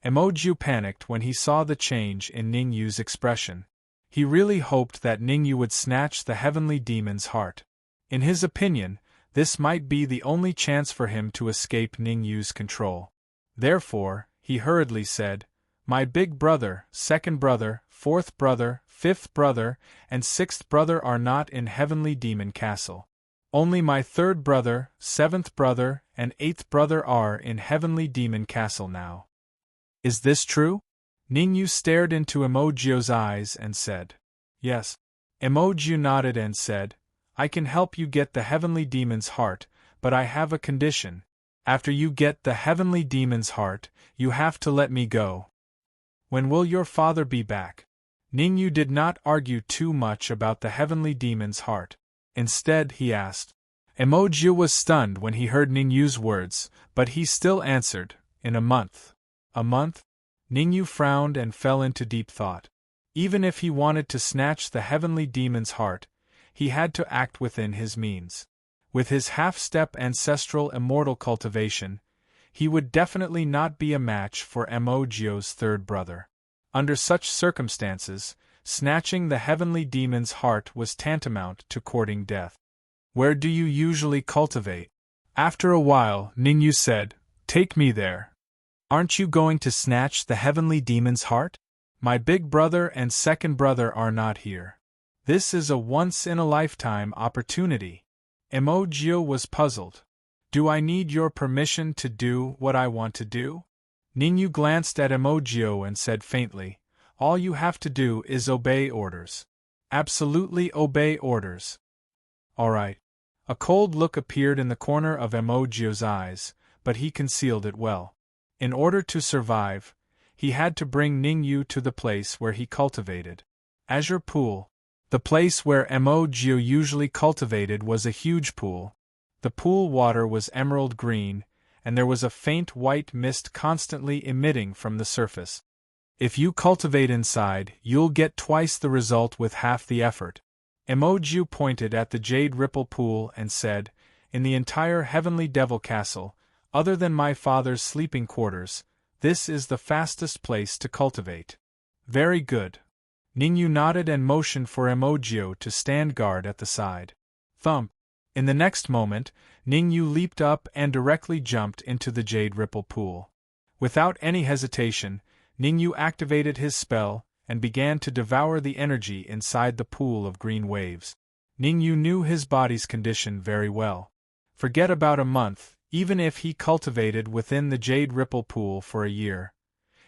Emojio panicked when he saw the change in Ningyu's expression. He really hoped that Ningyu would snatch the heavenly demon's heart. In his opinion, this might be the only chance for him to escape Ningyu's control. Therefore, he hurriedly said, My big brother, second brother, fourth brother, fifth brother, and sixth brother are not in Heavenly Demon Castle. Only my third brother, seventh brother, and eighth brother are in Heavenly Demon Castle now. Is this true? Ningyu stared into Emojio's eyes and said, Yes. Emojio nodded and said, I can help you get the Heavenly Demon's heart, but I have a condition. After you get the Heavenly Demon's heart, you have to let me go. When will your father be back? Ningyu did not argue too much about the Heavenly Demon's heart. Instead, he asked. Emojio was stunned when he heard Ningyu's words, but he still answered, In a month. A month? Ningyu frowned and fell into deep thought. Even if he wanted to snatch the Heavenly Demon's heart, he had to act within his means. With his half-step ancestral immortal cultivation, he would definitely not be a match for Emojio's third brother. Under such circumstances, snatching the Heavenly Demon's heart was tantamount to courting death. Where do you usually cultivate? After a while, Ningyu said, Take me there. Aren't you going to snatch the Heavenly Demon's heart? My big brother and second brother are not here. This is a once-in-a-lifetime opportunity. Emojio was puzzled. Do I need your permission to do what I want to do? Ningyu glanced at Emojio and said faintly, All you have to do is obey orders. Absolutely obey orders. All right. A cold look appeared in the corner of Emojio's eyes, but he concealed it well. In order to survive, he had to bring Ningyu to the place where he cultivated. Azure Pool. The place where Emojio usually cultivated was a huge pool. The pool water was emerald green, and there was a faint white mist constantly emitting from the surface. If you cultivate inside, you'll get twice the result with half the effort. Emojio pointed at the Jade Ripple Pool and said, In the entire Heavenly Devil Castle, other than my father's sleeping quarters, this is the fastest place to cultivate. Very good. Ningyu nodded and motioned for Emojio to stand guard at the side. Thump. In the next moment, Ningyu leaped up and directly jumped into the Jade Ripple Pool. Without any hesitation, Ningyu activated his spell and began to devour the energy inside the pool of green waves. Ningyu knew his body's condition very well. Forget about a month, even if he cultivated within the Jade Ripple Pool for a year.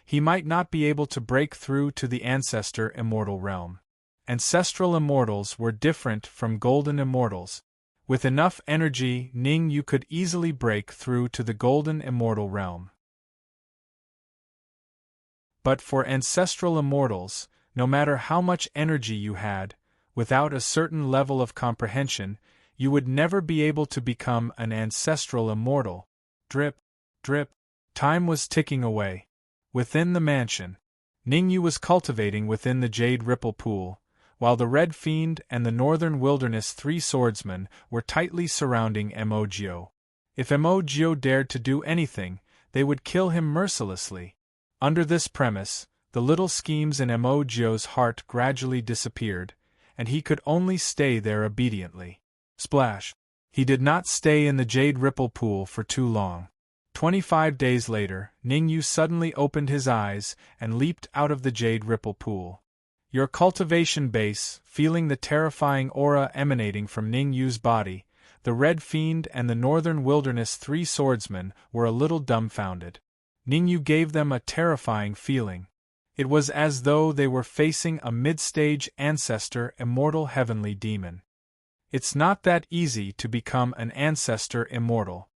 He might not be able to break through to the Ancestor Immortal realm. Ancestral Immortals were different from Golden Immortals. With enough energy, Ningyu could easily break through to the Golden Immortal realm. But for Ancestral Immortals, no matter how much energy you had, without a certain level of comprehension, you would never be able to become an Ancestral Immortal. Drip, drip. Time was ticking away. Within the mansion, Ningyu was cultivating within the Jade Ripple Pool, while the Red Fiend and the Northern Wilderness Three Swordsmen were tightly surrounding Emojio. If Emojio dared to do anything, they would kill him mercilessly. Under this premise, the little schemes in Emojio's heart gradually disappeared, and he could only stay there obediently. Splash! He did not stay in the Jade Ripple Pool for too long. 25 days later, Ningyu suddenly opened his eyes and leaped out of the Jade Ripple Pool. Your cultivation base, feeling the terrifying aura emanating from Ningyu's body, the Red Fiend and the Northern Wilderness Three Swordsmen were a little dumbfounded. Ningyu gave them a terrifying feeling. It was as though they were facing a mid-stage ancestor immortal heavenly demon. It's not that easy to become an ancestor immortal.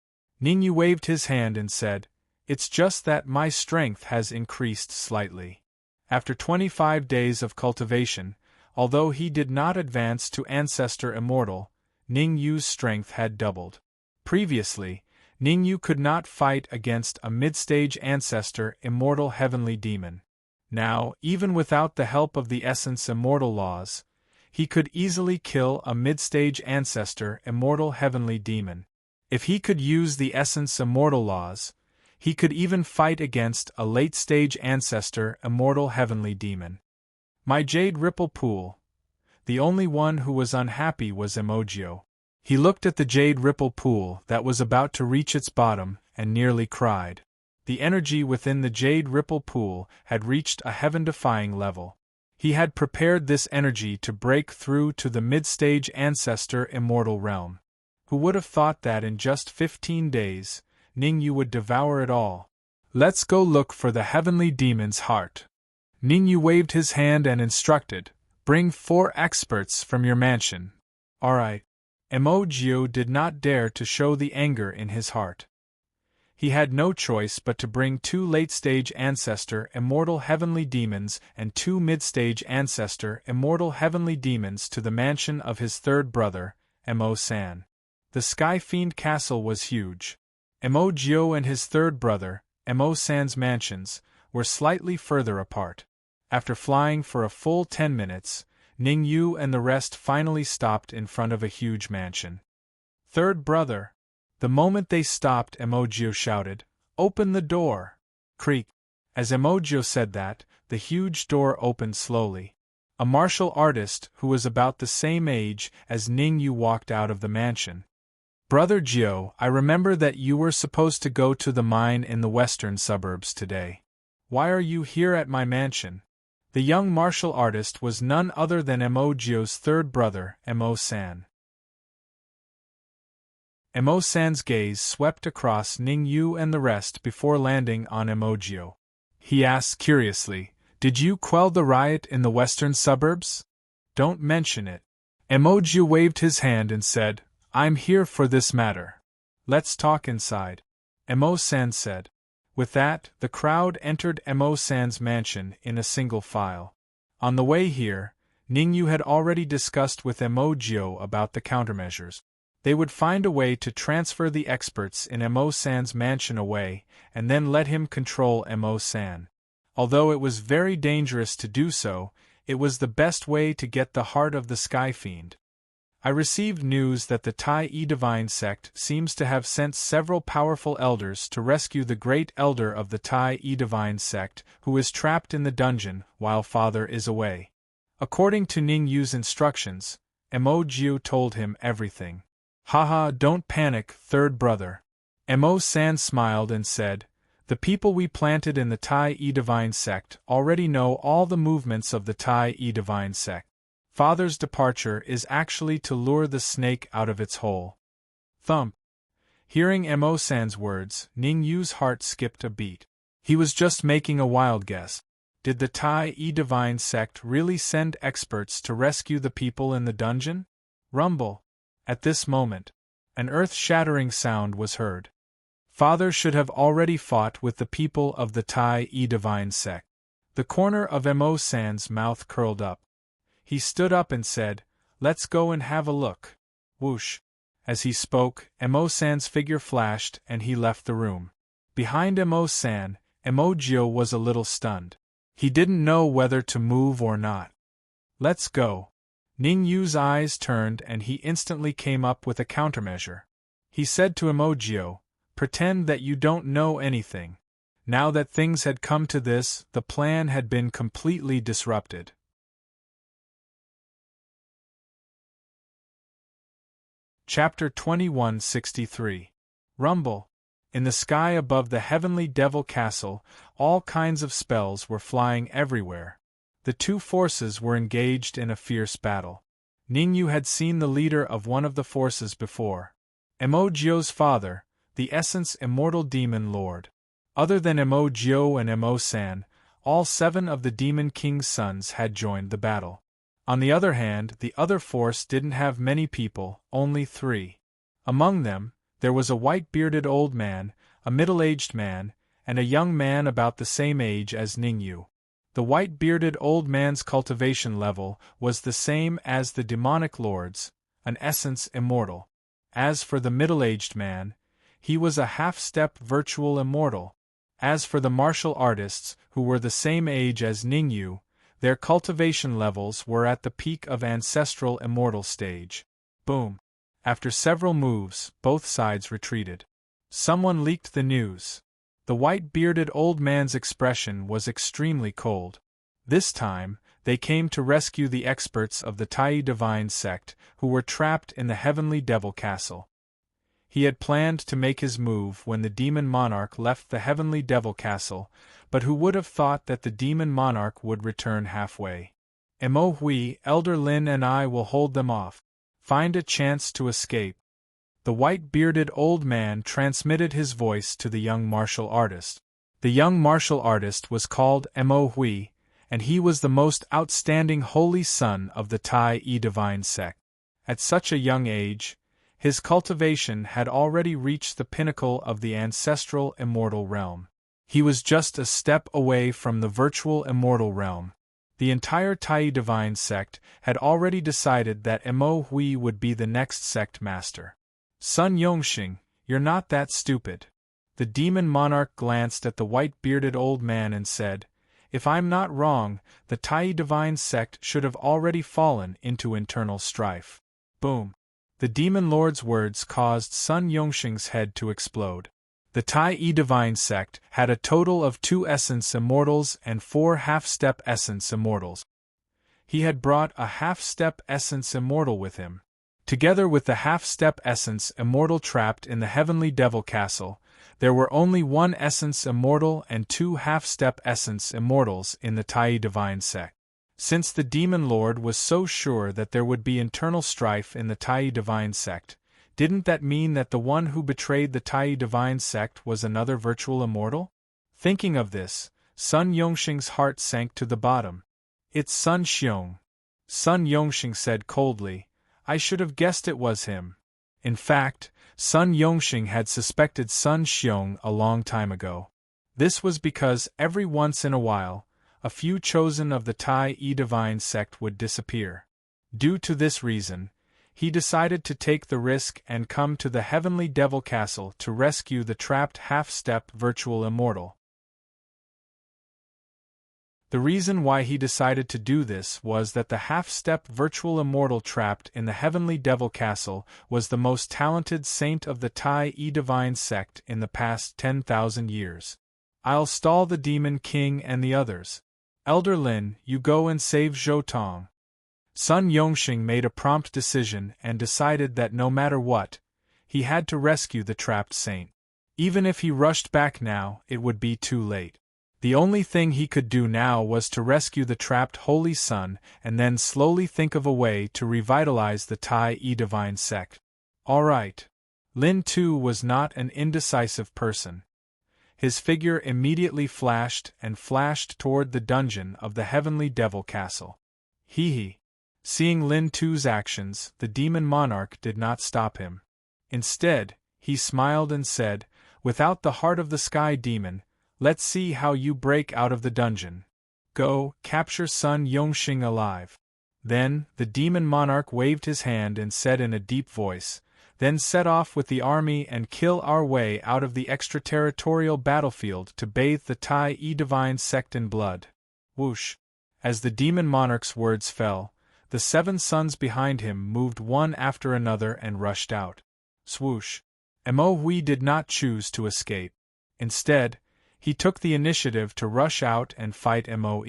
Ningyu waved his hand and said, It's just that my strength has increased slightly. After 25 days of cultivation, Although he did not advance to Ancestor Immortal, Ning Yu's strength had doubled. Previously, Ning Yu could not fight against a mid-stage Ancestor Immortal Heavenly Demon. Now, even without the help of the Essence Immortal laws, he could easily kill a mid-stage Ancestor Immortal Heavenly Demon. If he could use the Essence Immortal laws, he could even fight against a late-stage Ancestor Immortal Heavenly Demon. My Jade Ripple Pool. The only one who was unhappy was Emojio. He looked at the Jade Ripple Pool that was about to reach its bottom and nearly cried. The energy within the Jade Ripple Pool had reached a heaven-defying level. He had prepared this energy to break through to the mid-stage Ancestor Immortal realm. Who would have thought that in just 15 days, Ning Yu would devour it all? Let's go look for the Heavenly Demon's heart. Ning Yu waved his hand and instructed, bring 4 experts from your mansion. Alright. Emojio did not dare to show the anger in his heart. He had no choice but to bring 2 late-stage Ancestor Immortal Heavenly Demons and 2 mid-stage Ancestor Immortal Heavenly Demons to the mansion of his third brother, Emo-san. The Sky Fiend Castle was huge. Emojio and his third brother, Emo-san's mansions, were slightly further apart. After flying for a full 10 minutes, Ning Yu and the rest finally stopped in front of a huge mansion. Third brother. The moment they stopped, Emojio shouted, "Open the door!" Creak. As Emojio said that, the huge door opened slowly. A martial artist who was about the same age as Ning Yu walked out of the mansion. Brother Gio, I remember that you were supposed to go to the mine in the western suburbs today. Why are you here at my mansion? The young martial artist was none other than Emojio's third brother, Emo-san. Emo-san's gaze swept across Ning Yu and the rest before landing on Emojio. He asked curiously, "Did you quell the riot in the western suburbs?" "Don't mention it." Emojio waved his hand and said, "I'm here for this matter. Let's talk inside," Emo-san said. With that, the crowd entered Emo-san's mansion in a single file. On the way here, Ning Yu had already discussed with Emojio about the countermeasures. They would find a way to transfer the experts in Emo-san's mansion away, and then let him control Emo-san. Although it was very dangerous to do so, it was the best way to get the heart of the Sky Fiend. I received news that the Tai Divine sect seems to have sent several powerful elders to rescue the great elder of the Tai Divine sect, who is trapped in the dungeon while father is away. According to Ning Yu's instructions, Emojio told him everything. Haha, don't panic, third brother. Emo-san smiled and said, the people we planted in the Tai Divine sect already know all the movements of the Tai Divine sect. Father's departure is actually to lure the snake out of its hole. Thump. Hearing Emo-san's words, Ning Yu's heart skipped a beat. He was just making a wild guess. Did the Tai Divine sect really send experts to rescue the people in the dungeon? Rumble. At this moment, an earth-shattering sound was heard. Father should have already fought with the people of the Tai Divine sect. The corner of Emo-san's mouth curled up. He stood up and said, "Let's go and have a look." Whoosh. As he spoke, Emo-san's figure flashed and he left the room. Behind Emo-san, Emojio was a little stunned. He didn't know whether to move or not. "Let's go." Ning Yu's eyes turned and he instantly came up with a countermeasure. He said to Emojio, "Pretend that you don't know anything." Now that things had come to this, the plan had been completely disrupted. Chapter 2163. Rumble. In the sky above the heavenly devil castle, all kinds of spells were flying everywhere. The two forces were engaged in a fierce battle. Ning Yu had seen the leader of one of the forces before. Emojio's father, the Essence Immortal Demon Lord. Other than Emojio and Emo-san, all 7 of the Demon King's sons had joined the battle. On the other hand, the other force didn't have many people, only 3. Among them, there was a white-bearded old man, a middle-aged man, and a young man about the same age as Ning Yu. The white-bearded old man's cultivation level was the same as the demonic lord's, an essence immortal. As for the middle-aged man, he was a half-step virtual immortal. As for the martial artists, who were the same age as Ningyu, their cultivation levels were at the peak of ancestral immortal stage. Boom. After several moves, both sides retreated. Someone leaked the news. The white-bearded old man's expression was extremely cold. This time, they came to rescue the experts of the Tai Divine sect who were trapped in the Heavenly Devil Castle. He had planned to make his move when the Demon Monarch left the Heavenly Devil Castle, but who would have thought that the Demon Monarch would return halfway? Mo Hui, Elder Lin and I will hold them off. Find a chance to escape. The white-bearded old man transmitted his voice to the young martial artist. The young martial artist was called Mo Hui, and he was the most outstanding holy son of the Tai Divine sect. At such a young age, his cultivation had already reached the pinnacle of the ancestral immortal realm. He was just a step away from the virtual immortal realm. The entire Tai Divine sect had already decided that Mo Hui would be the next sect master. Sun Yongxing, you're not that stupid. The demon monarch glanced at the white-bearded old man and said, if I'm not wrong, the Tai Divine sect should have already fallen into internal strife. Boom. The demon lord's words caused Sun Yongxing's head to explode. The Tai Divine sect had a total of 2 essence immortals and 4 half-step essence immortals. He had brought a half-step essence immortal with him. Together with the half-step essence immortal trapped in the Heavenly Devil Castle, there were only 1 essence immortal and 2 half-step essence immortals in the Tai Divine sect. Since the Demon Lord was so sure that there would be internal strife in the Tai Divine sect, didn't that mean that the one who betrayed the Tai Divine sect was another virtual immortal? Thinking of this, Sun Yongxing's heart sank to the bottom. It's Sun Xiong. Sun Yongxing said coldly, I should have guessed it was him. In fact, Sun Yongxing had suspected Sun Xiong a long time ago. This was because every once in a while, a few chosen of the Tai Divine sect would disappear. Due to this reason, he decided to take the risk and come to the Heavenly Devil Castle to rescue the trapped half-step virtual immortal. The reason why he decided to do this was that the half-step virtual immortal trapped in the Heavenly Devil Castle was the most talented saint of the Tai Divine sect in the past 10,000 years. I'll stall the Demon King and the others. Elder Lin, you go and save Zhou Tong. Sun Yongxing made a prompt decision and decided that no matter what, he had to rescue the trapped saint. Even if he rushed back now, it would be too late. The only thing he could do now was to rescue the trapped Holy Son and then slowly think of a way to revitalize the Tai Divine sect. All right. Lin too was not an indecisive person. His figure immediately flashed toward the dungeon of the Heavenly Devil Castle. Hee. Seeing Lin Tu's actions, the demon monarch did not stop him. Instead, he smiled and said, without the heart of the sky demon, let's see how you break out of the dungeon. Go, capture Sun Yongxing alive. Then, the demon monarch waved his hand and said in a deep voice, then set off with the army and kill our way out of the extraterritorial battlefield to bathe the Tai Divine sect in blood. Whoosh! As the demon monarch's words fell, the 7 sons behind him moved one after another and rushed out. Swoosh! Mo Hui did not choose to escape. Instead, he took the initiative to rush out and fight Moe.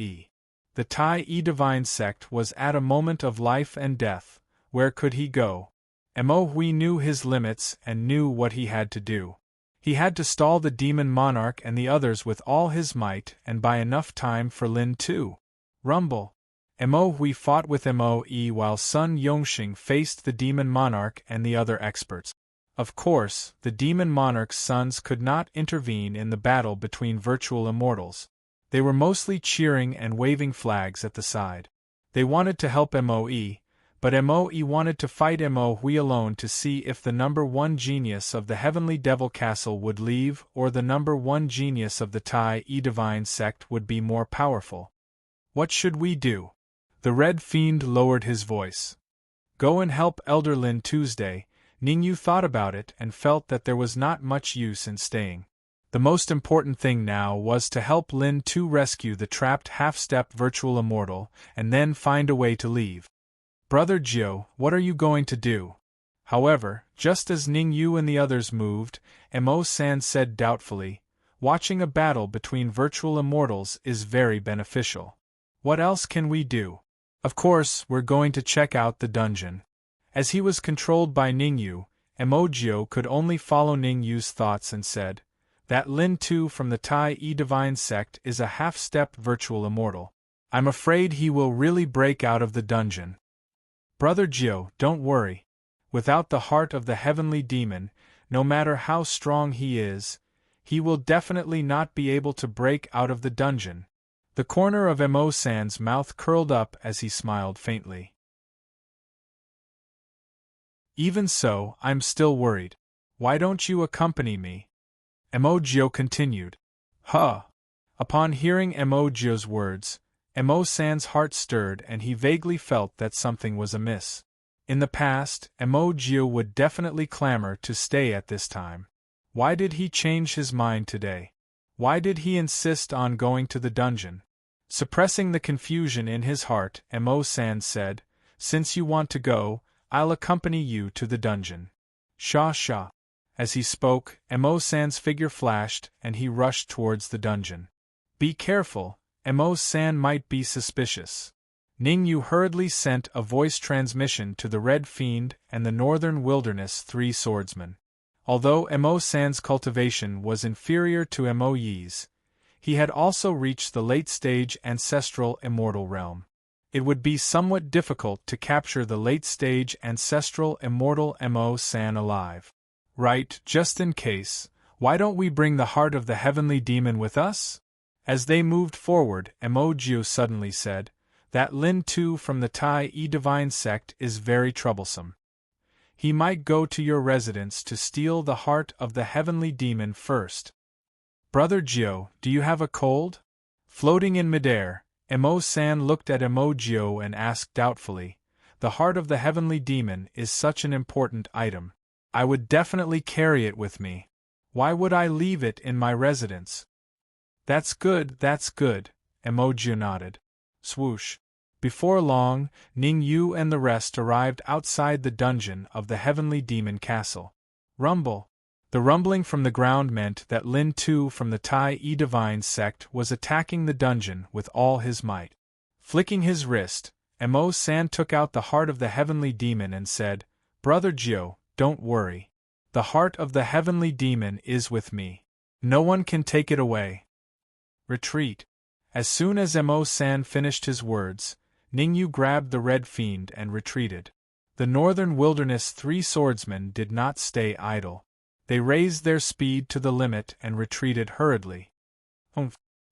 The Tai Divine sect was at a moment of life and death. Where could he go? Mo Hui knew his limits and knew what he had to do. He had to stall the demon monarch and the others with all his might and buy enough time for Lin too. Rumble. Mo Hui fought with Moe while Sun Yongxing faced the demon monarch and the other experts. Of course, the demon monarch's sons could not intervene in the battle between virtual immortals. They were mostly cheering and waving flags at the side. They wanted to help Moe, but Moe wanted to fight Mo Hui alone to see if the number 1 genius of the Heavenly Devil Castle would leave or the number 1 genius of the Tai Divine sect would be more powerful. What should we do? The Red Fiend lowered his voice. Go and help Elder Lin Tuesday. Ningyu thought about it and felt that there was not much use in staying. The most important thing now was to help Lin Tu rescue the trapped half-step virtual immortal, and then find a way to leave. Brother Jiu, what are you going to do? However, just as Ningyu and the others moved, Mo-san said doubtfully, watching a battle between virtual immortals is very beneficial. What else can we do? Of course, we're going to check out the dungeon. As he was controlled by Ningyu, Emojio could only follow Ningyu's thoughts and said, that Lin Tu from the Tai E Divine Sect is a half-step virtual immortal. I'm afraid he will really break out of the dungeon. Brother Jiu, don't worry. Without the heart of the heavenly demon, no matter how strong he is, he will definitely not be able to break out of the dungeon. The corner of Mo-san's mouth curled up as he smiled faintly. Even so, I'm still worried. Why don't you accompany me? Emojio continued. Huh. Upon hearing Emojio's words, Mo-san's heart stirred and he vaguely felt that something was amiss. In the past, Emojio would definitely clamor to stay at this time. Why did he change his mind today? Why did he insist on going to the dungeon? Suppressing the confusion in his heart, Mo-san said, Since you want to go, I'll accompany you to the dungeon. Sha sha. As he spoke, Mo-san's figure flashed and he rushed towards the dungeon. Be careful, Mo-san might be suspicious. Ningyu hurriedly sent a voice transmission to the Red Fiend and the Northern Wilderness Three Swordsmen. Although Mo-san's cultivation was inferior to Mo-yi's, he had also reached the late-stage ancestral immortal realm. It would be somewhat difficult to capture the late-stage ancestral immortal Mo-san alive. Right, just in case, why don't we bring the heart of the heavenly demon with us? As they moved forward, Emojio suddenly said, that Lin Tu from the Tai E Divine Sect is very troublesome. He might go to your residence to steal the heart of the heavenly demon first. Brother Jiu, do you have a cold? Floating in midair, Mo-san looked at Emojio and asked doubtfully, the heart of the heavenly demon is such an important item. I would definitely carry it with me. Why would I leave it in my residence? That's good, Emojio nodded. Swoosh. Before long, Ningyu and the rest arrived outside the dungeon of the heavenly demon castle. Rumble. The rumbling from the ground meant that Lin Tu from the Tai E Divine Sect was attacking the dungeon with all his might. Flicking his wrist, Mo-san took out the heart of the heavenly demon and said, Brother Jiu, don't worry. The heart of the heavenly demon is with me. No one can take it away. Retreat. As soon as Mo-san finished his words, Ningyu grabbed the Red Fiend and retreated. The Northern Wilderness Three Swordsmen did not stay idle. They raised their speed to the limit and retreated hurriedly.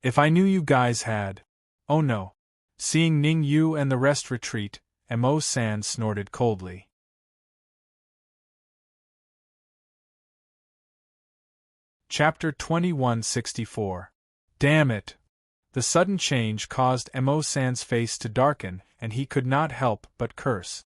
If I knew you guys had. Oh no. Seeing Ningyu and the rest retreat, Mo-san snorted coldly. Chapter 2164. Damn it! The sudden change caused Mo-san's face to darken, and he could not help but curse.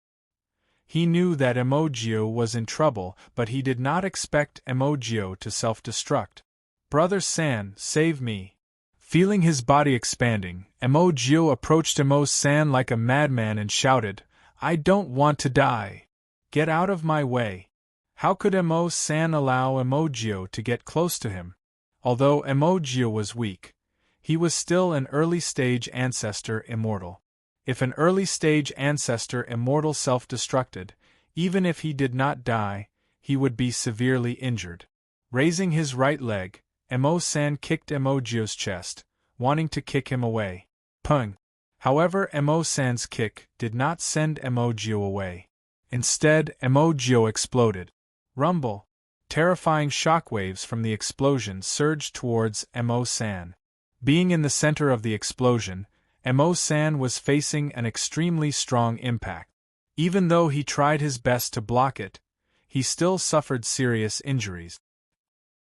He knew that Emojio was in trouble, but he did not expect Emojio to self-destruct. Brother San, save me. Feeling his body expanding, Emojio approached Mo-san like a madman and shouted, I don't want to die. Get out of my way. How could Mo-san allow Emojio to get close to him? Although Emojio was weak, he was still an early-stage ancestor immortal. If an early-stage ancestor immortal self-destructed, even if he did not die, he would be severely injured. Raising his right leg, Mo-san kicked Emojio's chest, wanting to kick him away. Pung! However, Mo-san's kick did not send Emojio away. Instead, Emojio exploded. Rumble! Terrifying shockwaves from the explosion surged towards Mo-san. Being in the center of the explosion, Mo-san was facing an extremely strong impact. Even though he tried his best to block it, he still suffered serious injuries.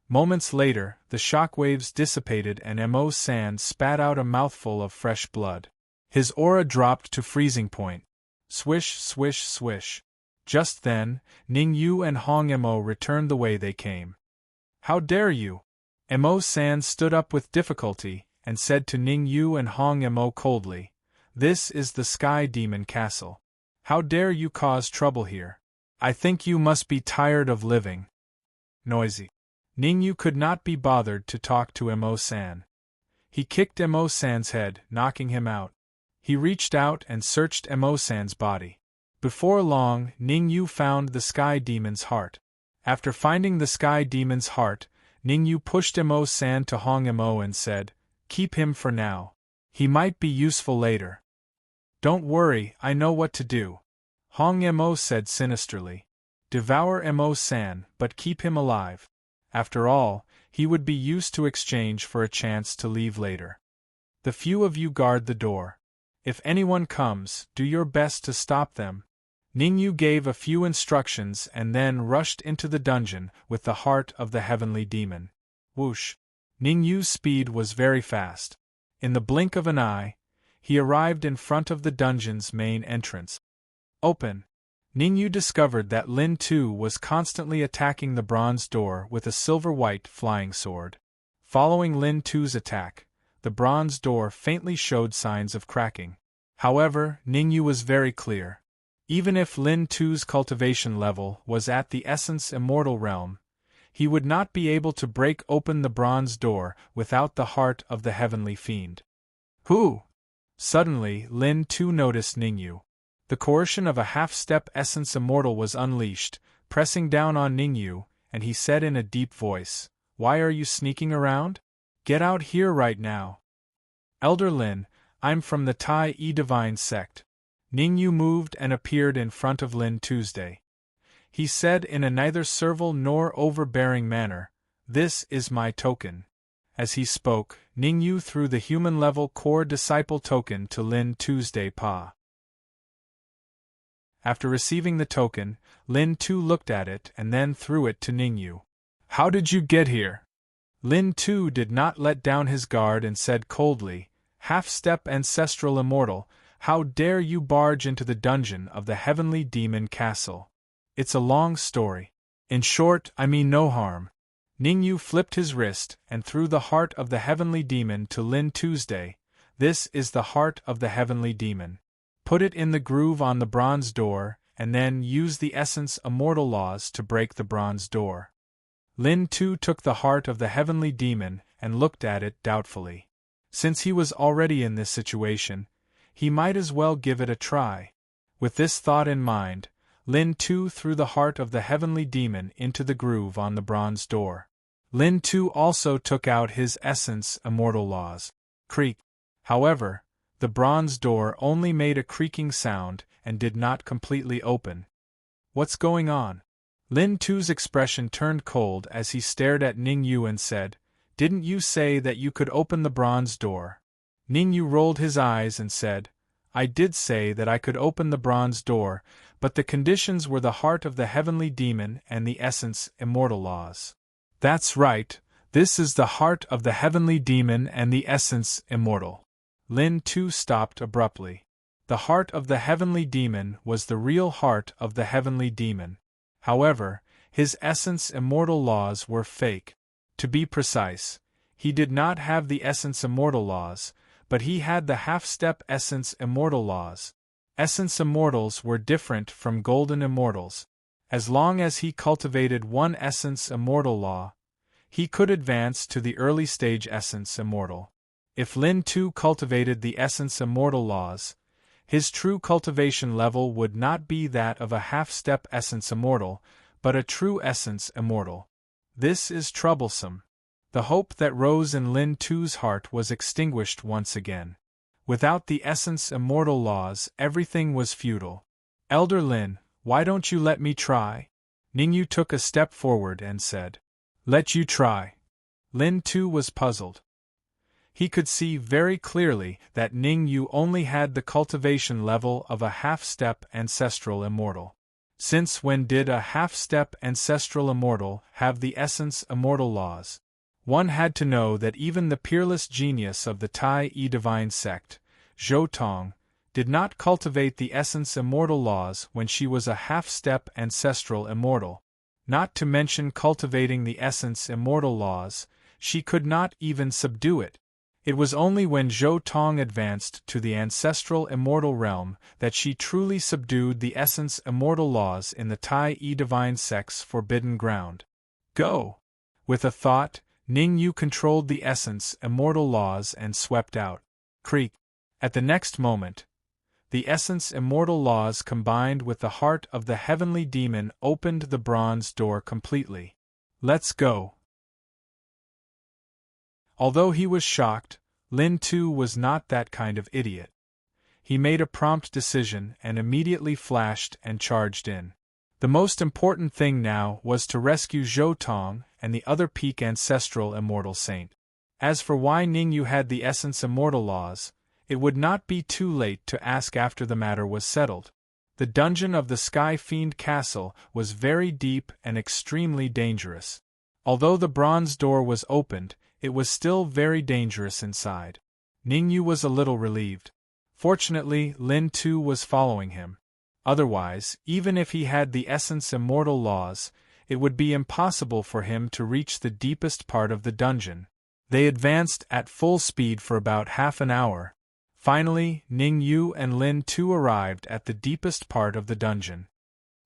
Moments later, the shockwaves dissipated and Mo-san spat out a mouthful of fresh blood. His aura dropped to freezing point. Swish, swish, swish. Just then, Ning Yu and Hong Mo returned the way they came. How dare you? Mo San stood up with difficulty, and said to Ning Yu and Hong Mo coldly, "This is the Sky Demon Castle. How dare you cause trouble here? I think you must be tired of living." Noisy. Ning Yu could not be bothered to talk to Mo San. He kicked Mo San's head, knocking him out. He reached out and searched Mo San's body. Before long, Ning Yu found the Sky Demon's heart. After finding the Sky Demon's heart, Ning Yu pushed Mo San to Hong Mo and said, "Keep him for now. He might be useful later." "Don't worry, I know what to do," Hong Mo said sinisterly. "Devour Mo San, but keep him alive. After all, he would be used to exchange for a chance to leave later. The few of you guard the door. If anyone comes, do your best to stop them." Ning Yu gave a few instructions and then rushed into the dungeon with the heart of the heavenly demon. Whoosh! Ning Yu's speed was very fast. In the blink of an eye, he arrived in front of the dungeon's main entrance. Open! Ning Yu discovered that Lin Tu was constantly attacking the bronze door with a silver-white flying sword. Following Lin Tu's attack, the bronze door faintly showed signs of cracking. However, Ning Yu was very clear. Even if Lin Tu's cultivation level was at the essence immortal realm, he would not be able to break open the bronze door without the heart of the heavenly fiend. Who? Suddenly, Lin Tu noticed Ning Yu. The coercion of a half-step essence immortal was unleashed, pressing down on Ning Yu, and he said in a deep voice, "Why are you sneaking around? Get out here right now." "Elder Lin, I'm from the Tai Yi Divine Sect." Ning Yu moved and appeared in front of Lin Tuesday. He said in a neither servile nor overbearing manner, "This is my token." As he spoke, Ning Yu threw the human-level core disciple token to Lin Tuesday Pa. After receiving the token, Lin Tu looked at it and then threw it to Ning Yu. "How did you get here?" Lin Tu did not let down his guard and said coldly, "Half-step ancestral immortal, how dare you barge into the dungeon of the heavenly demon castle? It's a long story. In short, I mean no harm." Ning Yu flipped his wrist and threw the heart of the heavenly demon to Lin Tuesday. "This is the heart of the heavenly demon. Put it in the groove on the bronze door, and then use the essence immortal laws to break the bronze door." Lin Tu took the heart of the heavenly demon and looked at it doubtfully. Since he was already in this situation, he might as well give it a try. With this thought in mind, Lin Tu threw the heart of the heavenly demon into the groove on the bronze door. Lin Tu also took out his essence immortal laws. Creak. However, the bronze door only made a creaking sound and did not completely open. "What's going on?" Lin Tu's expression turned cold as he stared at Ning Yu and said, "Didn't you say that you could open the bronze door?" Ning Yu rolled his eyes and said, "I did say that I could open the bronze door, but the conditions were the heart of the heavenly demon and the essence immortal laws." "That's right, this is the heart of the heavenly demon and the essence immortal." Lin Tu stopped abruptly. The heart of the heavenly demon was the real heart of the heavenly demon. However, his essence immortal laws were fake. To be precise, he did not have the essence immortal laws, but he had the half-step essence immortal laws. Essence immortals were different from golden immortals. As long as he cultivated one essence immortal law, he could advance to the early stage essence immortal. If Lin Tu cultivated the essence immortal laws, his true cultivation level would not be that of a half-step essence immortal, but a true essence immortal. This is troublesome. The hope that rose in Lin Tu's heart was extinguished once again. Without the essence immortal laws, everything was futile. "Elder Lin, why don't you let me try?" Ning Yu took a step forward and said, "Let you try." Lin Tu was puzzled. He could see very clearly that Ning Yu only had the cultivation level of a half-step ancestral immortal. Since when did a half-step ancestral immortal have the essence immortal laws? One had to know that even the peerless genius of the Tai Yi Divine Sect, Zhou Tong, did not cultivate the essence immortal laws when she was a half-step ancestral immortal. Not to mention cultivating the essence immortal laws, she could not even subdue it. It was only when Zhou Tong advanced to the ancestral immortal realm that she truly subdued the essence immortal laws in the Tai Divine Sect's forbidden ground. Go! With a thought, Ning Yu controlled the essence immortal laws and swept out. Creak! At the next moment, the essence immortal laws combined with the heart of the heavenly demon opened the bronze door completely. Let's go! Although he was shocked, Lin Tu was not that kind of idiot. He made a prompt decision and immediately flashed and charged in. The most important thing now was to rescue Zhou Tong and the other peak ancestral immortal saint. As for why Ning Yu had the essence immortal laws, it would not be too late to ask after the matter was settled. The dungeon of the Sky Fiend Castle was very deep and extremely dangerous. Although the bronze door was opened, it was still very dangerous inside. Ning Yu was a little relieved. Fortunately, Lin Tu was following him. Otherwise, even if he had the essence immortal laws, it would be impossible for him to reach the deepest part of the dungeon. They advanced at full speed for about half an hour. Finally, Ning Yu and Lin Tu arrived at the deepest part of the dungeon.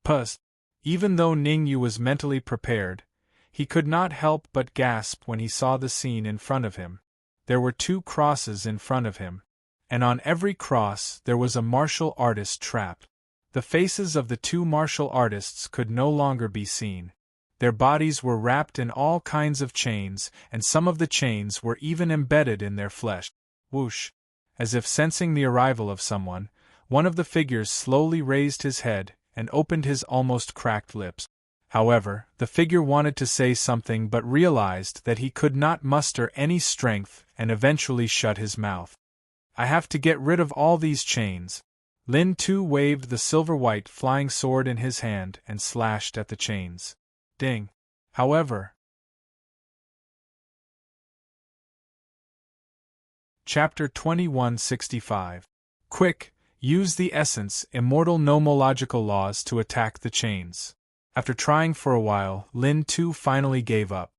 Puss! Even though Ning Yu was mentally prepared, he could not help but gasp when he saw the scene in front of him. There were 2 crosses in front of him, and on every cross there was a martial artist trapped. The faces of the 2 martial artists could no longer be seen. Their bodies were wrapped in all kinds of chains, and some of the chains were even embedded in their flesh. Whoosh! As if sensing the arrival of someone, one of the figures slowly raised his head and opened his almost cracked lips. However, the figure wanted to say something but realized that he could not muster any strength and eventually shut his mouth. I have to get rid of all these chains. Lin Tu waved the silver-white flying sword in his hand and slashed at the chains. Ding! However, Chapter 2165. Quick, use the essence immortal nomological laws to attack the chains. After trying for a while, Lin Tu finally gave up.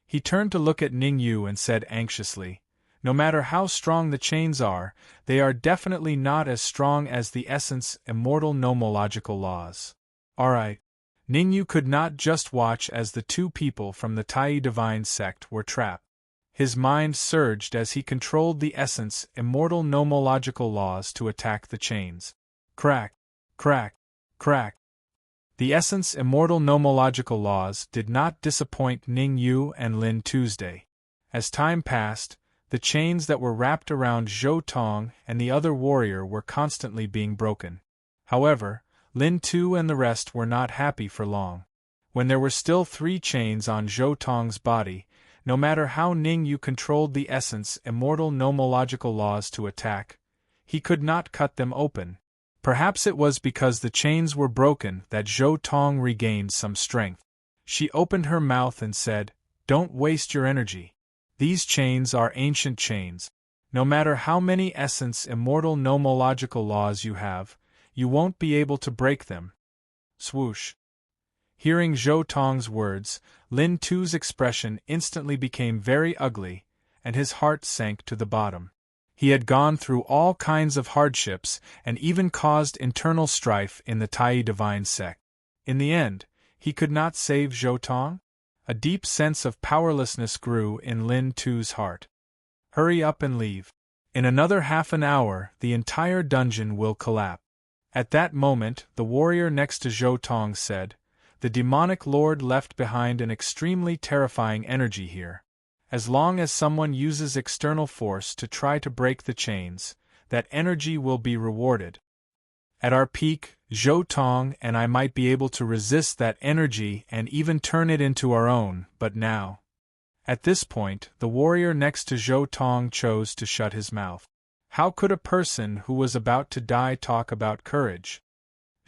He turned to look at Ning Yu and said anxiously, "No matter how strong the chains are, they are definitely not as strong as the essence immortal nomological laws." Alright. Ning Yu could not just watch as the 2 people from the Tai Divine Sect were trapped. His mind surged as he controlled the essence immortal nomological laws to attack the chains. Crack! Crack! Crack! The essence immortal nomological laws did not disappoint Ning Yu and Lin Tuesday. As time passed, the chains that were wrapped around Zhou Tong and the other warrior were constantly being broken. However, Lin Tu and the rest were not happy for long. When there were still 3 chains on Zhou Tong's body, no matter how Ning Yu controlled the essence immortal nomological laws to attack, he could not cut them open. Perhaps it was because the chains were broken that Zhou Tong regained some strength. She opened her mouth and said, "Don't waste your energy. These chains are ancient chains. No matter how many essence immortal nomological laws you have, you won't be able to break them." Swoosh! Hearing Zhou Tong's words, Lin Tu's expression instantly became very ugly, and his heart sank to the bottom. He had gone through all kinds of hardships and even caused internal strife in the Tai Divine Sect. In the end, he could not save Zhou Tong? A deep sense of powerlessness grew in Lin Tu's heart. Hurry up and leave. In another half an hour, the entire dungeon will collapse. At that moment, the warrior next to Zhou Tong said, "The demonic lord left behind an extremely terrifying energy here. As long as someone uses external force to try to break the chains, that energy will be rewarded. At our peak, Zhou Tong and I might be able to resist that energy and even turn it into our own, but now..." At this point, the warrior next to Zhou Tong chose to shut his mouth. How could a person who was about to die talk about courage?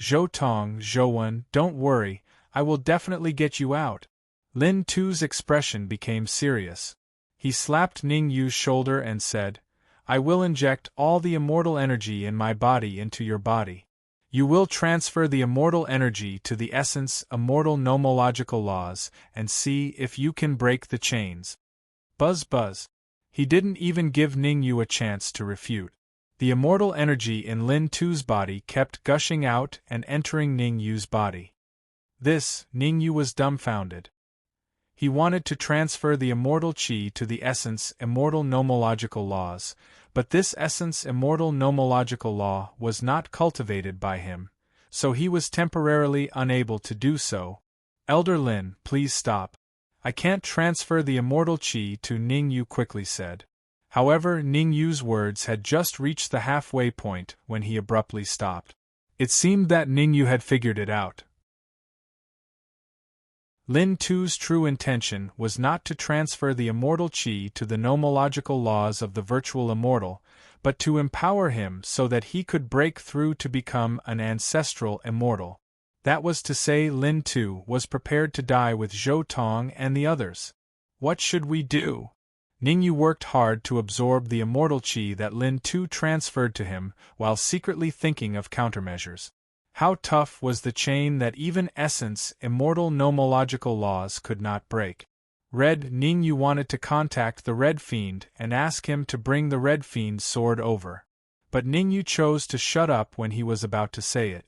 "Zhou Tong, Zhouwen, don't worry, I will definitely get you out." Lin Tu's expression became serious. He slapped Ning Yu's shoulder and said, I will inject all the immortal energy in my body into your body. You will transfer the immortal energy to the essence immortal nomological laws and see if you can break the chains. Buzz buzz. He didn't even give Ning Yu a chance to refute. The immortal energy in Lin Tu's body kept gushing out and entering Ning Yu's body. Ning Yu was dumbfounded. He wanted to transfer the immortal qi to the essence immortal nomological laws, but this essence immortal nomological law was not cultivated by him, so he was temporarily unable to do so. Elder Lin, please stop. I can't transfer the immortal qi to Ning Yu quickly said. However, Ning Yu's words had just reached the halfway point when he abruptly stopped. It seemed that Ning Yu had figured it out. Lin Tu's true intention was not to transfer the immortal qi to the nomological laws of the virtual immortal, but to empower him so that he could break through to become an ancestral immortal. That was to say, Lin Tu was prepared to die with Zhou Tong and the others. What should we do? Ning Yu worked hard to absorb the immortal qi that Lin Tu transferred to him while secretly thinking of countermeasures. How tough was the chain that even essence immortal nomological laws could not break? Ning Yu wanted to contact the Red Fiend and ask him to bring the Red Fiend's sword over. But Ning Yu chose to shut up when he was about to say it.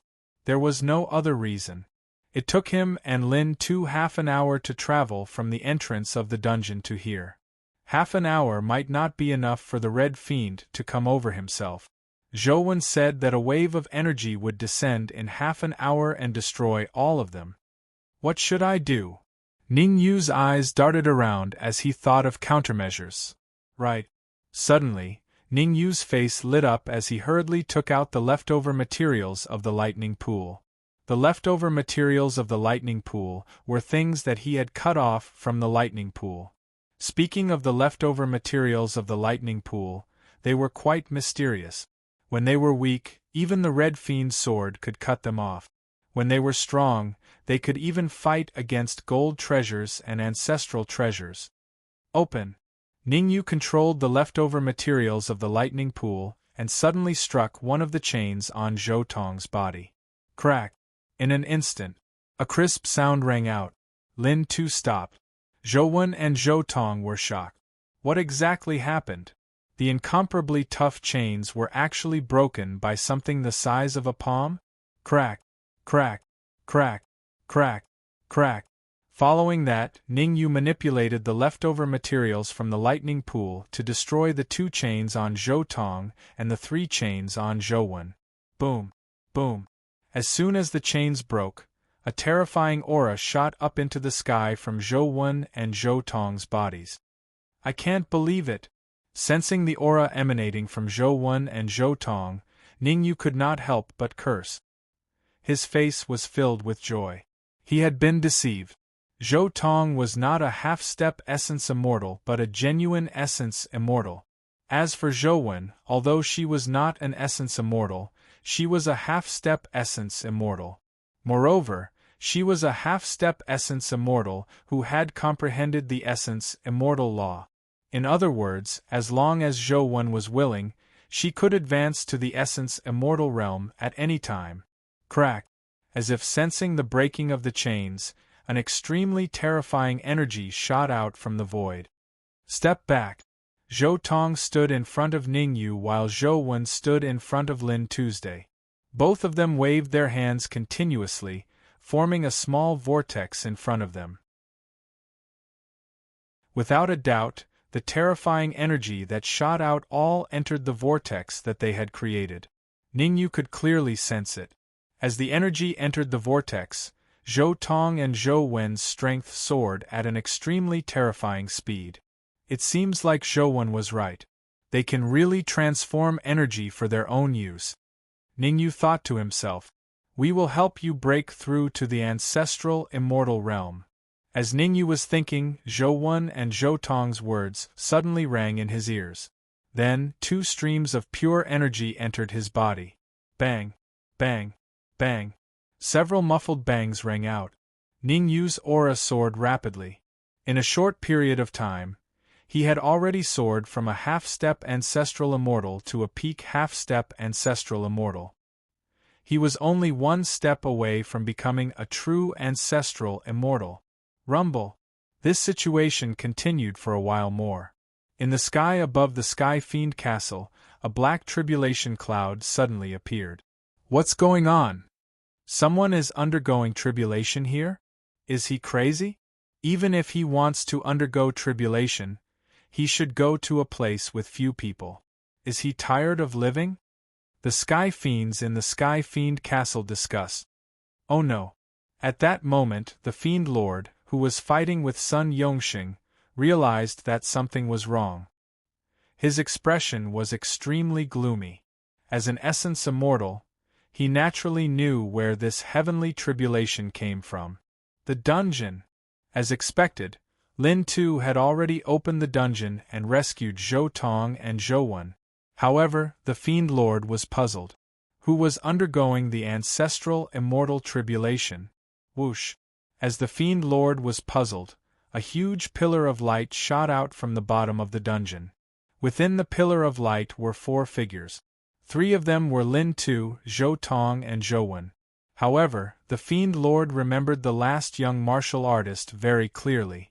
There was no other reason. It took him and Lin Tu half an hour to travel from the entrance of the dungeon to here. Half an hour might not be enough for the Red Fiend to come over himself. Zhou Wen said that a wave of energy would descend in half an hour and destroy all of them. What should I do? Ning Yu's eyes darted around as he thought of countermeasures. Right. Suddenly, Ning Yu's face lit up as he hurriedly took out the leftover materials of the lightning pool. The leftover materials of the lightning pool were things that he had cut off from the lightning pool. Speaking of the leftover materials of the lightning pool, they were quite mysterious. When they were weak, even the Red Fiend's sword could cut them off. When they were strong, they could even fight against gold treasures and ancestral treasures. Open. Ning Yu controlled the leftover materials of the lightning pool and suddenly struck one of the chains on Zhou Tong's body. Crack. In an instant, a crisp sound rang out. Lin Tu stopped. Zhou Wen and Zhou Tong were shocked. What exactly happened? The incomparably tough chains were actually broken by something the size of a palm? Crack, crack, crack, crack, crack. Following that, Ning Yu manipulated the leftover materials from the lightning pool to destroy the 2 chains on Zhou Tong and the 3 chains on Zhou Wen. Boom, boom. As soon as the chains broke, a terrifying aura shot up into the sky from Zhou Wen and Zhou Tong's bodies. I can't believe it. Sensing the aura emanating from Zhou Wen and Zhou Tong, Ning Yu could not help but curse. His face was filled with joy. He had been deceived. Zhou Tong was not a half-step essence immortal but a genuine essence immortal. As for Zhou Wen, although she was not an essence immortal, she was a half-step essence immortal. Moreover, she was a half-step essence immortal who had comprehended the essence immortal law. In other words, as long as Zhou Wen was willing, she could advance to the essence immortal realm at any time. Crack. As if sensing the breaking of the chains, an extremely terrifying energy shot out from the void. Step back. Zhou Tong stood in front of Ning Yu while Zhou Wen stood in front of Lin Tuesday. Both of them waved their hands continuously, forming a small vortex in front of them. Without a doubt, the terrifying energy that shot out all entered the vortex that they had created. Ning Yu could clearly sense it. As the energy entered the vortex, Zhou Tong and Zhou Wen's strength soared at an extremely terrifying speed. It seems like Zhou Wen was right. They can really transform energy for their own use. Ning Yu thought to himself, "We will help you break through to the ancestral immortal realm." As Ning Yu was thinking, Zhou Wen and Zhou Tong's words suddenly rang in his ears. Then, 2 streams of pure energy entered his body. Bang! Bang! Bang! Several muffled bangs rang out. Ning Yu's aura soared rapidly. In a short period of time, He had already soared from a half-step ancestral immortal to a peak half-step ancestral immortal. He was only one step away from becoming a true ancestral immortal. Rumble. This situation continued for a while more. In the sky above the Sky Fiend Castle, a black tribulation cloud suddenly appeared. What's going on? Someone is undergoing tribulation here? Is he crazy? Even if he wants to undergo tribulation, he should go to a place with few people. Is he tired of living? The Sky Fiends in the Sky Fiend Castle discussed. Oh no. At that moment, the Fiend Lord, who was fighting with Sun Yongxing, realized that something was wrong. His expression was extremely gloomy. As an essence immortal, he naturally knew where this heavenly tribulation came from. The dungeon. As expected, Lin Tu had already opened the dungeon and rescued Zhou Tong and Zhou Wen. However, the Fiend Lord was puzzled. Who was undergoing the ancestral immortal tribulation? Whoosh! As the Fiend Lord was puzzled, a huge pillar of light shot out from the bottom of the dungeon. Within the pillar of light were 4 figures. 3 of them were Lin Tu, Zhou Tong and Zhou Wen. However, the Fiend Lord remembered the last young martial artist very clearly.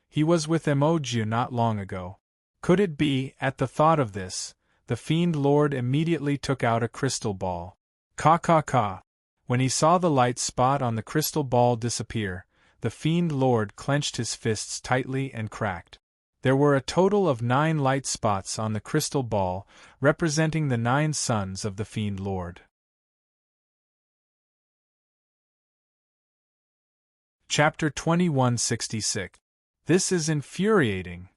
He was with Emoji not long ago. Could it be? At the thought of this, the Fiend Lord immediately took out a crystal ball. Ka. When he saw the light spot on the crystal ball disappear, the Fiend Lord clenched his fists tightly and cracked. There were a total of 9 light spots on the crystal ball, representing the 9 sons of the Fiend Lord. Chapter 2166. This is infuriating.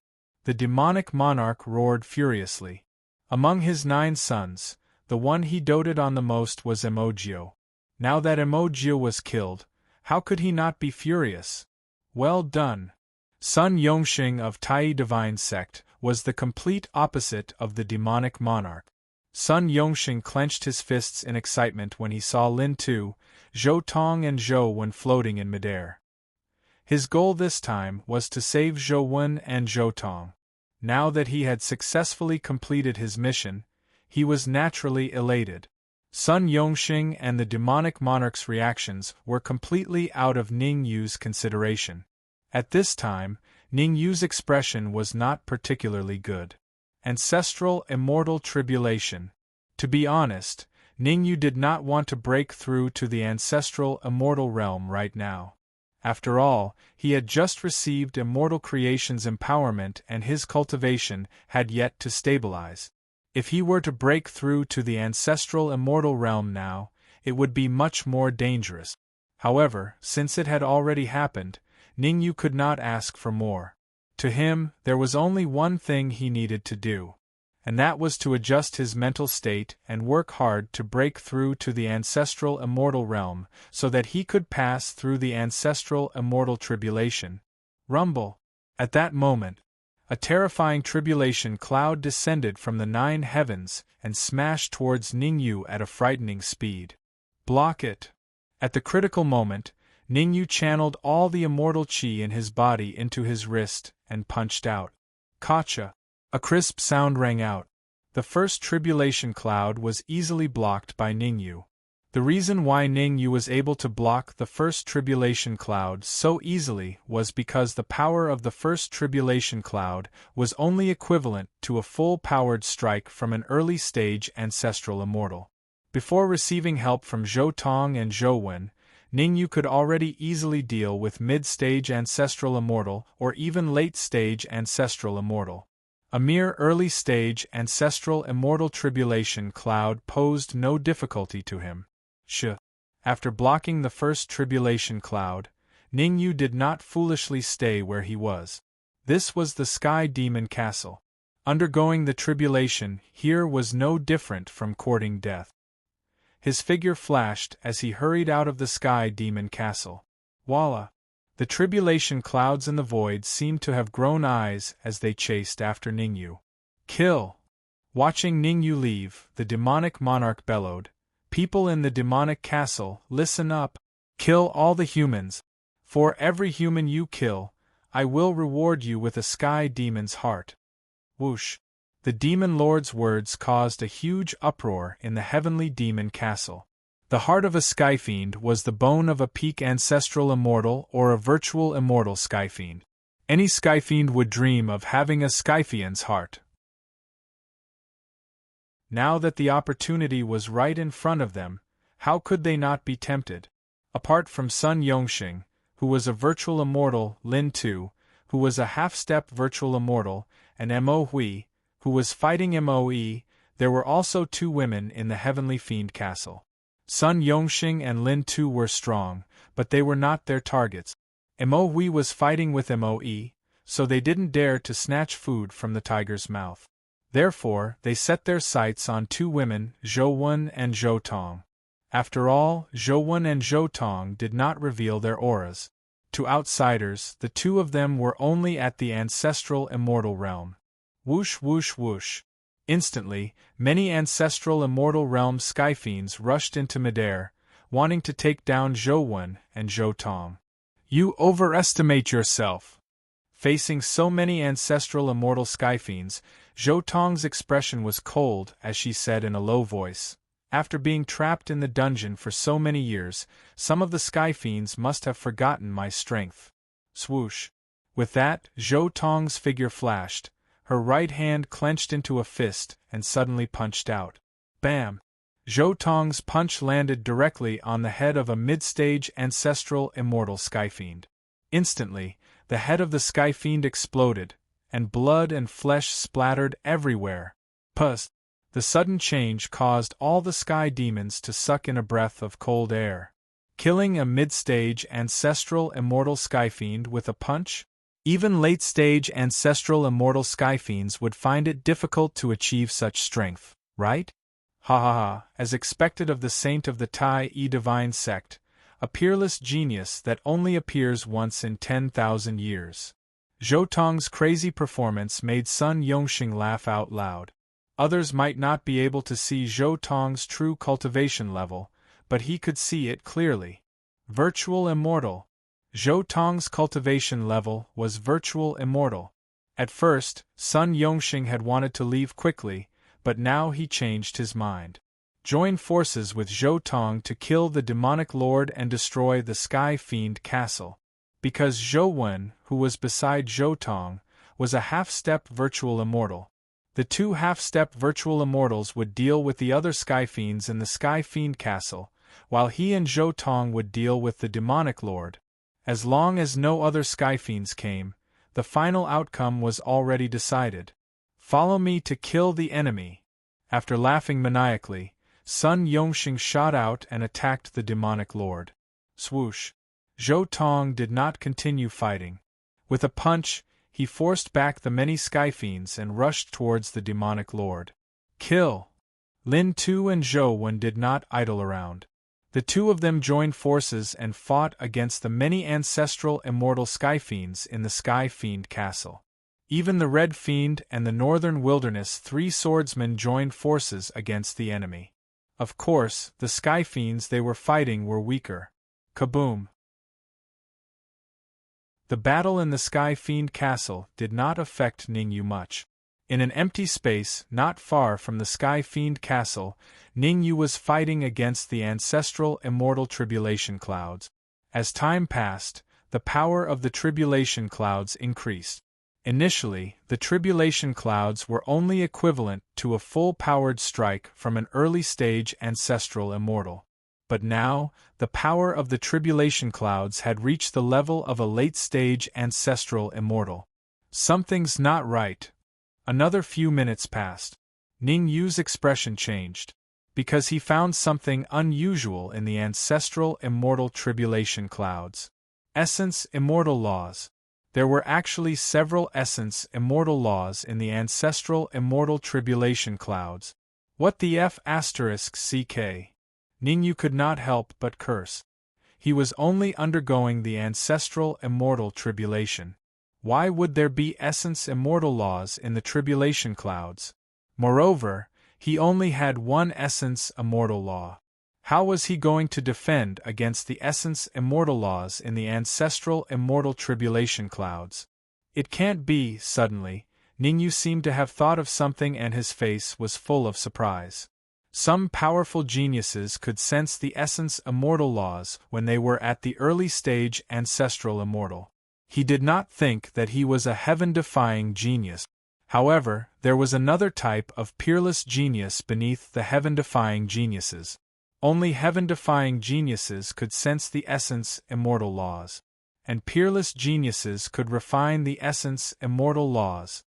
The demonic monarch roared furiously. Among his 9 sons, the one he doted on the most was Emojio. Now that Emojio was killed, how could he not be furious? Well done. Sun Yongxing of Tai Divine Sect was the complete opposite of the demonic monarch. Sun Yongxing clenched his fists in excitement when he saw Lin Tu, Zhou Tong and Zhou Wen floating in midair. His goal this time was to save Zhou Wen and Zhou Tong. Now that he had successfully completed his mission, he was naturally elated. Sun Yongxing and the demonic monarch's reactions were completely out of Ning Yu's consideration. At this time, Ning Yu's expression was not particularly good. Ancestral immortal tribulation. To be honest, Ning Yu did not want to break through to the ancestral immortal realm right now. After all, he had just received immortal creation's empowerment and his cultivation had yet to stabilize. If he were to break through to the ancestral immortal realm now, it would be much more dangerous. However, since it had already happened, Ning Yu could not ask for more. To him, there was only one thing he needed to do, and that was to adjust his mental state and work hard to break through to the ancestral immortal realm so that he could pass through the ancestral immortal tribulation. Rumble. At that moment, a terrifying tribulation cloud descended from the 9 heavens and smashed towards Ning Yu at a frightening speed. Block it. At the critical moment, Ning Yu channeled all the immortal qi in his body into his wrist and punched out. Kacha. A crisp sound rang out. The first tribulation cloud was easily blocked by Ning Yu. The reason why Ning Yu was able to block the first tribulation cloud so easily was because the power of the first tribulation cloud was only equivalent to a full-powered strike from an early-stage ancestral immortal. Before receiving help from Zhou Tong and Zhou Wen, Ning Yu could already easily deal with mid-stage ancestral immortal or even late-stage ancestral immortal. A mere early-stage ancestral immortal tribulation cloud posed no difficulty to him. After blocking the first tribulation cloud, Ning Yu did not foolishly stay where he was. This was the Sky Demon Castle. Undergoing the tribulation here was no different from courting death. His figure flashed as he hurried out of the Sky Demon Castle. Voila! The tribulation clouds in the void seemed to have grown eyes as they chased after Ning Yu. Kill! Watching Ning Yu leave, the demonic monarch bellowed, "People in the demonic castle, listen up! Kill all the humans! For every human you kill, I will reward you with a sky demon's heart. Whoosh! The demon lord's words caused a huge uproar in the heavenly demon castle. The heart of a skyfiend was the bone of a peak ancestral immortal or a virtual immortal skyfiend. Any skyfiend would dream of having a skyfiend's heart. Now that the opportunity was right in front of them, how could they not be tempted? Apart from Sun Yongxing, who was a virtual immortal, Lin Tu, who was a half-step virtual immortal, and Mo Hui, who was fighting Moe, there were also two women in the heavenly fiend castle. Sun Yongxing and Lin Tu were strong, but they were not their targets. Mo Hui was fighting with Moe, so they didn't dare to snatch food from the tiger's mouth. Therefore, they set their sights on two women, Zhou Wen and Zhou Tong. After all, Zhou Wen and Zhou Tong did not reveal their auras. To outsiders, the two of them were only at the ancestral immortal realm. Whoosh whoosh whoosh. Instantly, many ancestral immortal realm skyfiends rushed into midair, wanting to take down Zhou Wen and Zhou Tong. You overestimate yourself. Facing so many ancestral immortal skyfiends, Zhou Tong's expression was cold as she said in a low voice, "After being trapped in the dungeon for so many years, some of the skyfiends must have forgotten my strength." Swoosh! With that, Zhou Tong's figure flashed, her right hand clenched into a fist and suddenly punched out. Bam! Zhou Tong's punch landed directly on the head of a mid-stage ancestral immortal skyfiend. Instantly, the head of the skyfiend exploded, and blood and flesh splattered everywhere. Pus! The sudden change caused all the sky demons to suck in a breath of cold air. Killing a mid-stage ancestral immortal skyfiend with a punch? Even late-stage ancestral immortal skyfiends would find it difficult to achieve such strength, right? Ha ha ha, as expected of the saint of the Tai Divine sect, a peerless genius that only appears once in 10,000 years. Zhou Tong's crazy performance made Sun Yongxing laugh out loud. Others might not be able to see Zhou Tong's true cultivation level, but he could see it clearly. Virtual immortal. Zhou Tong's cultivation level was virtual immortal. At first, Sun Yongxing had wanted to leave quickly, but now he changed his mind. Join forces with Zhou Tong to kill the demonic lord and destroy the Sky Fiend castle. Because Zhou Wen, who was beside Zhou Tong, was a half-step virtual immortal. The two half-step virtual immortals would deal with the other Sky Fiends in the Sky Fiend castle, while he and Zhou Tong would deal with the demonic lord. As long as no other Sky Fiends came, the final outcome was already decided. Follow me to kill the enemy. After laughing maniacally, Sun Yongxing shot out and attacked the demonic lord. Swoosh! Zhou Tong did not continue fighting. With a punch, he forced back the many skyfiends and rushed towards the demonic lord. Kill! Lin Tu and Zhou Wen did not idle around. The two of them joined forces and fought against the many ancestral immortal skyfiends in the Sky Fiend castle. Even the Red Fiend and the Northern Wilderness three swordsmen joined forces against the enemy. Of course, the skyfiends they were fighting were weaker. Kaboom! The battle in the Sky Fiend castle did not affect Ningyu much. In an empty space not far from the Sky Fiend castle, Ningyu was fighting against the ancestral immortal tribulation clouds. As time passed, the power of the tribulation clouds increased. Initially, the tribulation clouds were only equivalent to a full-powered strike from an early-stage ancestral immortal. But now, the power of the tribulation clouds had reached the level of a late-stage ancestral immortal. Something's not right. Another few minutes passed. Ningyu's expression changed, because he found something unusual in the ancestral immortal tribulation clouds. Essence immortal laws. There were actually several essence immortal laws in the ancestral immortal tribulation clouds. What the F***ck? Ningyu could not help but curse. He was only undergoing the ancestral immortal tribulation. Why would there be essence immortal laws in the tribulation clouds? Moreover, he only had one essence immortal law. How was he going to defend against the essence immortal laws in the ancestral immortal tribulation clouds? It can't be. Suddenly, Ningyu seemed to have thought of something and his face was full of surprise. Some powerful geniuses could sense the essence immortal laws when they were at the early stage ancestral immortal. He did not think that he was a heaven-defying genius. However, there was another type of peerless genius beneath the heaven-defying geniuses. Only heaven-defying geniuses could sense the essence immortal laws, and peerless geniuses could refine the essence immortal laws.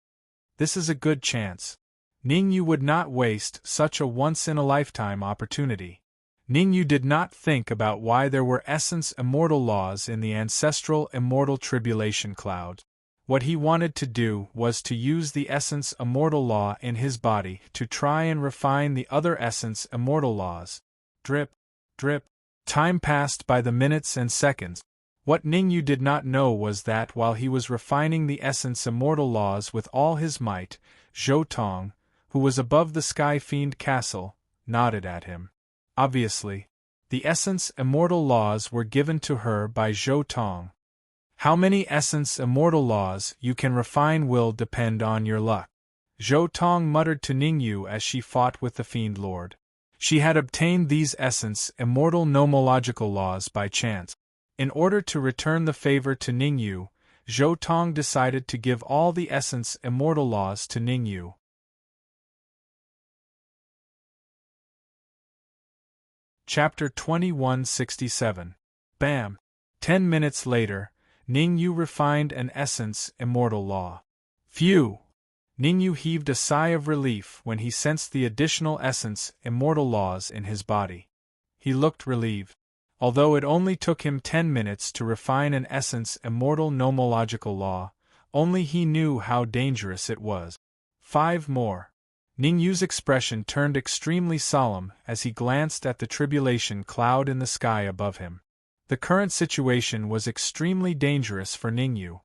This is a good chance. Ningyu would not waste such a once-in-a-lifetime opportunity. Ningyu did not think about why there were essence immortal laws in the ancestral immortal tribulation cloud. What he wanted to do was to use the essence immortal law in his body to try and refine the other essence immortal laws. Drip, drip. Time passed by the minutes and seconds. What Ningyu did not know was that while he was refining the essence immortal laws with all his might, Zhou Tong, who was above the Sky Fiend Castle, nodded at him. Obviously, the essence immortal laws were given to her by Zhou Tong. How many essence immortal laws you can refine will depend on your luck. Zhou Tong muttered to Ningyu as she fought with the Fiend Lord. She had obtained these essence immortal nomological laws by chance. In order to return the favor to Ningyu, Zhou Tong decided to give all the essence immortal laws to Ningyu. Chapter 2167. Bam! 10 minutes later, Ningyu refined an essence immortal law. Phew! Ningyu heaved a sigh of relief when he sensed the additional essence immortal laws in his body. He looked relieved. Although it only took him 10 minutes to refine an essence immortal nomological law, only he knew how dangerous it was. 5 more. Ningyu's expression turned extremely solemn as he glanced at the tribulation cloud in the sky above him. The current situation was extremely dangerous for Ningyu.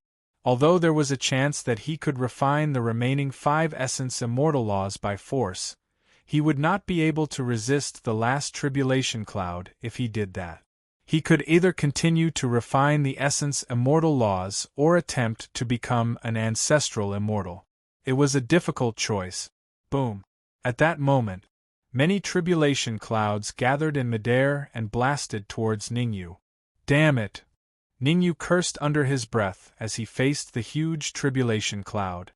Although there was a chance that he could refine the remaining 5 essence immortal laws by force, he would not be able to resist the last tribulation cloud if he did that. He could either continue to refine the essence immortal laws or attempt to become an ancestral immortal. It was a difficult choice. Boom! At that moment, many tribulation clouds gathered in midair and blasted towards Ningyu. Damn it! Ningyu cursed under his breath as he faced the huge tribulation cloud.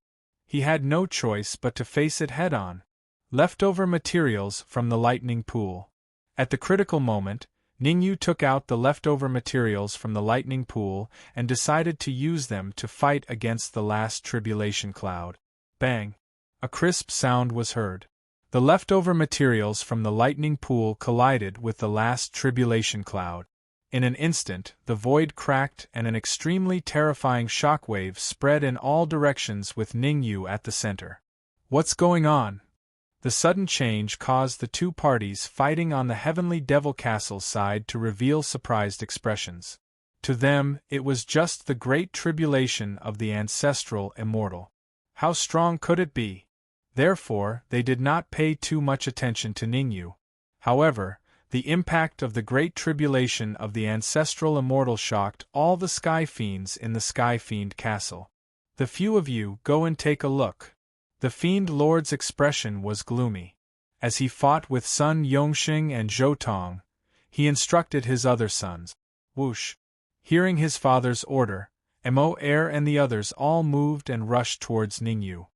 He had no choice but to face it head-on. Leftover materials from the lightning pool. At the critical moment, Ningyu took out the leftover materials from the lightning pool and decided to use them to fight against the last tribulation cloud. Bang! A crisp sound was heard. The leftover materials from the lightning pool collided with the last tribulation cloud. In an instant, the void cracked and an extremely terrifying shockwave spread in all directions with Ningyu at the center. What's going on? The sudden change caused the two parties fighting on the Heavenly Devil Castle side to reveal surprised expressions. To them, it was just the great tribulation of the ancestral immortal. How strong could it be? Therefore, they did not pay too much attention to Ningyu. However, the impact of the great tribulation of the ancestral immortal shocked all the Sky Fiends in the Sky Fiend Castle. The few of you go and take a look. The Fiend Lord's expression was gloomy. As he fought with Sun Yongxing and Zhou Tong, he instructed his other sons. Whoosh! Hearing his father's order, Mo Air and the others all moved and rushed towards Ningyu.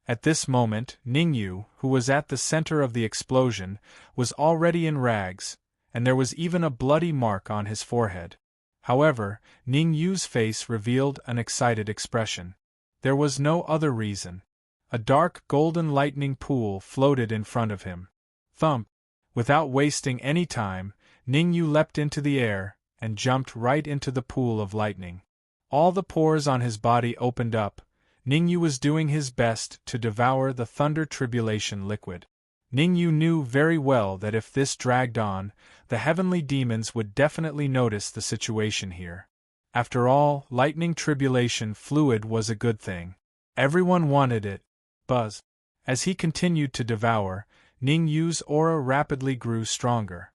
At this moment, Ningyu, who was at the center of the explosion, was already in rags, and there was even a bloody mark on his forehead. However, Ningyu's face revealed an excited expression. There was no other reason. A dark golden lightning pool floated in front of him. Thump! Without wasting any time, Ningyu leapt into the air and jumped right into the pool of lightning. All the pores on his body opened up. Ningyu was doing his best to devour the thunder tribulation liquid. Ningyu knew very well that if this dragged on, the heavenly demons would definitely notice the situation here. After all, lightning tribulation fluid was a good thing. Everyone wanted it. Buzz. As he continued to devour, Ningyu's aura rapidly grew stronger.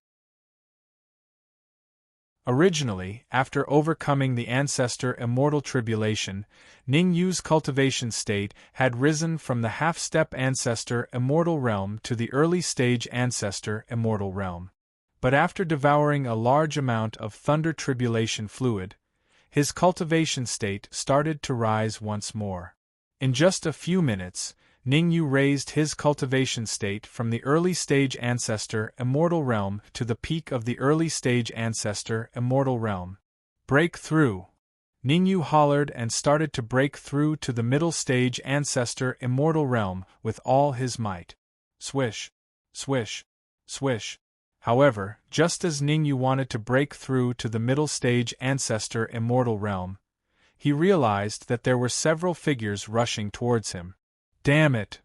Originally, after overcoming the ancestor immortal tribulation, Ning Yu's cultivation state had risen from the half-step ancestor immortal realm to the early stage ancestor immortal realm. But after devouring a large amount of thunder tribulation fluid, his cultivation state started to rise once more. In just a few minutes, Ning Yu raised his cultivation state from the early stage ancestor immortal realm to the peak of the early stage ancestor immortal realm. Break through! Ning Yu hollered and started to break through to the middle stage ancestor immortal realm with all his might. Swish! Swish! Swish! However, just as Ning Yu wanted to break through to the middle stage ancestor immortal realm, he realized that there were several figures rushing towards him. Damn it!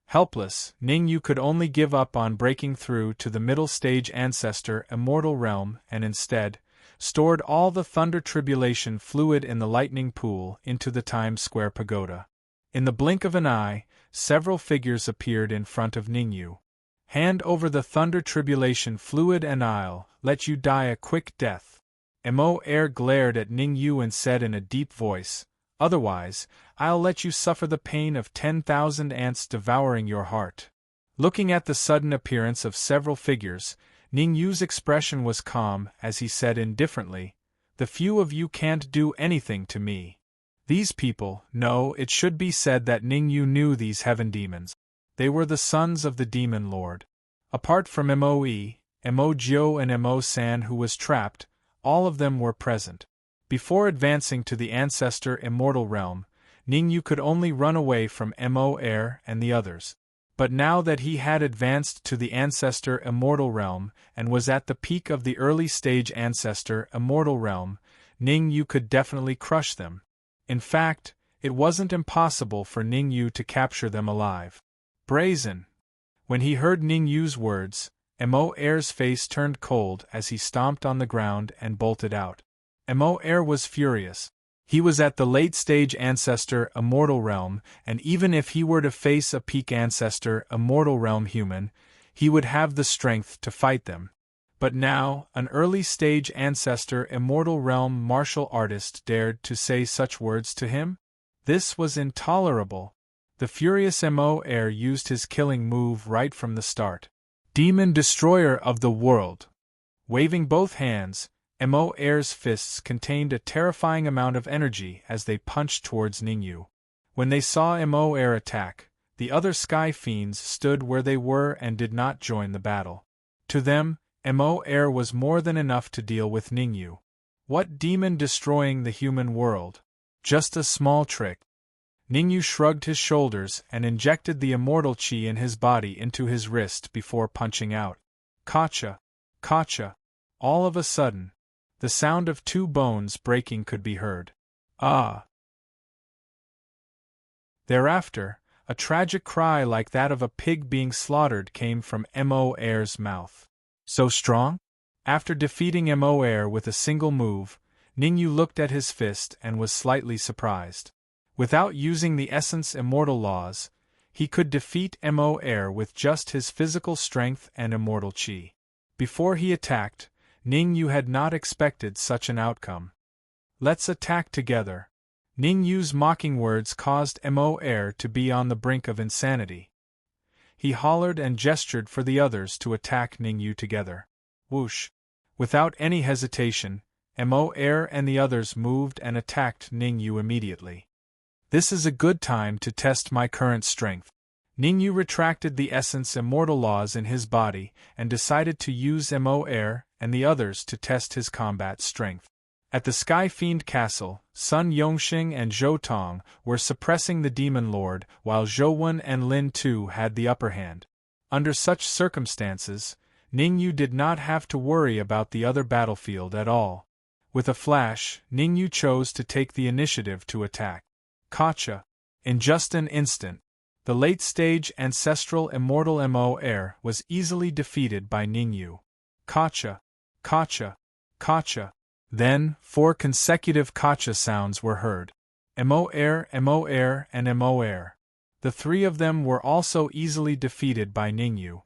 Helpless, Ning Yu could only give up on breaking through to the middle stage ancestor immortal realm and instead stored all the thunder tribulation fluid in the lightning pool into the Times Square pagoda. In the blink of an eye, several figures appeared in front of Ning Yu. Hand over the thunder tribulation fluid and I'll let you die a quick death. Mo Air glared at Ning Yu and said in a deep voice, otherwise, I'll let you suffer the pain of 10,000 ants devouring your heart. Looking at the sudden appearance of several figures, Ning Yu's expression was calm as he said indifferently, the few of you can't do anything to me. These people, no, it should be said that Ning Yu knew these heaven demons. They were the sons of the demon lord. Apart from Moe, Mo Jiu and Mo San who was trapped, all of them were present. Before advancing to the ancestor immortal realm, Ning Yu could only run away from Mo Air and the others. But now that he had advanced to the ancestor immortal realm and was at the peak of the early stage ancestor immortal realm, Ning Yu could definitely crush them. In fact, it wasn't impossible for Ning Yu to capture them alive. Brazen! When he heard Ning Yu's words, Mo Air's face turned cold as he stomped on the ground and bolted out. Mo Air was furious. He was at the late-stage ancestor immortal realm, and even if he were to face a peak ancestor immortal realm human, he would have the strength to fight them. But now, an early-stage ancestor immortal realm martial artist dared to say such words to him? This was intolerable. The furious Mo Air used his killing move right from the start. Demon Destroyer of the World! Waving both hands, Mo Air's fists contained a terrifying amount of energy as they punched towards Ning Yu. When they saw Mo Air attack, the other Sky Fiends stood where they were and did not join the battle. To them, Mo Air was more than enough to deal with Ning Yu. What demon destroying the human world? Just a small trick. Ning Yu shrugged his shoulders and injected the immortal chi in his body into his wrist before punching out. Kacha! Kacha! All of a sudden, the sound of two bones breaking could be heard. Ah! Thereafter, a tragic cry like that of a pig being slaughtered came from Mo Air's mouth. So strong? After defeating Mo Air with a single move, Ning Yu looked at his fist and was slightly surprised. Without using the essence immortal laws, he could defeat Mo Air with just his physical strength and immortal chi. Before he attacked, Ning Yu had not expected such an outcome. Let's attack together. Ning Yu's mocking words caused Mo Air to be on the brink of insanity. He hollered and gestured for the others to attack Ning Yu together. Whoosh! Without any hesitation, Mo Air and the others moved and attacked Ning Yu immediately. This is a good time to test my current strength. Ning Yu retracted the essence immortal laws in his body and decided to use Mo Air and the others to test his combat strength. At the Sky Fiend Castle, Sun Yongxing and Zhou Tong were suppressing the Demon Lord while Zhou Wen and Lin Tu had the upper hand. Under such circumstances, Ning Yu did not have to worry about the other battlefield at all. With a flash, Ning Yu chose to take the initiative to attack. Kacha! In just an instant, the late-stage ancestral immortal Mo Air was easily defeated by Ning Yu. Kacha! Kacha! Kacha! Then, 4 consecutive Kacha sounds were heard. Mo Air, Mo Air, and Mo Air. The 3 of them were also easily defeated by Ning Yu.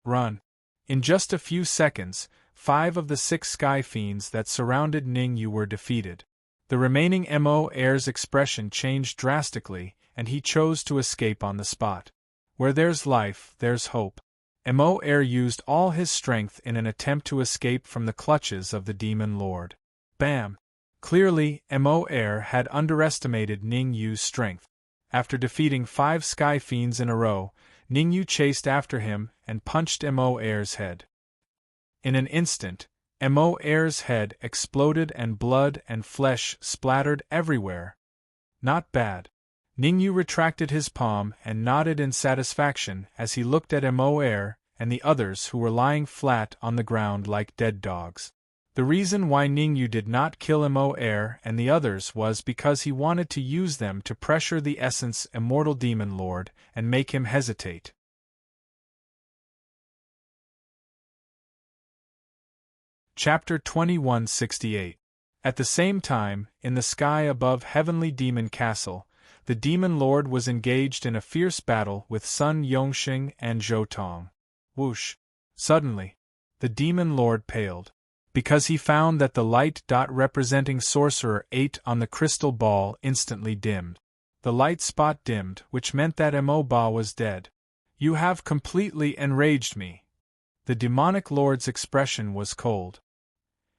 Run! In just a few seconds, 5 of the 6 sky fiends that surrounded Ning Yu were defeated. The remaining Mo heir's expression changed drastically, and he chose to escape on the spot. Where there's life, there's hope. Mo heir used all his strength in an attempt to escape from the clutches of the Demon Lord. Bam! Clearly, Mo heir had underestimated Ning Yu's strength. After defeating 5 sky fiends in a row, Ning Yu chased after him and punched Mo heir's head. In an instant, Mo heir's head exploded and blood and flesh splattered everywhere. Not bad. Ning Yu retracted his palm and nodded in satisfaction as he looked at Mo heir and the others who were lying flat on the ground like dead dogs. The reason why Ning Yu did not kill Mo heir and the others was because he wanted to use them to pressure the Essence Immortal Demon Lord and make him hesitate. Chapter 2168. At the same time, in the sky above Heavenly Demon Castle, the Demon Lord was engaged in a fierce battle with Sun Yongxing and Zhou Tong. Whoosh! Suddenly, the Demon Lord paled, because he found that the light dot representing Sorcerer 8 on the crystal ball instantly dimmed. The light spot dimmed, which meant that Mo Ba was dead. You have completely enraged me. The demonic lord's expression was cold.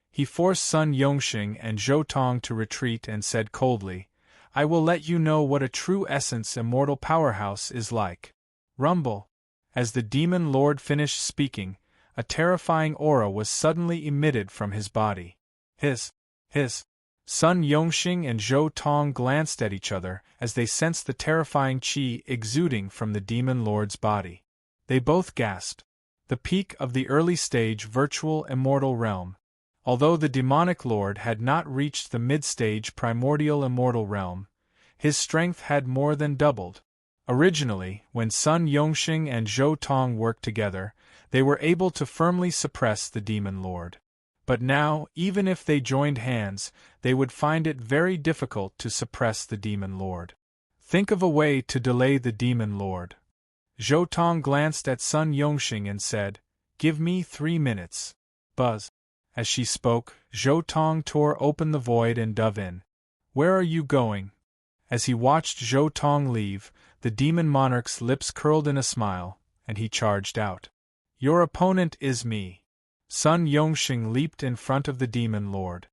He forced Sun Yongxing and Zhou Tong to retreat and said coldly, I will let you know what a true essence immortal powerhouse is like. Rumble. As the Demon Lord finished speaking, a terrifying aura was suddenly emitted from his body. Hiss. Sun Yongxing and Zhou Tong glanced at each other as they sensed the terrifying qi exuding from the Demon Lord's body. They both gasped. The peak of the early stage virtual immortal realm. Although the demonic lord had not reached the mid-stage primordial immortal realm, his strength had more than doubled. Originally, when Sun Yongxing and Zhou Tong worked together, they were able to firmly suppress the Demon Lord. But now, even if they joined hands, they would find it very difficult to suppress the Demon Lord. Think of a way to delay the Demon Lord. Zhou Tong glanced at Sun Yongxing and said, Give me 3 minutes. Buzz. As she spoke, Zhou Tong tore open the void and dove in. Where are you going? As he watched Zhou Tong leave, the demon monarch's lips curled in a smile, and he charged out. Your opponent is me. Sun Yongxing leaped in front of the Demon Lord.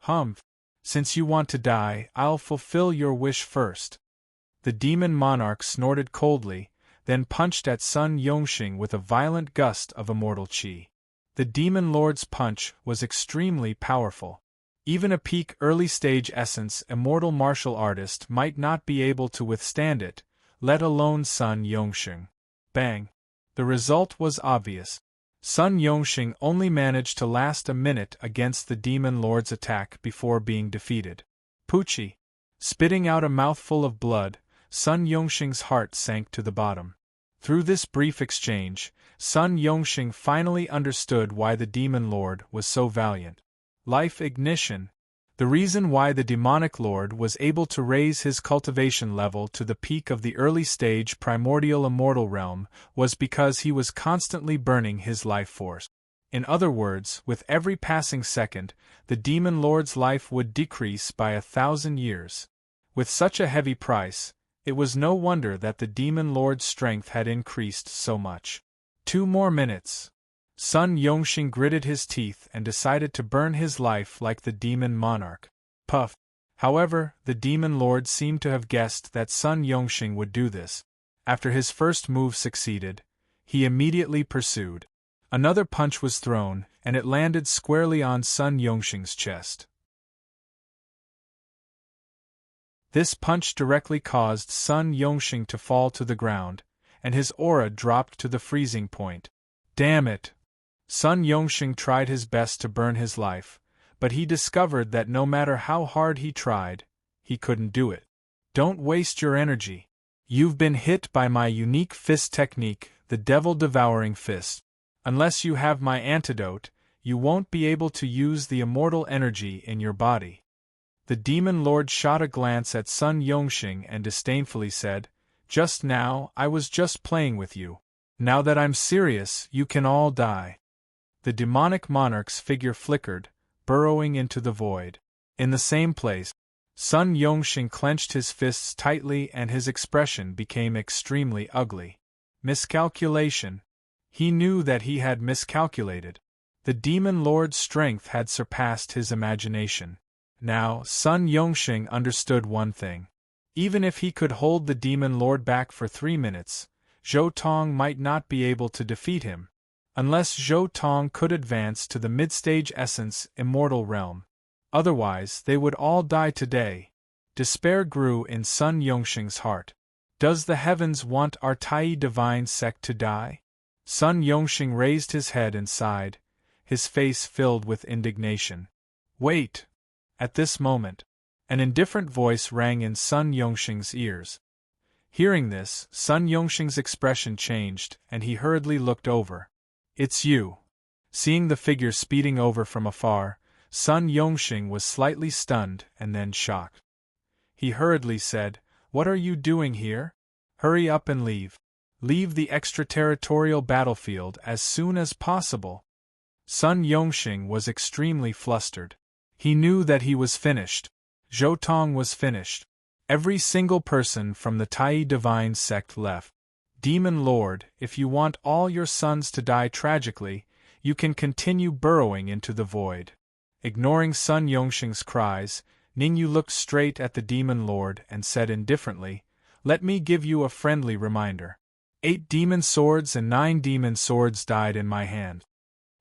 Humph. Since you want to die, I'll fulfill your wish first. The demon monarch snorted coldly, then punched at Sun Yongxing with a violent gust of immortal qi. The Demon Lord's punch was extremely powerful. Even a peak early-stage essence immortal martial artist might not be able to withstand it, let alone Sun Yongxing. Bang! The result was obvious. Sun Yongxing only managed to last a minute against the Demon Lord's attack before being defeated. Poochie! Spitting out a mouthful of blood, Sun Yongxing's heart sank to the bottom. Through this brief exchange, Sun Yongxing finally understood why the Demon Lord was so valiant. Life ignition. The reason why the demonic lord was able to raise his cultivation level to the peak of the early stage primordial immortal realm was because he was constantly burning his life force. In other words, with every passing second, the demon lord's life would decrease by 1,000 years. With such a heavy price, it was no wonder that the demon lord's strength had increased so much. 2 more minutes. Sun Yongxing gritted his teeth and decided to burn his life like the demon monarch. Puff. However, the demon lord seemed to have guessed that Sun Yongxing would do this. After his first move succeeded, he immediately pursued. Another punch was thrown, and it landed squarely on Sun Yongxing's chest. This punch directly caused Sun Yongxing to fall to the ground, and his aura dropped to the freezing point. Damn it! Sun Yongxing tried his best to burn his life, but he discovered that no matter how hard he tried, he couldn't do it. Don't waste your energy. You've been hit by my unique fist technique, the devil-devouring fist. Unless you have my antidote, you won't be able to use the immortal energy in your body. The demon lord shot a glance at Sun Yongxing and disdainfully said, Just now, I was just playing with you. Now that I'm serious, you can all die. The demonic monarch's figure flickered, burrowing into the void. In the same place, Sun Yongxing clenched his fists tightly and his expression became extremely ugly. Miscalculation. He knew that he had miscalculated. The demon lord's strength had surpassed his imagination. Now, Sun Yongxing understood one thing. Even if he could hold the demon lord back for 3 minutes, Zhou Tong might not be able to defeat him, unless Zhou Tong could advance to the mid-stage essence immortal realm. Otherwise, they would all die today. Despair grew in Sun Yongxing's heart. Does the heavens want our Tai divine sect to die? Sun Yongxing raised his head and sighed, his face filled with indignation. Wait! At this moment, an indifferent voice rang in Sun Yongxing's ears. Hearing this, Sun Yongxing's expression changed, and he hurriedly looked over. It's you. Seeing the figure speeding over from afar, Sun Yongxing was slightly stunned and then shocked. He hurriedly said, What are you doing here? Hurry up and leave. Leave the extraterritorial battlefield as soon as possible. Sun Yongxing was extremely flustered. He knew that he was finished. Zhou Tong was finished. Every single person from the Tai divine sect left. Demon Lord, if you want all your sons to die tragically, you can continue burrowing into the void. Ignoring Sun Yongxing's cries, Ningyu looked straight at the Demon Lord and said indifferently, Let me give you a friendly reminder. 8 demon swords and 9 demon swords died in my hand.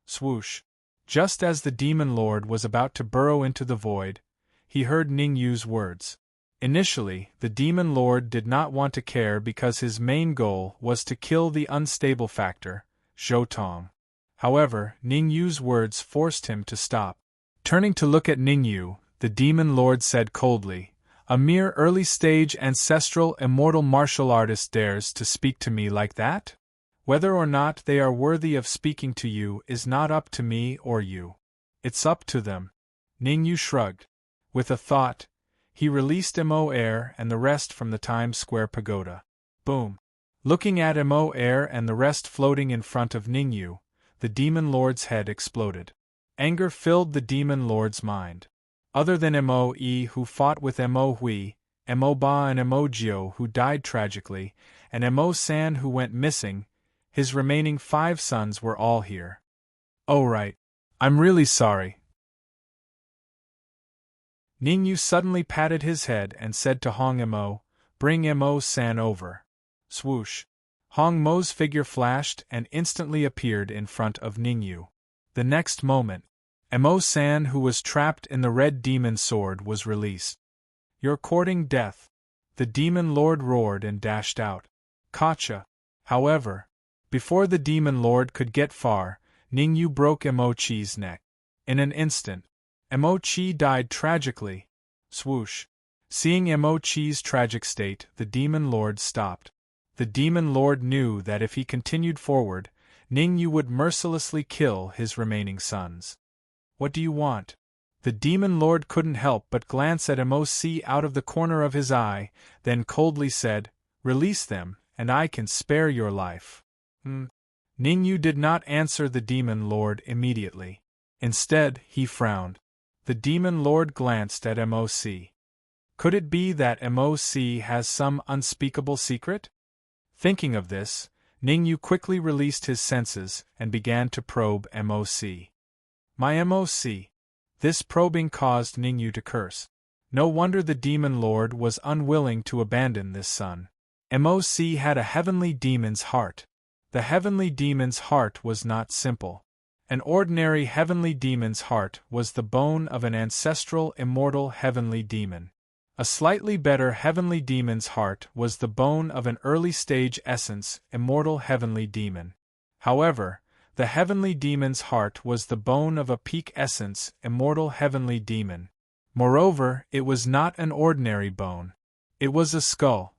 Swoosh. Just as the Demon Lord was about to burrow into the void, he heard Ningyu's words. Initially, the Demon Lord did not want to care because his main goal was to kill the unstable factor, Zhou Tong. However, Ningyu's words forced him to stop. Turning to look at Ningyu, the Demon Lord said coldly, A mere early-stage ancestral immortal martial artist dares to speak to me like that? Whether or not they are worthy of speaking to you is not up to me or you. It's up to them. Ningyu shrugged. With a thought, he released Mo Air and the rest from the Times Square pagoda. Boom! Looking at Mo Air and the rest floating in front of Ningyu, the Demon Lord's head exploded. Anger filled the Demon Lord's mind. Other than Mo E who fought with Mo Hui, Mo Ba and Mo Jiu who died tragically, and Mo San who went missing, his remaining 5 sons were all here. Oh right. I'm really sorry. Ningyu suddenly patted his head and said to Hong Mo, Bring Mo San over. Swoosh. Hong Mo's figure flashed and instantly appeared in front of Ningyu. The next moment, Mo San who was trapped in the red demon sword was released. You're courting death. The Demon Lord roared and dashed out. Gotcha. However, before the Demon Lord could get far, Ningyu broke Mo Chi's neck. In an instant, Mo Chi died tragically. Swoosh. Seeing Mo Chi's tragic state, the Demon Lord stopped. The Demon Lord knew that if he continued forward, Ningyu would mercilessly kill his remaining sons. What do you want? The Demon Lord couldn't help but glance at Mo C out of the corner of his eye, then coldly said, Release them, and I can spare your life. Ningyu did not answer the Demon Lord immediately. Instead, he frowned. The Demon Lord glanced at Mo C. Could it be that Mo C has some unspeakable secret? Thinking of this, Ningyu quickly released his senses and began to probe Mo C. My Mo C. This probing caused Ningyu to curse. No wonder the Demon Lord was unwilling to abandon this son. Mo C had a heavenly demon's heart. The heavenly demon's heart was not simple. An ordinary heavenly demon's heart was the bone of an ancestral immortal heavenly demon. A slightly better heavenly demon's heart was the bone of an early-stage essence immortal heavenly demon. However, the heavenly demon's heart was the bone of a peak essence immortal heavenly demon. Moreover, it was not an ordinary bone. It was a skull.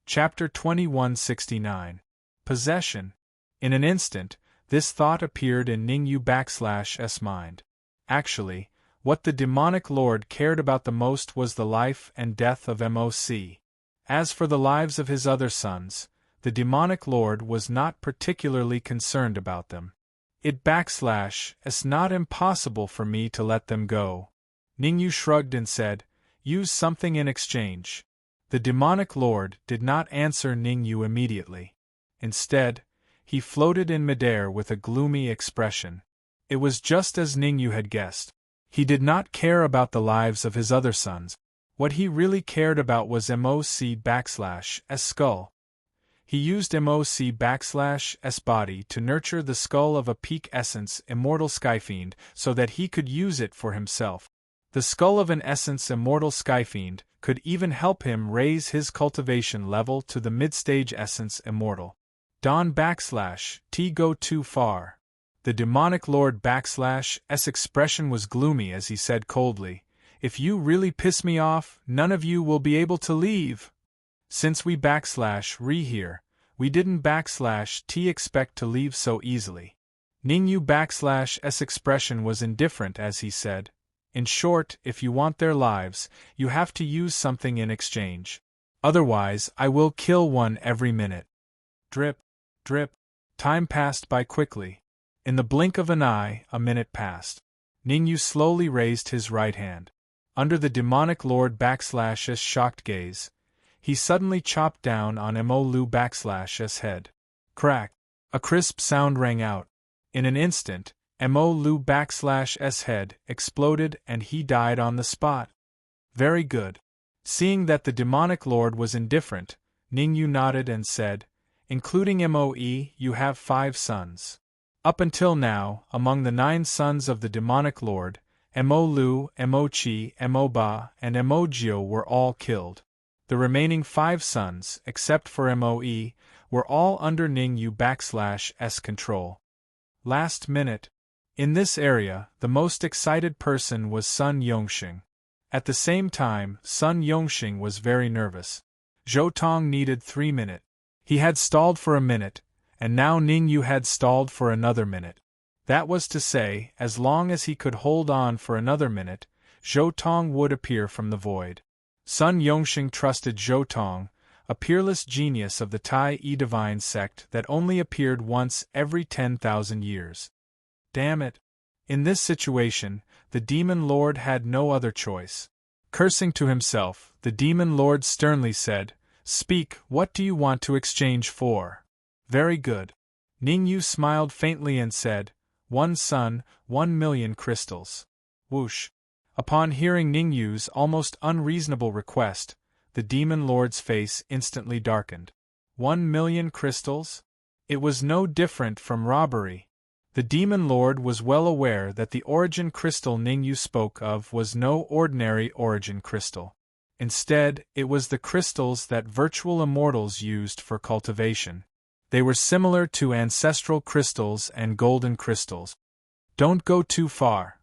Chapter 2169. Possession. In an instant, this thought appeared in Ningyu_'s mind. Actually, what the demonic lord cared about the most was the life and death of Mo C. As for the lives of his other sons, The demonic lord was not particularly concerned about them. It's not impossible for me to let them go. Ningyu shrugged and said, use something in exchange. The demonic lord did not answer Ningyu immediately. Instead, he floated in midair with a gloomy expression. It was just as Ningyu had guessed. He did not care about the lives of his other sons. What he really cared about was MOC_S skull. He used MOC_S body to nurture the skull of a peak essence immortal skyfiend so that he could use it for himself. The skull of an essence immortal skyfiend could even help him raise his cultivation level to the mid-stage essence immortal. Don_T go too far. The demonic lord_S expression was gloomy as he said coldly, if you really piss me off, none of you will be able to leave. Since we /re here, we didn't /T expect to leave so easily. Ningyu_S expression was indifferent as he said, in short, if you want their lives, you have to use something in exchange. Otherwise, I will kill one every minute. Drip, drip. Time passed by quickly. In the blink of an eye, a minute passed. Ningyu slowly raised his right hand. Under the demonic lord_S shocked gaze, he suddenly chopped down on MOLU_S head. Crack! A crisp sound rang out. In an instant, MOLU_S head exploded and he died on the spot. Very good. Seeing that the demonic lord was indifferent, Ningyu nodded and said, including MOE, you have 5 sons. Up until now, among the 9 sons of the demonic lord, MOLU, MOCHI, MOBA, and MOGIO were all killed. The remaining 5 sons, except for MOE, were all under Ningyu_S control. Last minute. In this area, the most excited person was Sun Yongxing. At the same time, Sun Yongxing was very nervous. Zhou Tong needed 3 minutes. He had stalled for a minute, and now Ningyu had stalled for another minute. That was to say, as long as he could hold on for another minute, Zhou Tong would appear from the void. Sun Yongxing trusted Zhou Tong, a peerless genius of the Tai-E divine sect that only appeared once every 10,000 years. Damn it! In this situation, the demon lord had no other choice. Cursing to himself, the demon lord sternly said, speak, what do you want to exchange for? Very good. Ningyu smiled faintly and said, 1 sun, 1 million crystals. Whoosh! Upon hearing Ningyu's almost unreasonable request, the demon lord's face instantly darkened. 1 million crystals? It was no different from robbery. The demon lord was well aware that the origin crystal Ningyu spoke of was no ordinary origin crystal. Instead, it was the crystals that virtual immortals used for cultivation. They were similar to ancestral crystals and golden crystals. Don't go too far.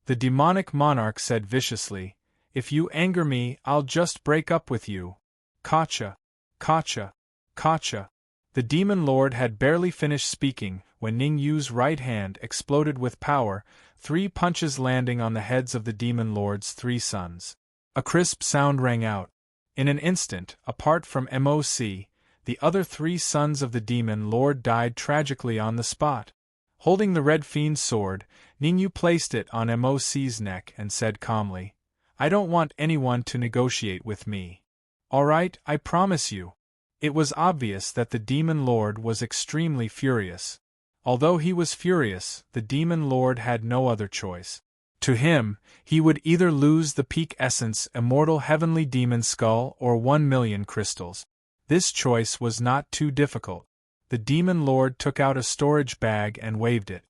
The demonic monarch said viciously, if you anger me, I'll just break up with you. Kacha, kacha, kacha. The demon lord had barely finished speaking when Ningyu's right hand exploded with power, 3 punches landing on the heads of the demon lord's 3 sons. A crisp sound rang out. In an instant, apart from MOC, the other 3 sons of the demon lord died tragically on the spot. Holding the red fiend's sword, Ningyu placed it on MOC's neck and said calmly, I don't want anyone to negotiate with me. All right, I promise you. It was obvious that the demon lord was extremely furious. Although he was furious, the demon lord had no other choice. To him, he would either lose the peak essence immortal heavenly demon skull or 1 million crystals. This choice was not too difficult. The demon lord took out a storage bag and waved it.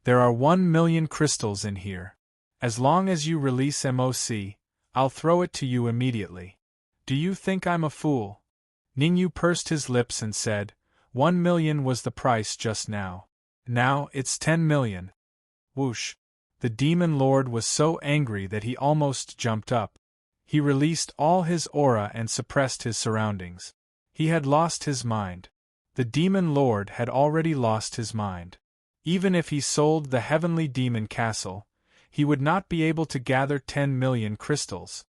There are 1 million crystals in here. As long as you release MOC, I'll throw it to you immediately. Do you think I'm a fool? Ningyu pursed his lips and said, 1 million was the price just now. Now it's 10 million. Whoosh! The demon lord was so angry that he almost jumped up. He released all his aura and suppressed his surroundings. He had lost his mind. The demon lord had already lost his mind. Even if he sold the heavenly demon castle, he would not be able to gather 10 million crystals.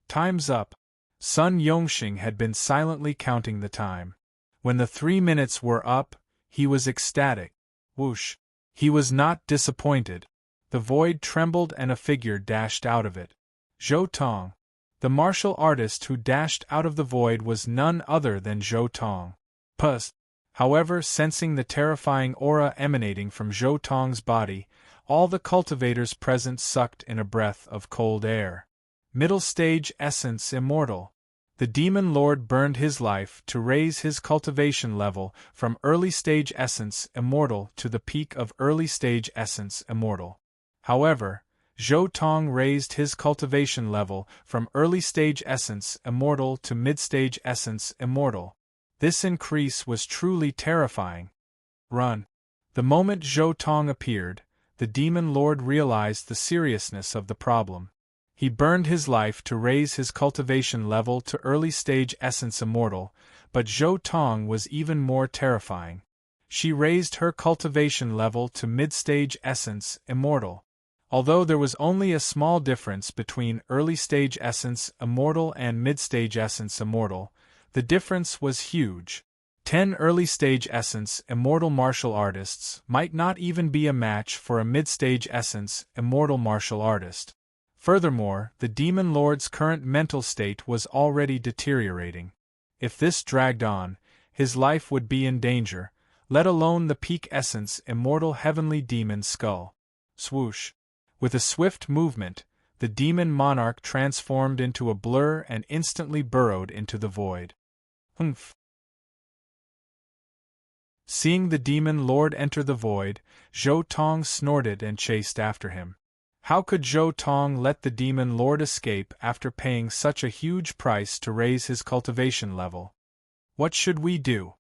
Time's up. Sun Yongxing had been silently counting the time. When the 3 minutes were up, he was ecstatic. Whoosh! He was not disappointed. The void trembled and a figure dashed out of it. Zhou Tong. The martial artist who dashed out of the void was none other than Zhou Tong. Puss! However, sensing the terrifying aura emanating from Zhou Tong's body, all the cultivators present sucked in a breath of cold air. Middle stage essence immortal. The demon lord burned his life to raise his cultivation level from early stage essence immortal to the peak of early stage essence immortal. However, Zhou Tong raised his cultivation level from early stage essence immortal to mid-stage essence immortal. This increase was truly terrifying. Run! The moment Zhou Tong appeared, the demon lord realized the seriousness of the problem. He burned his life to raise his cultivation level to early stage essence immortal, but Zhou Tong was even more terrifying. She raised her cultivation level to mid-stage essence immortal. Although there was only a small difference between early stage essence immortal and mid-stage essence immortal, the difference was huge. 10 early stage essence immortal martial artists might not even be a match for a mid-stage essence immortal martial artist. Furthermore, the demon lord's current mental state was already deteriorating. If this dragged on, his life would be in danger, let alone the peak essence immortal heavenly demon skull. Swoosh! With a swift movement, the demon monarch transformed into a blur and instantly burrowed into the void. Humph! Seeing the demon lord enter the void, Zhou Tong snorted and chased after him. How could Zhou Tong let the demon lord escape after paying such a huge price to raise his cultivation level? What should we do?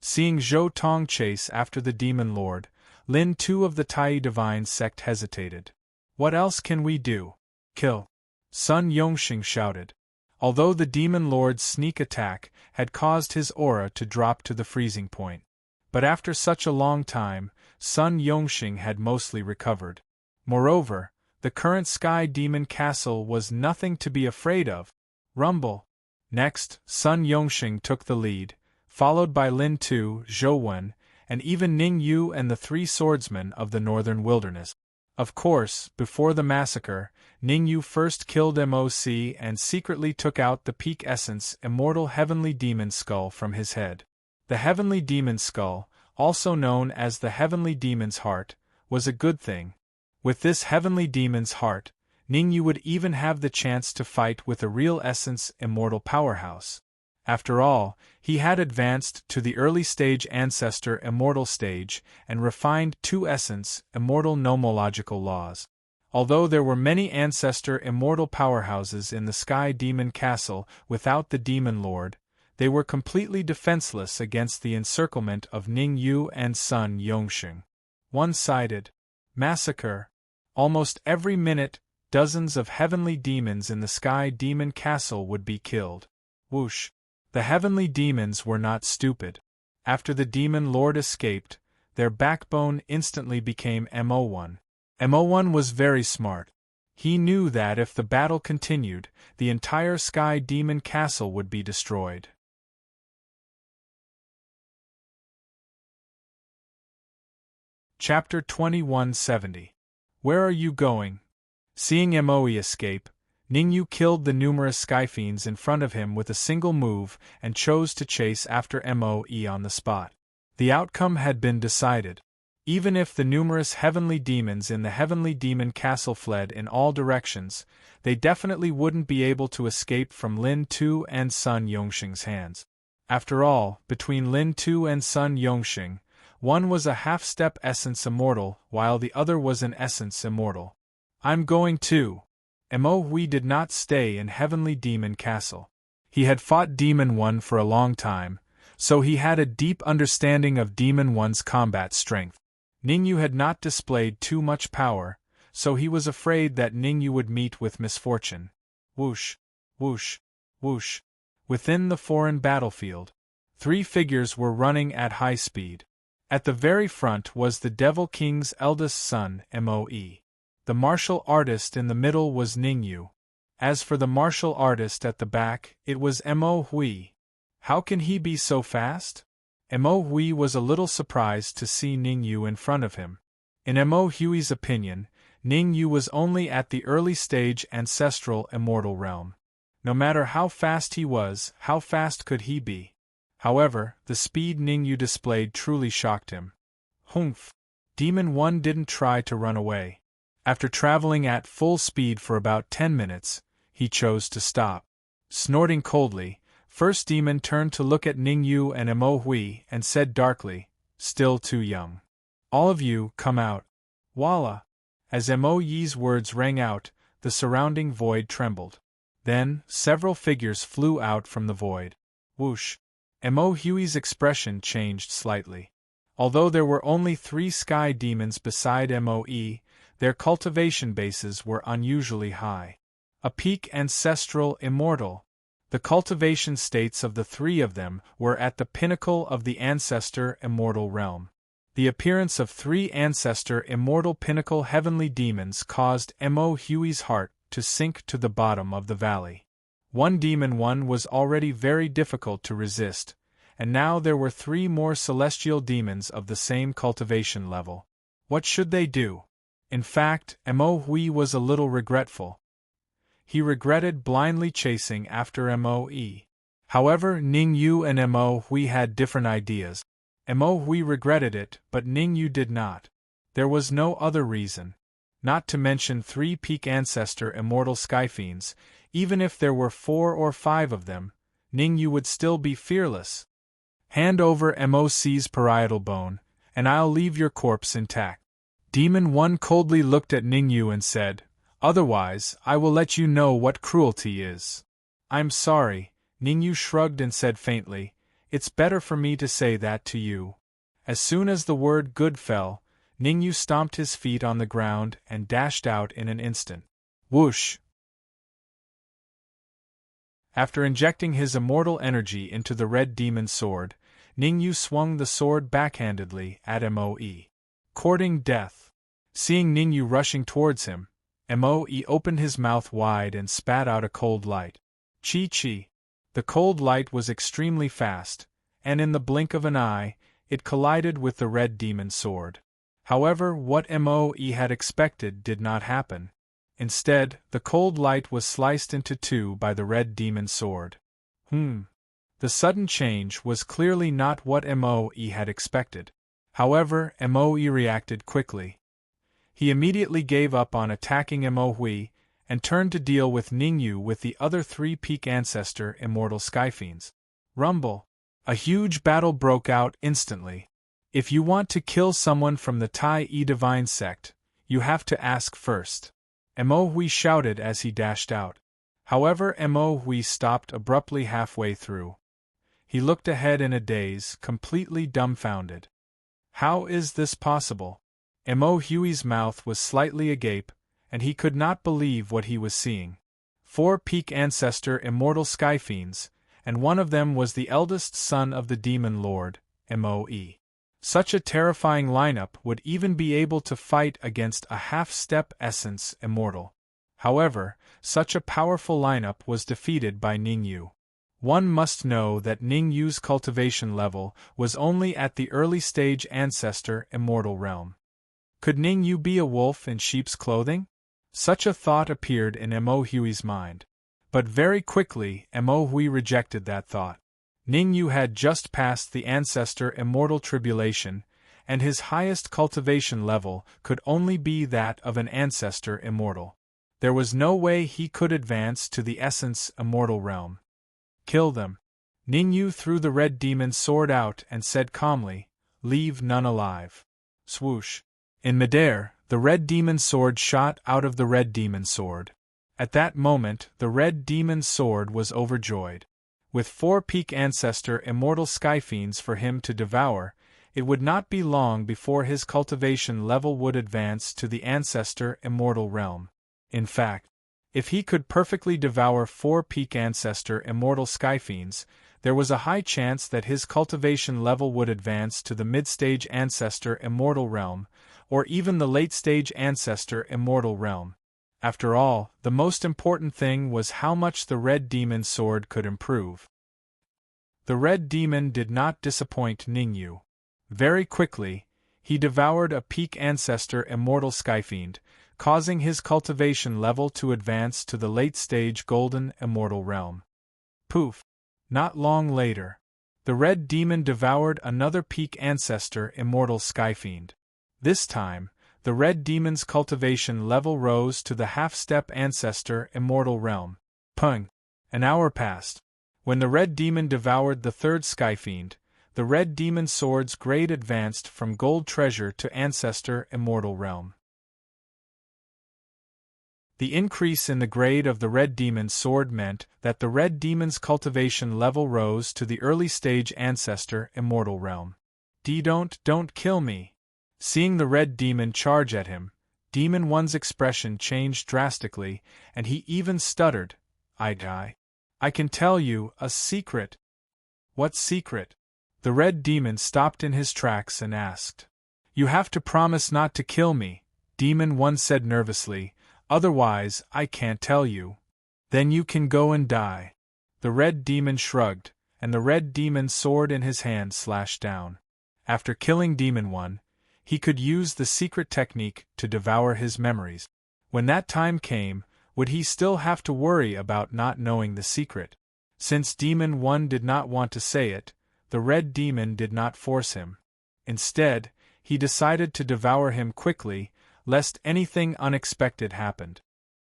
Seeing Zhou Tong chase after the demon lord, Lin Tu of the Tai Divine sect hesitated. What else can we do? Kill! Sun Yongxing shouted. Although the demon lord's sneak attack had caused his aura to drop to the freezing point. But after such a long time, Sun Yongxing had mostly recovered. Moreover, the current Sky Demon Castle was nothing to be afraid of. Rumble! Next, Sun Yongxing took the lead, followed by Lin Tu, Zhou Wen, and even Ning Yu and the 3 swordsmen of the northern wilderness. Of course, before the massacre, Ning Yu first killed MOC and secretly took out the peak essence immortal heavenly demon skull from his head. The heavenly demon skull, also known as the heavenly demon's heart, was a good thing. With this heavenly demon's heart, Ning Yu would even have the chance to fight with a real essence immortal powerhouse. After all, he had advanced to the early stage ancestor immortal stage and refined 2 essence immortal nomological laws. Although there were many ancestor immortal powerhouses in the Sky Demon Castle without the Demon Lord, they were completely defenseless against the encirclement of Ning Yu and Sun Yongxing. One-sided. Massacre. Almost every minute, dozens of heavenly demons in the Sky Demon Castle would be killed. Whoosh! The heavenly demons were not stupid. After the demon lord escaped, their backbone instantly became Mo1. Mo1 was very smart. He knew that if the battle continued, the entire Sky Demon Castle would be destroyed. Chapter 2170. Where are you going? Seeing Moe escape, Ning Yu killed the numerous skyfiends in front of him with a single move and chose to chase after Moe on the spot. The outcome had been decided. Even if the numerous heavenly demons in the Heavenly Demon Castle fled in all directions, they definitely wouldn't be able to escape from Lin Tu and Sun Yongxing's hands. After all, between Lin Tu and Sun Yongxing, one was a half-step essence immortal while the other was an essence immortal. I'm going too. Moe did not stay in Heavenly Demon Castle. He had fought Demon One for a long time, so he had a deep understanding of Demon One's combat strength. Ningyu had not displayed too much power, so he was afraid that Ningyu would meet with misfortune. Whoosh, whoosh, whoosh. Within the foreign battlefield, 3 figures were running at high speed. At the very front was the Devil King's eldest son, Moe. The martial artist in the middle was Ningyu. As for the martial artist at the back, it was Mo Hui. How can he be so fast? Mo Hui was a little surprised to see Ning Yu in front of him. In Mo Hui's opinion, Ning Yu was only at the early stage ancestral immortal realm. No matter how fast he was, how fast could he be? However, the speed Ning Yu displayed truly shocked him. Humph! Demon 1 didn't try to run away. After traveling at full speed for about 10 minutes, he chose to stop. Snorting coldly, First Demon turned to look at Ning Yu and Mo Hui and said darkly, "Still too young. All of you, come out." Voila! As Mo Yi's words rang out, the surrounding void trembled. Then, several figures flew out from the void. Whoosh! Mo Hui's expression changed slightly. Although there were only 3 sky demons beside Mo Yi, their cultivation bases were unusually high. A peak ancestral immortal. The cultivation states of the 3 of them were at the pinnacle of the ancestor immortal realm. The appearance of 3 ancestor immortal pinnacle heavenly demons caused Mo Hui's heart to sink to the bottom of the valley. One demon 1 was already very difficult to resist, and now there were 3 more celestial demons of the same cultivation level. What should they do? In fact, Mo Hui was a little regretful. He regretted blindly chasing after Mo Yi. However, Ning Yu and Mo Hui had different ideas. Mo Hui regretted it, but Ning Yu did not. There was no other reason. Not to mention 3 peak ancestor immortal skyfiends, even if there were 4 or 5 of them, Ning Yu would still be fearless. Hand over Mo's parietal bone, and I'll leave your corpse intact. Demon 1 coldly looked at Ning Yu and said, "Otherwise, I will let you know what cruelty is." "I'm sorry," Ning Yu shrugged and said faintly, "it's better for me to say that to you." As soon as the word good fell, Ning Yu stomped his feet on the ground and dashed out in an instant. Whoosh! After injecting his immortal energy into the red demon sword, Ning Yu swung the sword backhandedly at Mo Yi. Courting death. Seeing Ning Yu rushing towards him, Mo Yi opened his mouth wide and spat out a cold light. Chi-chi. The cold light was extremely fast, and in the blink of an eye, it collided with the red demon sword. However, what Mo Yi had expected did not happen. Instead, the cold light was sliced into 2 by the red demon sword. The sudden change was clearly not what Mo Yi had expected. However, Mo Yi reacted quickly. He immediately gave up on attacking Mo Hui, and turned to deal with Ning Yu with the other 3 peak ancestor immortal skyfiends. Rumble! A huge battle broke out instantly. If you want to kill someone from the Tai Yi Divine Sect, you have to ask first. Mo Hui shouted as he dashed out. However, Mo Hui stopped abruptly halfway through. He looked ahead in a daze, completely dumbfounded. How is this possible? Mo Hui's mouth was slightly agape, and he could not believe what he was seeing. 4 peak ancestor immortal skyfiends, and one of them was the eldest son of the demon lord, Mo Yi. Such a terrifying lineup would even be able to fight against a half-step essence immortal. However, such a powerful lineup was defeated by Ning Yu. One must know that Ning Yu's cultivation level was only at the early stage ancestor immortal realm. Could Ning Yu be a wolf in sheep's clothing? Such a thought appeared in Mo Hui's mind. But very quickly, Mo Hui rejected that thought. Ning Yu had just passed the ancestor immortal tribulation, and his highest cultivation level could only be that of an ancestor immortal. There was no way he could advance to the essence immortal realm. Kill them. Ning Yu threw the red demon sword out and said calmly, "Leave none alive." Swoosh. In midair, the red demon sword shot out of the red demon sword. At that moment, the red demon sword was overjoyed. With 4 peak ancestor immortal skyfiends for him to devour, it would not be long before his cultivation level would advance to the ancestor immortal realm. In fact, if he could perfectly devour 4 peak ancestor immortal skyfiends, there was a high chance that his cultivation level would advance to the mid-stage ancestor immortal realm, or even the late-stage ancestor immortal realm. After all, the most important thing was how much the Red Demon sword could improve. The Red Demon did not disappoint Ningyu. Very quickly, he devoured a peak ancestor immortal Skyfiend, causing his cultivation level to advance to the late-stage golden immortal realm. Poof! Not long later, the Red Demon devoured another peak ancestor immortal Skyfiend. This time, the Red Demon's cultivation level rose to the half-step ancestor immortal realm. Pung! An hour passed. When the Red Demon devoured the third Skyfiend, the Red Demon sword's grade advanced from gold treasure to ancestor immortal realm. The increase in the grade of the Red Demon's sword meant that the Red Demon's cultivation level rose to the early stage ancestor immortal realm. Don't kill me. Seeing the Red Demon charge at him, Demon 1's expression changed drastically, and he even stuttered, I can tell you a secret. What secret? The Red Demon stopped in his tracks and asked. You have to promise not to kill me, Demon 1 said nervously, otherwise I can't tell you. Then you can go and die. The Red Demon shrugged, and the Red Demon's sword in his hand slashed down. After killing Demon 1, he could use the secret technique to devour his memories. When that time came, would he still have to worry about not knowing the secret? Since Demon 1 did not want to say it, the Red Demon did not force him. Instead, he decided to devour him quickly, lest anything unexpected happened.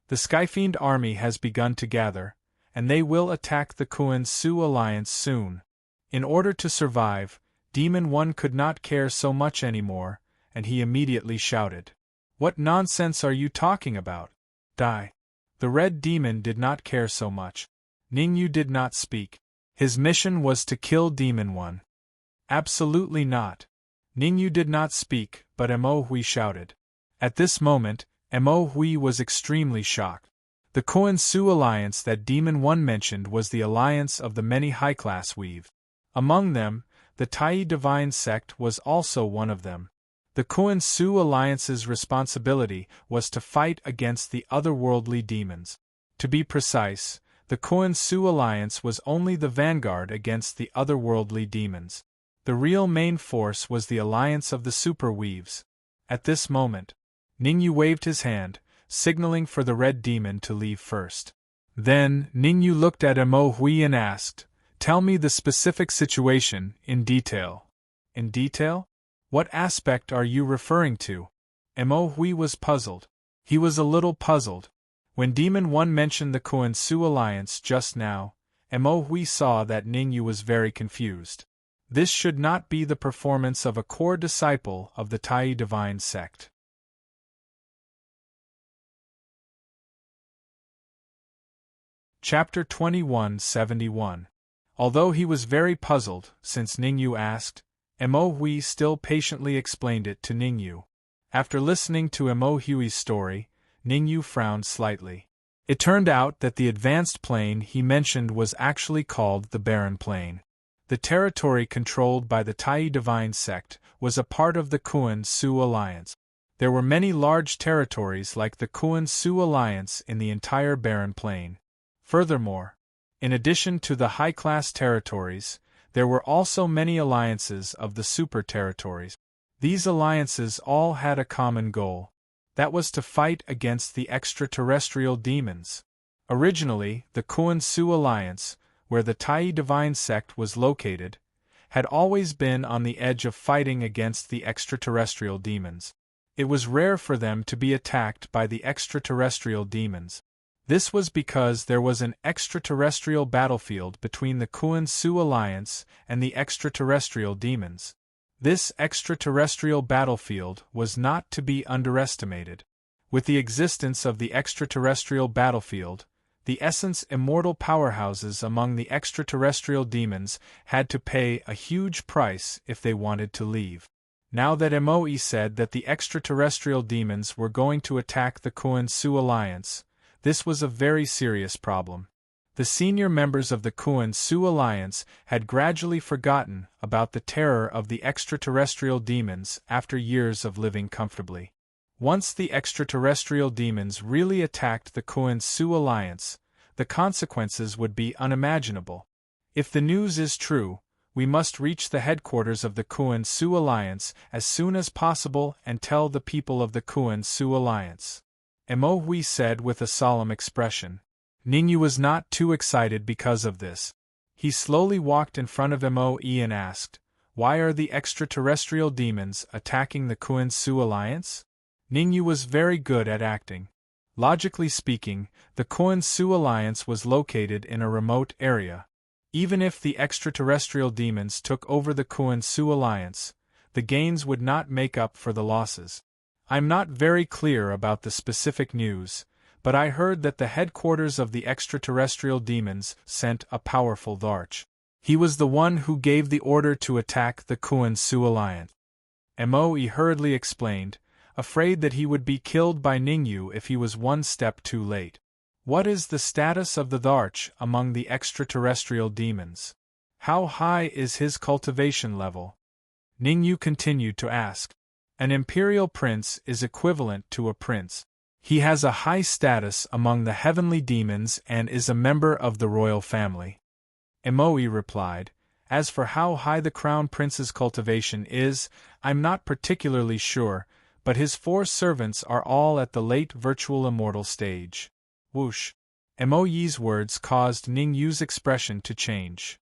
The Skyfiend army has begun to gather, and they will attack the Kuan-Su alliance soon. In order to survive, Demon 1 could not care so much anymore, and he immediately shouted. What nonsense are you talking about? Die. The Red Demon did not care so much. Ningyu did not speak. His mission was to kill Demon 1. Absolutely not. Ningyu did not speak, but Mo Hui shouted. At this moment, Mo Hui was extremely shocked. The Kuan-Su alliance that Demon 1 mentioned was the alliance of the many high-class weave. Among them, the Tai Divine sect was also one of them. The Kuan-Su alliance's responsibility was to fight against the otherworldly demons. To be precise, the Kuan-Su alliance was only the vanguard against the otherworldly demons. The real main force was the alliance of the super weaves. At this moment, Ningyu waved his hand, signaling for the Red Demon to leave first. Then, Ningyu looked at Mo Hui and asked, Tell me the specific situation, in detail. In detail? What aspect are you referring to? Mo Hui was puzzled. He was a little puzzled. When Demon 1 mentioned the Kuan-Su alliance just now, Mo Hui saw that Ningyu was very confused. This should not be the performance of a core disciple of the Tai Divine sect. Chapter 2171. Although he was very puzzled, since Ningyu asked, Mo Hui still patiently explained it to Ningyu. After listening to Mo Hui's story, Ningyu frowned slightly. It turned out that the advanced plane he mentioned was actually called the Barren Plain. The territory controlled by the Tai Divine sect was a part of the Kuan-Su alliance. There were many large territories like the Kuan-Su alliance in the entire Barren Plain. Furthermore, in addition to the high-class territories, there were also many alliances of the super territories. These alliances all had a common goal. That was to fight against the extraterrestrial demons. Originally, the Kuan-Su alliance, where the Tai Divine sect was located, had always been on the edge of fighting against the extraterrestrial demons. It was rare for them to be attacked by the extraterrestrial demons. This was because there was an extraterrestrial battlefield between the Kuan-Su alliance and the extraterrestrial demons. This extraterrestrial battlefield was not to be underestimated. With the existence of the extraterrestrial battlefield, the essence immortal powerhouses among the extraterrestrial demons had to pay a huge price if they wanted to leave. Now that Moi said that the extraterrestrial demons were going to attack the Kuan-Su alliance, this was a very serious problem. The senior members of the Kuan-Su alliance had gradually forgotten about the terror of the extraterrestrial demons after years of living comfortably. Once the extraterrestrial demons really attacked the Kuan-Su alliance, the consequences would be unimaginable. If the news is true, we must reach the headquarters of the Kuan-Su alliance as soon as possible and tell the people of the Kuan-Su alliance. Mo said with a solemn expression. Ningyu was not too excited because of this. He slowly walked in front of Mo and asked, "Why are the extraterrestrial demons attacking the Kuan-Su alliance?" Ningyu was very good at acting. Logically speaking, the Kuan-Su alliance was located in a remote area. Even if the extraterrestrial demons took over the Kuan-Su alliance, the gains would not make up for the losses. I'm not very clear about the specific news, but I heard that the headquarters of the extraterrestrial demons sent a powerful Dharch. He was the one who gave the order to attack the Kuan-Su alliance. Mo hurriedly explained, afraid that he would be killed by Ningyu if he was one step too late. What is the status of the Dharch among the extraterrestrial demons? How high is his cultivation level? Ningyu continued to ask. An imperial prince is equivalent to a prince. He has a high status among the heavenly demons and is a member of the royal family. Mo replied, "As for how high the crown prince's cultivation is, I'm not particularly sure, but his 4 servants are all at the late virtual immortal stage." Whoosh! Mo's words caused Ningyu's expression to change.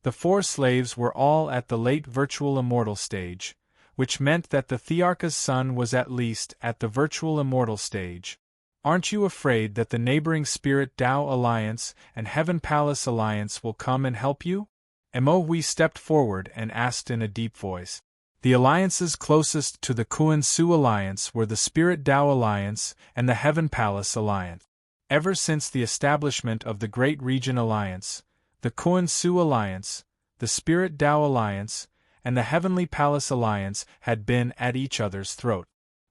The 4 slaves were all at the late virtual immortal stage, which meant that the Thearcha's son was at least at the virtual immortal stage. Aren't you afraid that the neighboring Spirit Tao Alliance and Heaven Palace Alliance will come and help you? Mo stepped forward and asked in a deep voice. The alliances closest to the Kuan-Su alliance were the Spirit Tao Alliance and the Heaven Palace Alliance. Ever since the establishment of the Great Region Alliance, the Kuan-Su Alliance, the Spirit Tao Alliance, and the Heavenly Palace Alliance had been at each other's throat.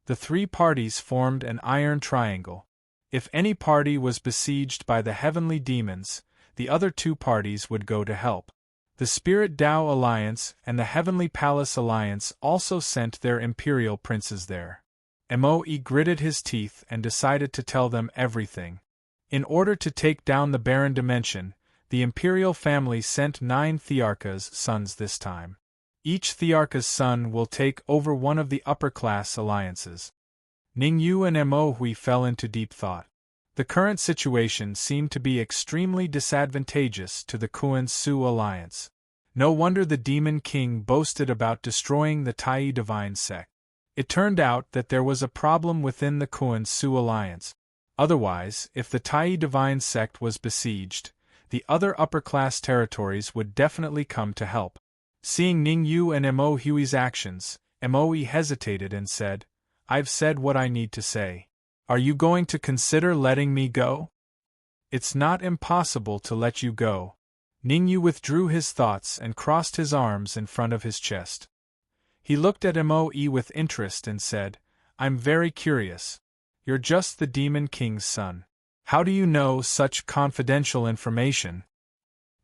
The 3 parties formed an iron triangle. If any party was besieged by the heavenly demons, the other 2 parties would go to help. The Spirit Tao Alliance and the Heavenly Palace Alliance also sent their imperial princes there. Mo gritted his teeth and decided to tell them everything. In order to take down the barren dimension, the imperial family sent 9 Thearcha's sons this time. Each Thearcha's son will take over one of the upper-class alliances. Ningyu and Mo fell into deep thought. The current situation seemed to be extremely disadvantageous to the Kuan-Su alliance. No wonder the Demon King boasted about destroying the Tai Divine sect. It turned out that there was a problem within the Kuan-Su alliance. Otherwise, if the Tai Divine sect was besieged, the other upper-class territories would definitely come to help. Seeing Ningyu and Mo actions, Mo hesitated and said, "I've said what I need to say. Are you going to consider letting me go?" "It's not impossible to let you go." Ningyu withdrew his thoughts and crossed his arms in front of his chest. He looked at Mo with interest and said, "I'm very curious. You're just the Demon King's son. How do you know such confidential information?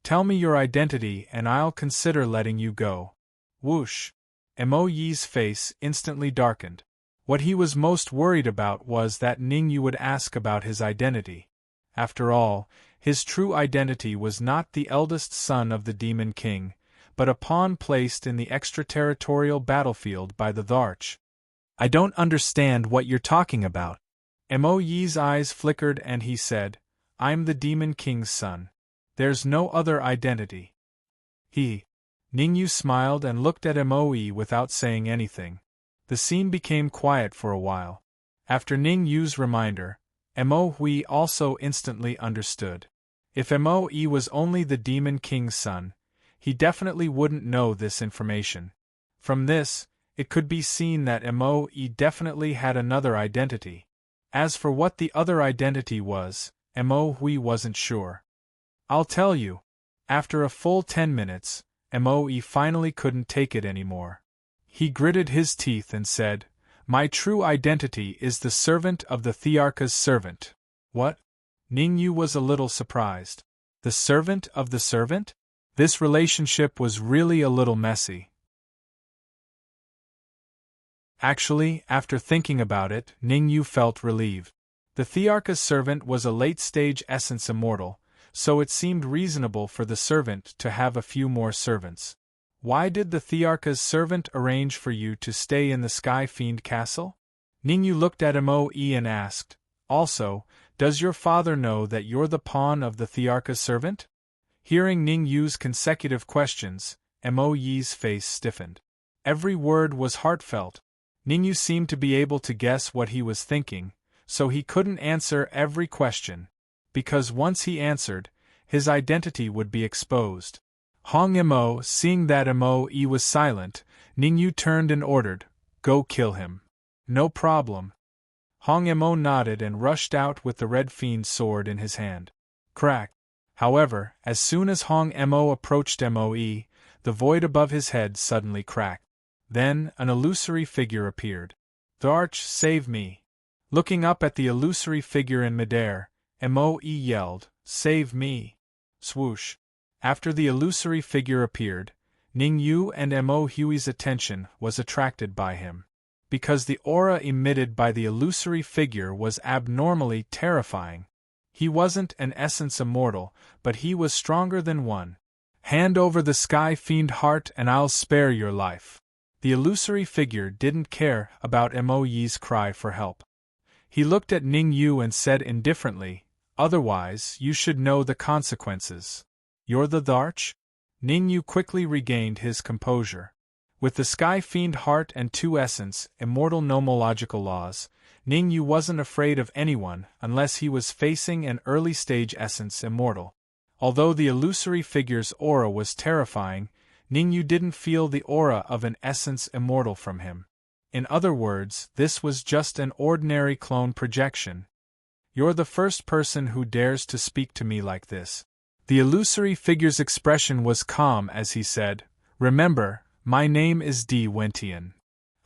Tell me your identity and I'll consider letting you go." Whoosh! Mo's face instantly darkened. What he was most worried about was that Ningyu would ask about his identity. After all, his true identity was not the eldest son of the Demon King, but a pawn placed in the extraterritorial battlefield by the Dharch. "I don't understand what you're talking about." Mo's eyes flickered and he said, "I'm the Demon King's son. There's no other identity." Ningyu smiled and looked at Mo without saying anything. The scene became quiet for a while. After Ningyu's reminder, Mo also instantly understood. If Mo was only the Demon King's son, he definitely wouldn't know this information. From this, it could be seen that Mo definitely had another identity. As for what the other identity was, Mo wasn't sure. "I'll tell you." After a full 10 minutes, Mo finally couldn't take it anymore. He gritted his teeth and said, "My true identity is the servant of the Thearcha's servant." "What?" Ningyu was a little surprised. The servant of the servant? This relationship was really a little messy. Actually, after thinking about it, Ning Yu felt relieved. The Thearka's servant was a late-stage essence immortal, so it seemed reasonable for the servant to have a few more servants. Why did the Thearka's servant arrange for you to stay in the Sky Fiend Castle? Ning Yu looked at Moe and asked, also, does your father know that you're the pawn of the Thearka's servant? Hearing Ning Yu's consecutive questions, Moe's face stiffened. Every word was heartfelt. Ning Yu seemed to be able to guess what he was thinking, so he couldn't answer every question, because once he answered, his identity would be exposed. Hong Mo, seeing that Moe was silent, Ning Yu turned and ordered, "Go kill him." "No problem." Hong Mo nodded and rushed out with the Red Fiend's sword in his hand. Crack! However, as soon as Hong Mo approached Moe, the void above his head suddenly cracked. Then, an illusory figure appeared. "Tharch, save me!" Looking up at the illusory figure in midair, Moe yelled, "Save me!" Swoosh! After the illusory figure appeared, Ning Yu and Moe's attention was attracted by him. Because the aura emitted by the illusory figure was abnormally terrifying. He wasn't an essence immortal, but he was stronger than one. "Hand over the Sky Fiend heart and I'll spare your life." The illusory figure didn't care about Moe's cry for help. He looked at Ning Yu and said indifferently, "Otherwise, you should know the consequences." "You're the Tharch?" Ning Yu quickly regained his composure. With the Sky Fiend heart and 2 essence, immortal nomological laws, Ning Yu wasn't afraid of anyone unless he was facing an early-stage essence immortal. Although the illusory figure's aura was terrifying, Ning Yu didn't feel the aura of an essence immortal from him. In other words, this was just an ordinary clone projection. "You're the first person who dares to speak to me like this." The illusory figure's expression was calm as he said, "Remember, my name is D. Wentian.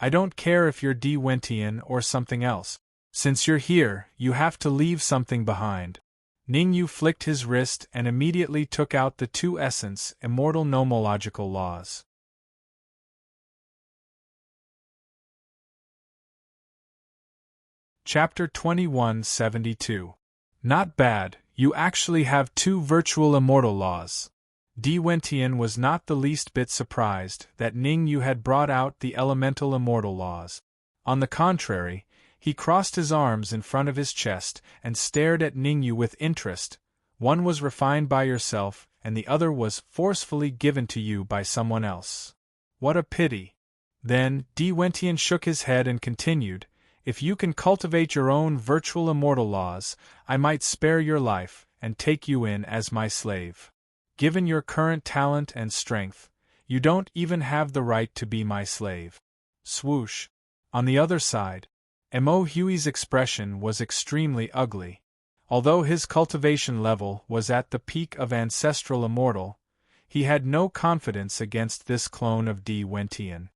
I don't care if you're D. Wentian or something else. Since you're here, you have to leave something behind." Ning Yu flicked his wrist and immediately took out the 2 essence immortal nomological laws. Chapter 2172. Not bad, you actually have 2 virtual immortal laws. D. Wentian was not the least bit surprised that Ning Yu had brought out the elemental immortal laws. On the contrary, he crossed his arms in front of his chest and stared at Ning Yu with interest. One was refined by yourself, and the other was forcefully given to you by someone else. What a pity. Then, D. Wentian shook his head and continued, "If you can cultivate your own virtual immortal laws, I might spare your life and take you in as my slave. Given your current talent and strength, you don't even have the right to be my slave." Swoosh. On the other side, Moe's expression was extremely ugly. Although his cultivation level was at the peak of ancestral immortal, he had no confidence against this clone of D. Wentian.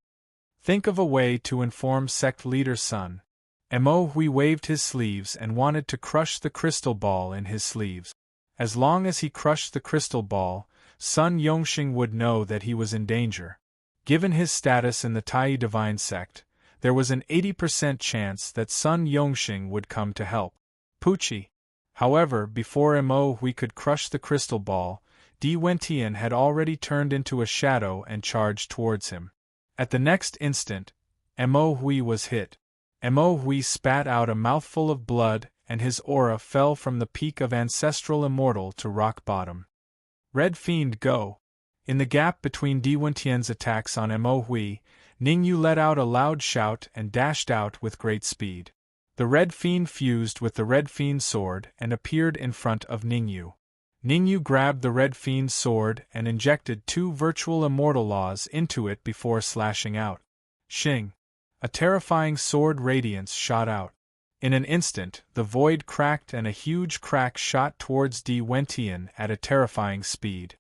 "Think of a way to inform sect leader's son." Moe waved his sleeves and wanted to crush the crystal ball in his sleeves. As long as he crushed the crystal ball, Sun Yongxing would know that he was in danger. Given his status in the Tai Divine Sect, there was an 80% chance that Sun Yongxing would come to help. Poochie. However, before Moe could crush the crystal ball, D. Wentian had already turned into a shadow and charged towards him. At the next instant, Moe was hit. Moe spat out a mouthful of blood, and his aura fell from the peak of ancestral immortal to rock bottom. Red Fiend, go! In the gap between D. Wentian's attacks on Moe, Ning Yu let out a loud shout and dashed out with great speed. The Red Fiend fused with the Red Fiend sword and appeared in front of Ning Yu. Ning Yu grabbed the Red Fiend sword and injected 2 virtual immortal laws into it before slashing out. Shing! A terrifying sword radiance shot out. In an instant, the void cracked and a huge crack shot towards D. Wentian at a terrifying speed.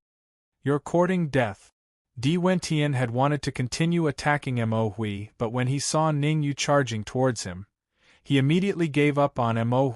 "You're courting death." D. Wentian had wanted to continue attacking Moe, but when he saw Ning Yu charging towards him, he immediately gave up on Moe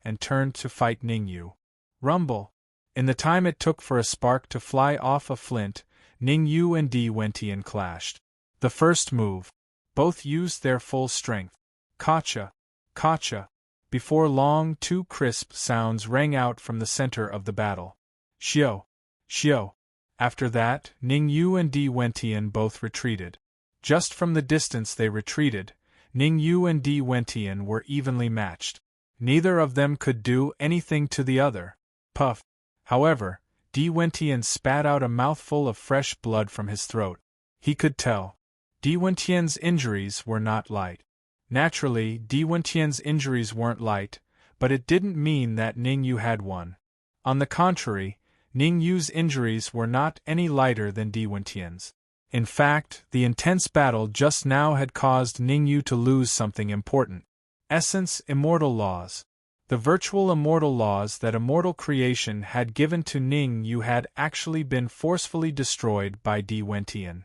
and turned to fight Ning Yu. Rumble! In the time it took for a spark to fly off a flint, Ning Yu and D. Wentian clashed. The first move. Both used their full strength. Kacha! Kacha! Before long, two crisp sounds rang out from the center of the battle. Xiao! Xiao! After that, Ning Yu and Di Wentian both retreated. Just from the distance they retreated, Ning Yu and Di Wentian were evenly matched. Neither of them could do anything to the other. Puff! However, Di Wentian spat out a mouthful of fresh blood from his throat. He could tell. Di Wentian's injuries were not light. Naturally, Di Wentian's injuries weren't light, but it didn't mean that Ning Yu had one. On the contrary, Ning Yu's injuries were not any lighter than Di Wentian's. In fact, the intense battle just now had caused Ning Yu to lose something important. Essence immortal laws. The virtual immortal laws that immortal creation had given to Ning Yu had actually been forcefully destroyed by Di Wentian.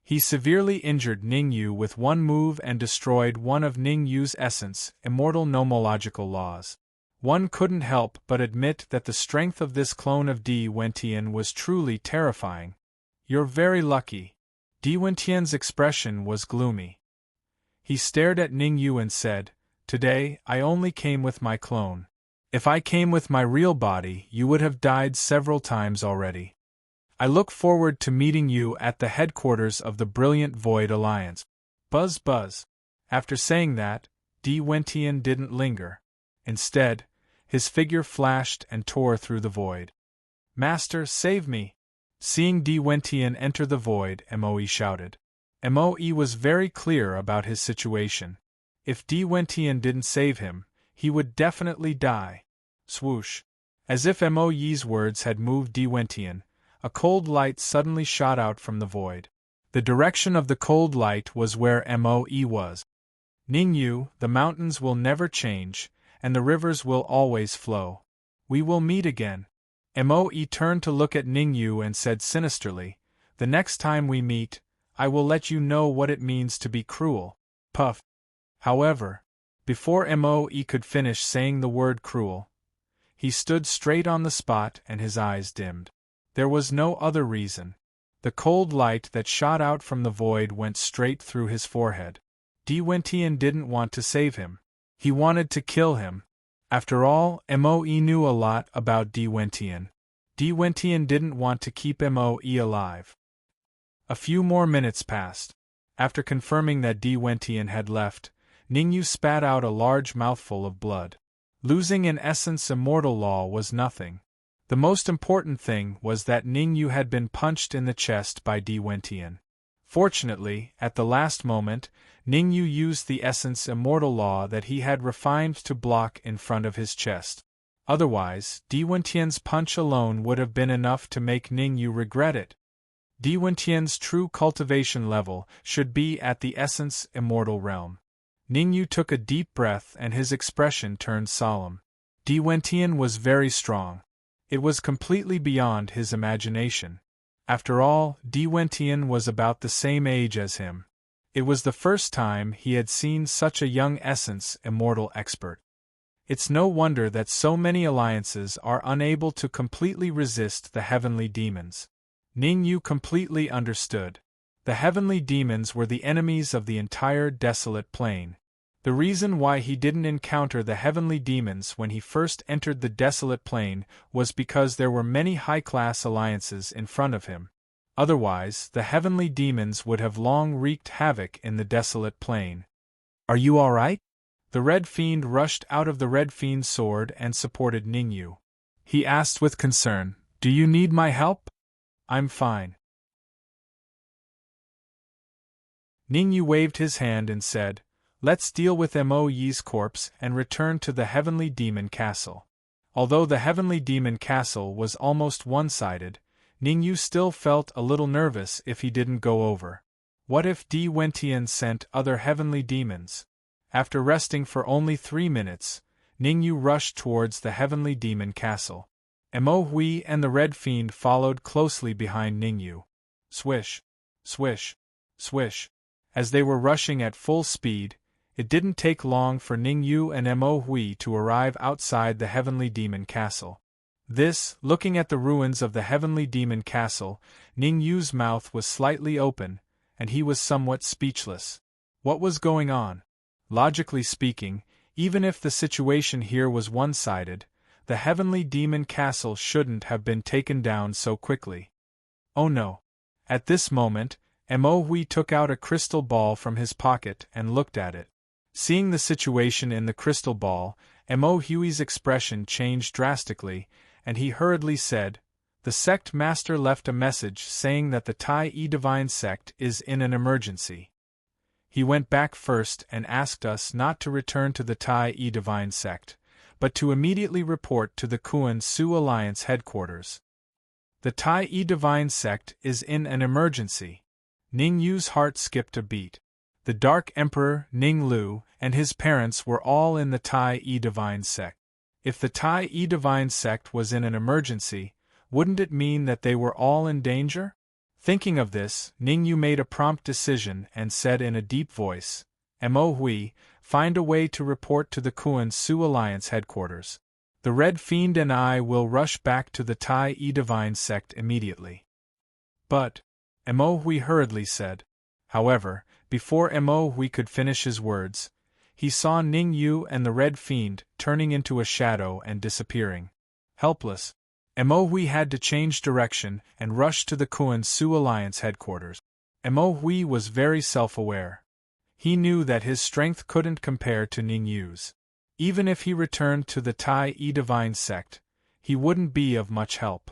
He severely injured Ning Yu with one move and destroyed one of Ning Yu's essence, immortal nomological laws. One couldn't help but admit that the strength of this clone of Di Wentian was truly terrifying. You're very lucky. Di Wentian's expression was gloomy. He stared at Ning Yu and said, "Today, I only came with my clone. If I came with my real body, you would have died several times already. I look forward to meeting you at the headquarters of the Brilliant Void Alliance." Buzz buzz. After saying that, Di Wentian didn't linger. Instead, his figure flashed and tore through the void. "Master, save me!" Seeing Di Wentian enter the void, Moe shouted. Moe was very clear about his situation. If Di Wentian didn't save him, he would definitely die. Swoosh! As if Moe's words had moved Di Wentian, a cold light suddenly shot out from the void. The direction of the cold light was where Moe was. "Ning Yu, the mountains will never change, and the rivers will always flow. We will meet again." Moe turned to look at Ning Yu and said sinisterly, "The next time we meet, I will let you know what it means to be cruel." Puff. However, before Moe could finish saying the word cruel, he stood straight on the spot and his eyes dimmed. There was no other reason. The cold light that shot out from the void went straight through his forehead. Di Wentian didn't want to save him. He wanted to kill him. After all, Moe knew a lot about Di Wentian. Di Wentian didn't want to keep Moe alive. A few more minutes passed. After confirming that Di Wentian had left, Ning Yu spat out a large mouthful of blood. Losing an essence immortal law was nothing. The most important thing was that Ning Yu had been punched in the chest by Di Wentian. Fortunately, at the last moment, Ning Yu used the essence immortal law that he had refined to block in front of his chest. Otherwise, Di Wentian's punch alone would have been enough to make Ning Yu regret it. Di Wentian's true cultivation level should be at the essence immortal realm. Ning Yu took a deep breath and his expression turned solemn. Di Wentian was very strong. It was completely beyond his imagination. After all, Di Wentian was about the same age as him. It was the first time he had seen such a young essence immortal expert. It's no wonder that so many alliances are unable to completely resist the heavenly demons. Ning Yu completely understood. The heavenly demons were the enemies of the entire desolate plain. The reason why he didn't encounter the heavenly demons when he first entered the desolate plain was because there were many high-class alliances in front of him. Otherwise, the heavenly demons would have long wreaked havoc in the desolate plain. "Are you all right?" The Red Fiend rushed out of the Red Fiend's sword and supported Ning Yu. He asked with concern, "Do you need my help?" "I'm fine." Ning Yu waved his hand and said, "Let's deal with Moe's corpse and return to the Heavenly Demon Castle." Although the Heavenly Demon Castle was almost one-sided, Ning Yu still felt a little nervous if he didn't go over. What if Di Wentian sent other heavenly demons? After resting for only 3 minutes, Ning Yu rushed towards the Heavenly Demon Castle. Moe and the Red Fiend followed closely behind Ning Yu. Swish, swish, swish. As they were rushing at full speed, it didn't take long for Ning Yu and Moe to arrive outside the Heavenly Demon Castle. This, looking at the ruins of the heavenly demon castle, Ning Yu's mouth was slightly open, and he was somewhat speechless. What was going on? Logically speaking, even if the situation here was one-sided, the heavenly demon castle shouldn't have been taken down so quickly. Oh no. At this moment, Mo Hui took out a crystal ball from his pocket and looked at it. Seeing the situation in the crystal ball, Mo Hui's expression changed drastically, and he hurriedly said, "The sect master left a message saying that the Tai Yi Divine Sect is in an emergency. He went back first and asked us not to return to the Tai Yi Divine Sect, but to immediately report to the Kuan Su Alliance headquarters." The Tai Yi Divine Sect is in an emergency. Ning Yu's heart skipped a beat. The Dark Emperor, Ning Lu, and his parents were all in the Tai Yi Divine Sect. If the Tai Yi Divine Sect was in an emergency, wouldn't it mean that they were all in danger? Thinking of this, Ning Yu made a prompt decision and said in a deep voice, "Mo Hui, find a way to report to the Kuan Su Alliance headquarters. The Red Fiend and I will rush back to the Tai Yi Divine Sect immediately." "But," Mo Hui hurriedly said. However, before Mo Hui could finish his words, he saw Ning Yu and the Red Fiend turning into a shadow and disappearing. Helpless, Mo Hui had to change direction and rush to the Kuan Su Alliance headquarters. Mo Hui was very self-aware. He knew that his strength couldn't compare to Ning Yu's. Even if he returned to the Tai Yi Divine Sect, he wouldn't be of much help.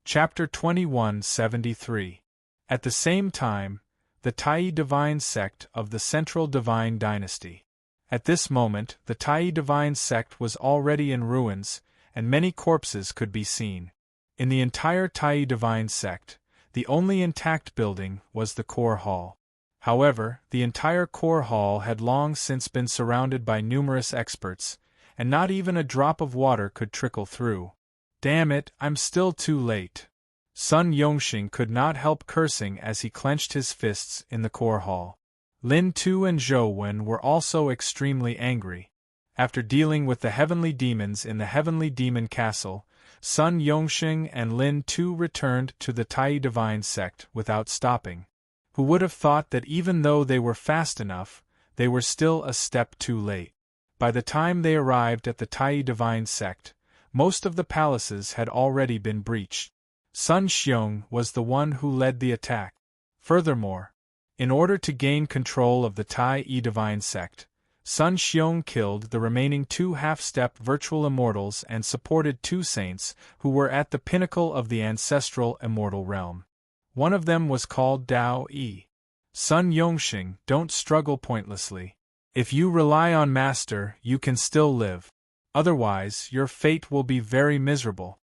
Chapter 2173. At the same time, the Tai Yi Divine Sect of the Central Divine Dynasty. At this moment, the Tai Yi Divine Sect was already in ruins, and many corpses could be seen. In the entire Tai Yi Divine Sect, the only intact building was the core hall. However, the entire core hall had long since been surrounded by numerous experts, and not even a drop of water could trickle through. "Damn it, I'm still too late." Sun Yongxing could not help cursing as he clenched his fists in the core hall. Lin Tu and Zhou Wen were also extremely angry. After dealing with the heavenly demons in the heavenly demon castle, Sun Yongxing and Lin Tu returned to the Tai Yi Divine Sect without stopping. Who would have thought that even though they were fast enough, they were still a step too late? By the time they arrived at the Tai Yi Divine Sect, most of the palaces had already been breached. Sun Xiong was the one who led the attack. Furthermore, in order to gain control of the Tai Yi Divine Sect, Sun Xiong killed the remaining 2 half-step virtual immortals and supported 2 saints who were at the pinnacle of the ancestral immortal realm. One of them was called Dao Yi. Sun Yongxing, don't struggle pointlessly. If you rely on Master, you can still live. Otherwise, your fate will be very miserable.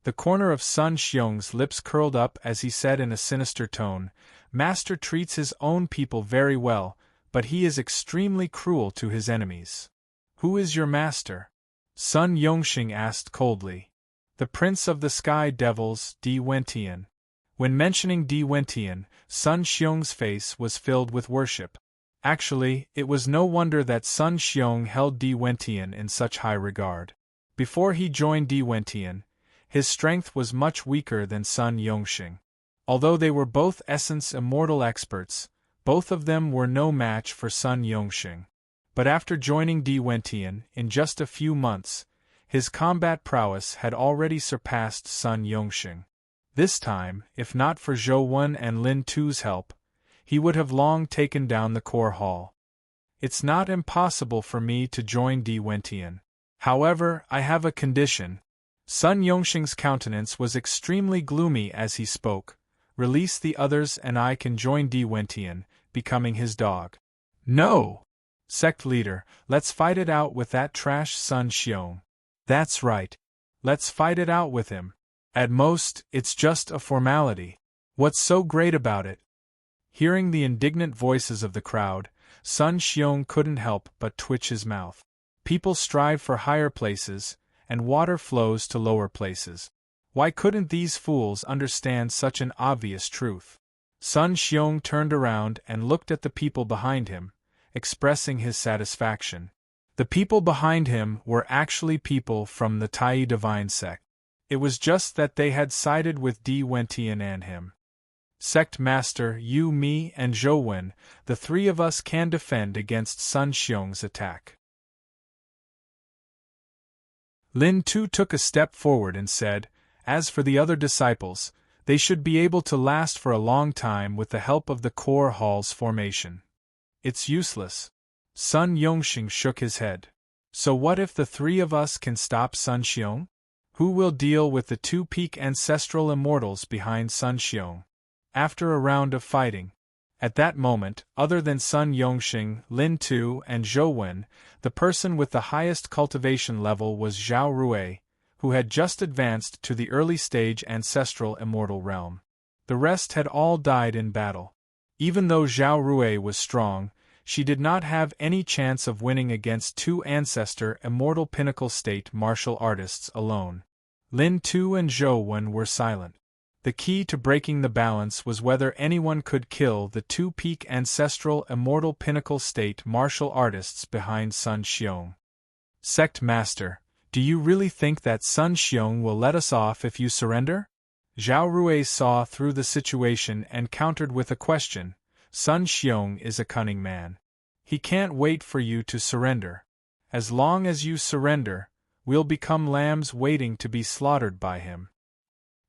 The corner of Sun Xiong's lips curled up as he said in a sinister tone, "Master treats his own people very well, but he is extremely cruel to his enemies." "Who is your master?" Sun Yongxing asked coldly. "The Prince of the Sky Devils, Di Wentian." When mentioning Di Wentian, Sun Xiong's face was filled with worship. Actually, it was no wonder that Sun Xiong held Di Wentian in such high regard. Before he joined Di Wentian, his strength was much weaker than Sun Yongxing. Although they were both essence immortal experts, both of them were no match for Sun Yongxing. But after joining Di Wentian, in just a few months, his combat prowess had already surpassed Sun Yongxing. This time, if not for Zhou Wen and Lin Tu's help, he would have long taken down the core hall. "It's not impossible for me to join Di Wentian. However, I have a condition." Sun Yongxing's countenance was extremely gloomy as he spoke. "Release the others and I can join Di Wentian, becoming his dog." "No! Sect leader, let's fight it out with that trash Sun Xiong." "That's right. Let's fight it out with him. At most, it's just a formality. What's so great about it?" Hearing the indignant voices of the crowd, Sun Xiong couldn't help but twitch his mouth. People strive for higher places, and water flows to lower places. Why couldn't these fools understand such an obvious truth? Sun Xiong turned around and looked at the people behind him, expressing his satisfaction. The people behind him were actually people from the Tai Divine sect. It was just that they had sided with Di Wentian and him. Sect Master, you, me, and Zhou Wen, the three of us can defend against Sun Xiong's attack. Lin Tu took a step forward and said, as for the other disciples, they should be able to last for a long time with the help of the core hall's formation. It's useless. Sun Yongxing shook his head. So what if the three of us can stop Sun Xiong? Who will deal with the two peak ancestral immortals behind Sun Xiong? After a round of fighting. At that moment, other than Sun Yongxing, Lin Tu, and Zhou Wen, the person with the highest cultivation level was Zhao Rui, who had just advanced to the early stage ancestral immortal realm. The rest had all died in battle. Even though Zhao Rui was strong, she did not have any chance of winning against two ancestor immortal pinnacle state martial artists alone. Lin Tu and Zhou Wen were silent. The key to breaking the balance was whether anyone could kill the two peak ancestral immortal pinnacle state martial artists behind Sun Xiong. Sect Master, do you really think that Sun Xiong will let us off if you surrender? Zhao Rui saw through the situation and countered with a question. Sun Xiong is a cunning man. He can't wait for you to surrender. As long as you surrender, we'll become lambs waiting to be slaughtered by him.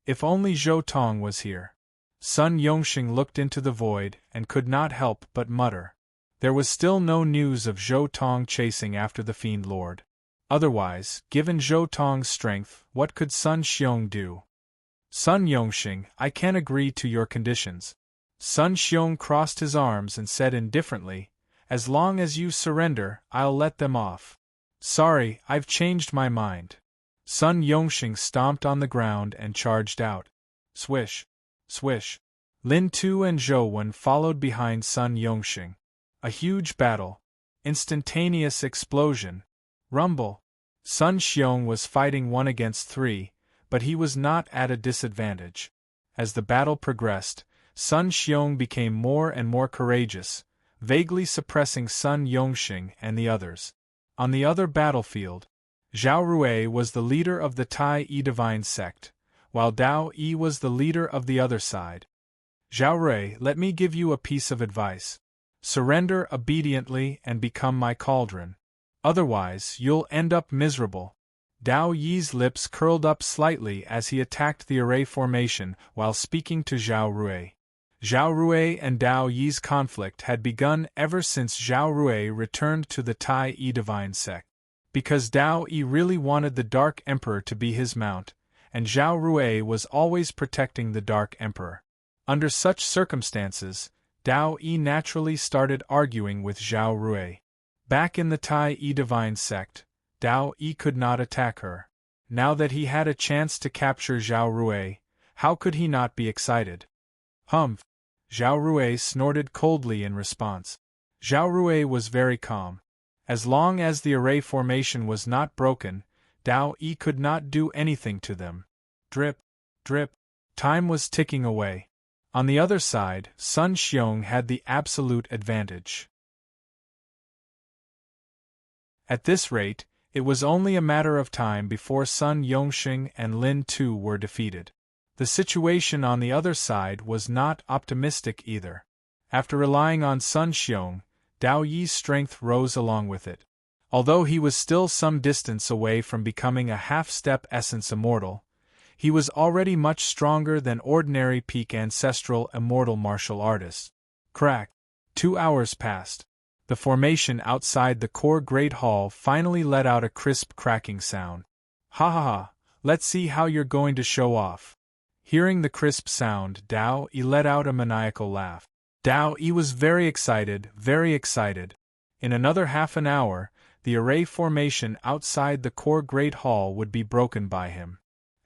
If only Zhou Tong was here. Sun Yongxing looked into the void and could not help but mutter. There was still no news of Zhou Tong chasing after the Fiend Lord. Otherwise, given Zhou Tong's strength, what could Sun Xiong do? Sun Yongxing, I can agree to your conditions. Sun Xiong crossed his arms and said indifferently, as long as you surrender, I'll let them off. Sorry, I've changed my mind. Sun Yongxing stomped on the ground and charged out. Swish, swish. Lin Tu and Zhou Wen followed behind Sun Yongxing. A huge battle. Instantaneous explosion. Rumble. Sun Xiong was fighting 1 against 3, but he was not at a disadvantage. As the battle progressed, Sun Xiong became more and more courageous, vaguely suppressing Sun Yongxing and the others. On the other battlefield, Zhao Rui was the leader of the Tai Divine sect, while Dao Yi was the leader of the other side. Zhao Rui, let me give you a piece of advice. Surrender obediently and become my cauldron. Otherwise, you'll end up miserable. Dao Yi's lips curled up slightly as he attacked the array formation while speaking to Zhao Rui. Zhao Rui and Dao Yi's conflict had begun ever since Zhao Rui returned to the Tai Divine sect. Because Dao Yi really wanted the Dark Emperor to be his mount, and Zhao Rui was always protecting the Dark Emperor. Under such circumstances, Dao Yi naturally started arguing with Zhao Rui. Back in the Tai Divine sect, Dao Yi could not attack her. Now that he had a chance to capture Zhao Rui, how could he not be excited? Humph! Zhao Rui snorted coldly in response. Zhao Rui was very calm. As long as the array formation was not broken, Dao Yi could not do anything to them. Drip, drip. Time was ticking away. On the other side, Sun Xiong had the absolute advantage. At this rate, it was only a matter of time before Sun Yongxing and Lin Tu were defeated. The situation on the other side was not optimistic either. After relying on Sun Xiong, Dao Yi's strength rose along with it. Although he was still some distance away from becoming a half-step essence immortal, he was already much stronger than ordinary peak ancestral immortal martial artists. Crack. 2 hours passed. The formation outside the core Great Hall finally let out a crisp cracking sound. Ha ha ha, let's see how you're going to show off. Hearing the crisp sound, Dao Yi let out a maniacal laugh. Dao Yi was very excited, very excited. In another half an hour, the array formation outside the core Great Hall would be broken by him.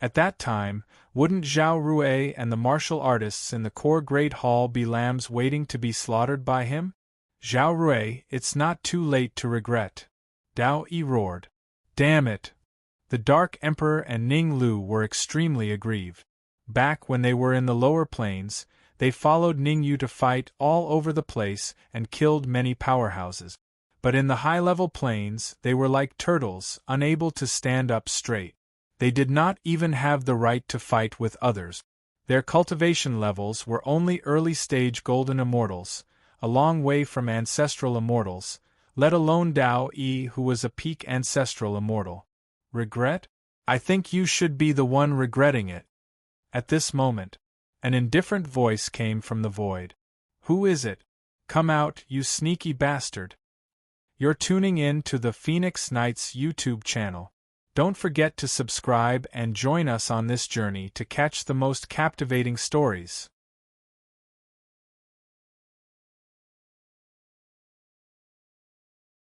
At that time, wouldn't Zhao Rui and the martial artists in the core Great Hall be lambs waiting to be slaughtered by him? Zhao Rui, it's not too late to regret. Dao Yi roared. Damn it! The Dark Emperor and Ning Lu were extremely aggrieved. Back when they were in the lower planes, They followed Ningyu to fight all over the place and killed many powerhouses. But in the high-level planes, they were like turtles, unable to stand up straight. They did not even have the right to fight with others. Their cultivation levels were only early-stage golden immortals, a long way from ancestral immortals, let alone Dao Yi, who was a peak ancestral immortal. Regret? I think you should be the one regretting it. At this moment, an indifferent voice came from the void. Who is it? Come out, you sneaky bastard. You're tuning in to the Phoenix Knights YouTube channel. Don't forget to subscribe and join us on this journey to catch the most captivating stories.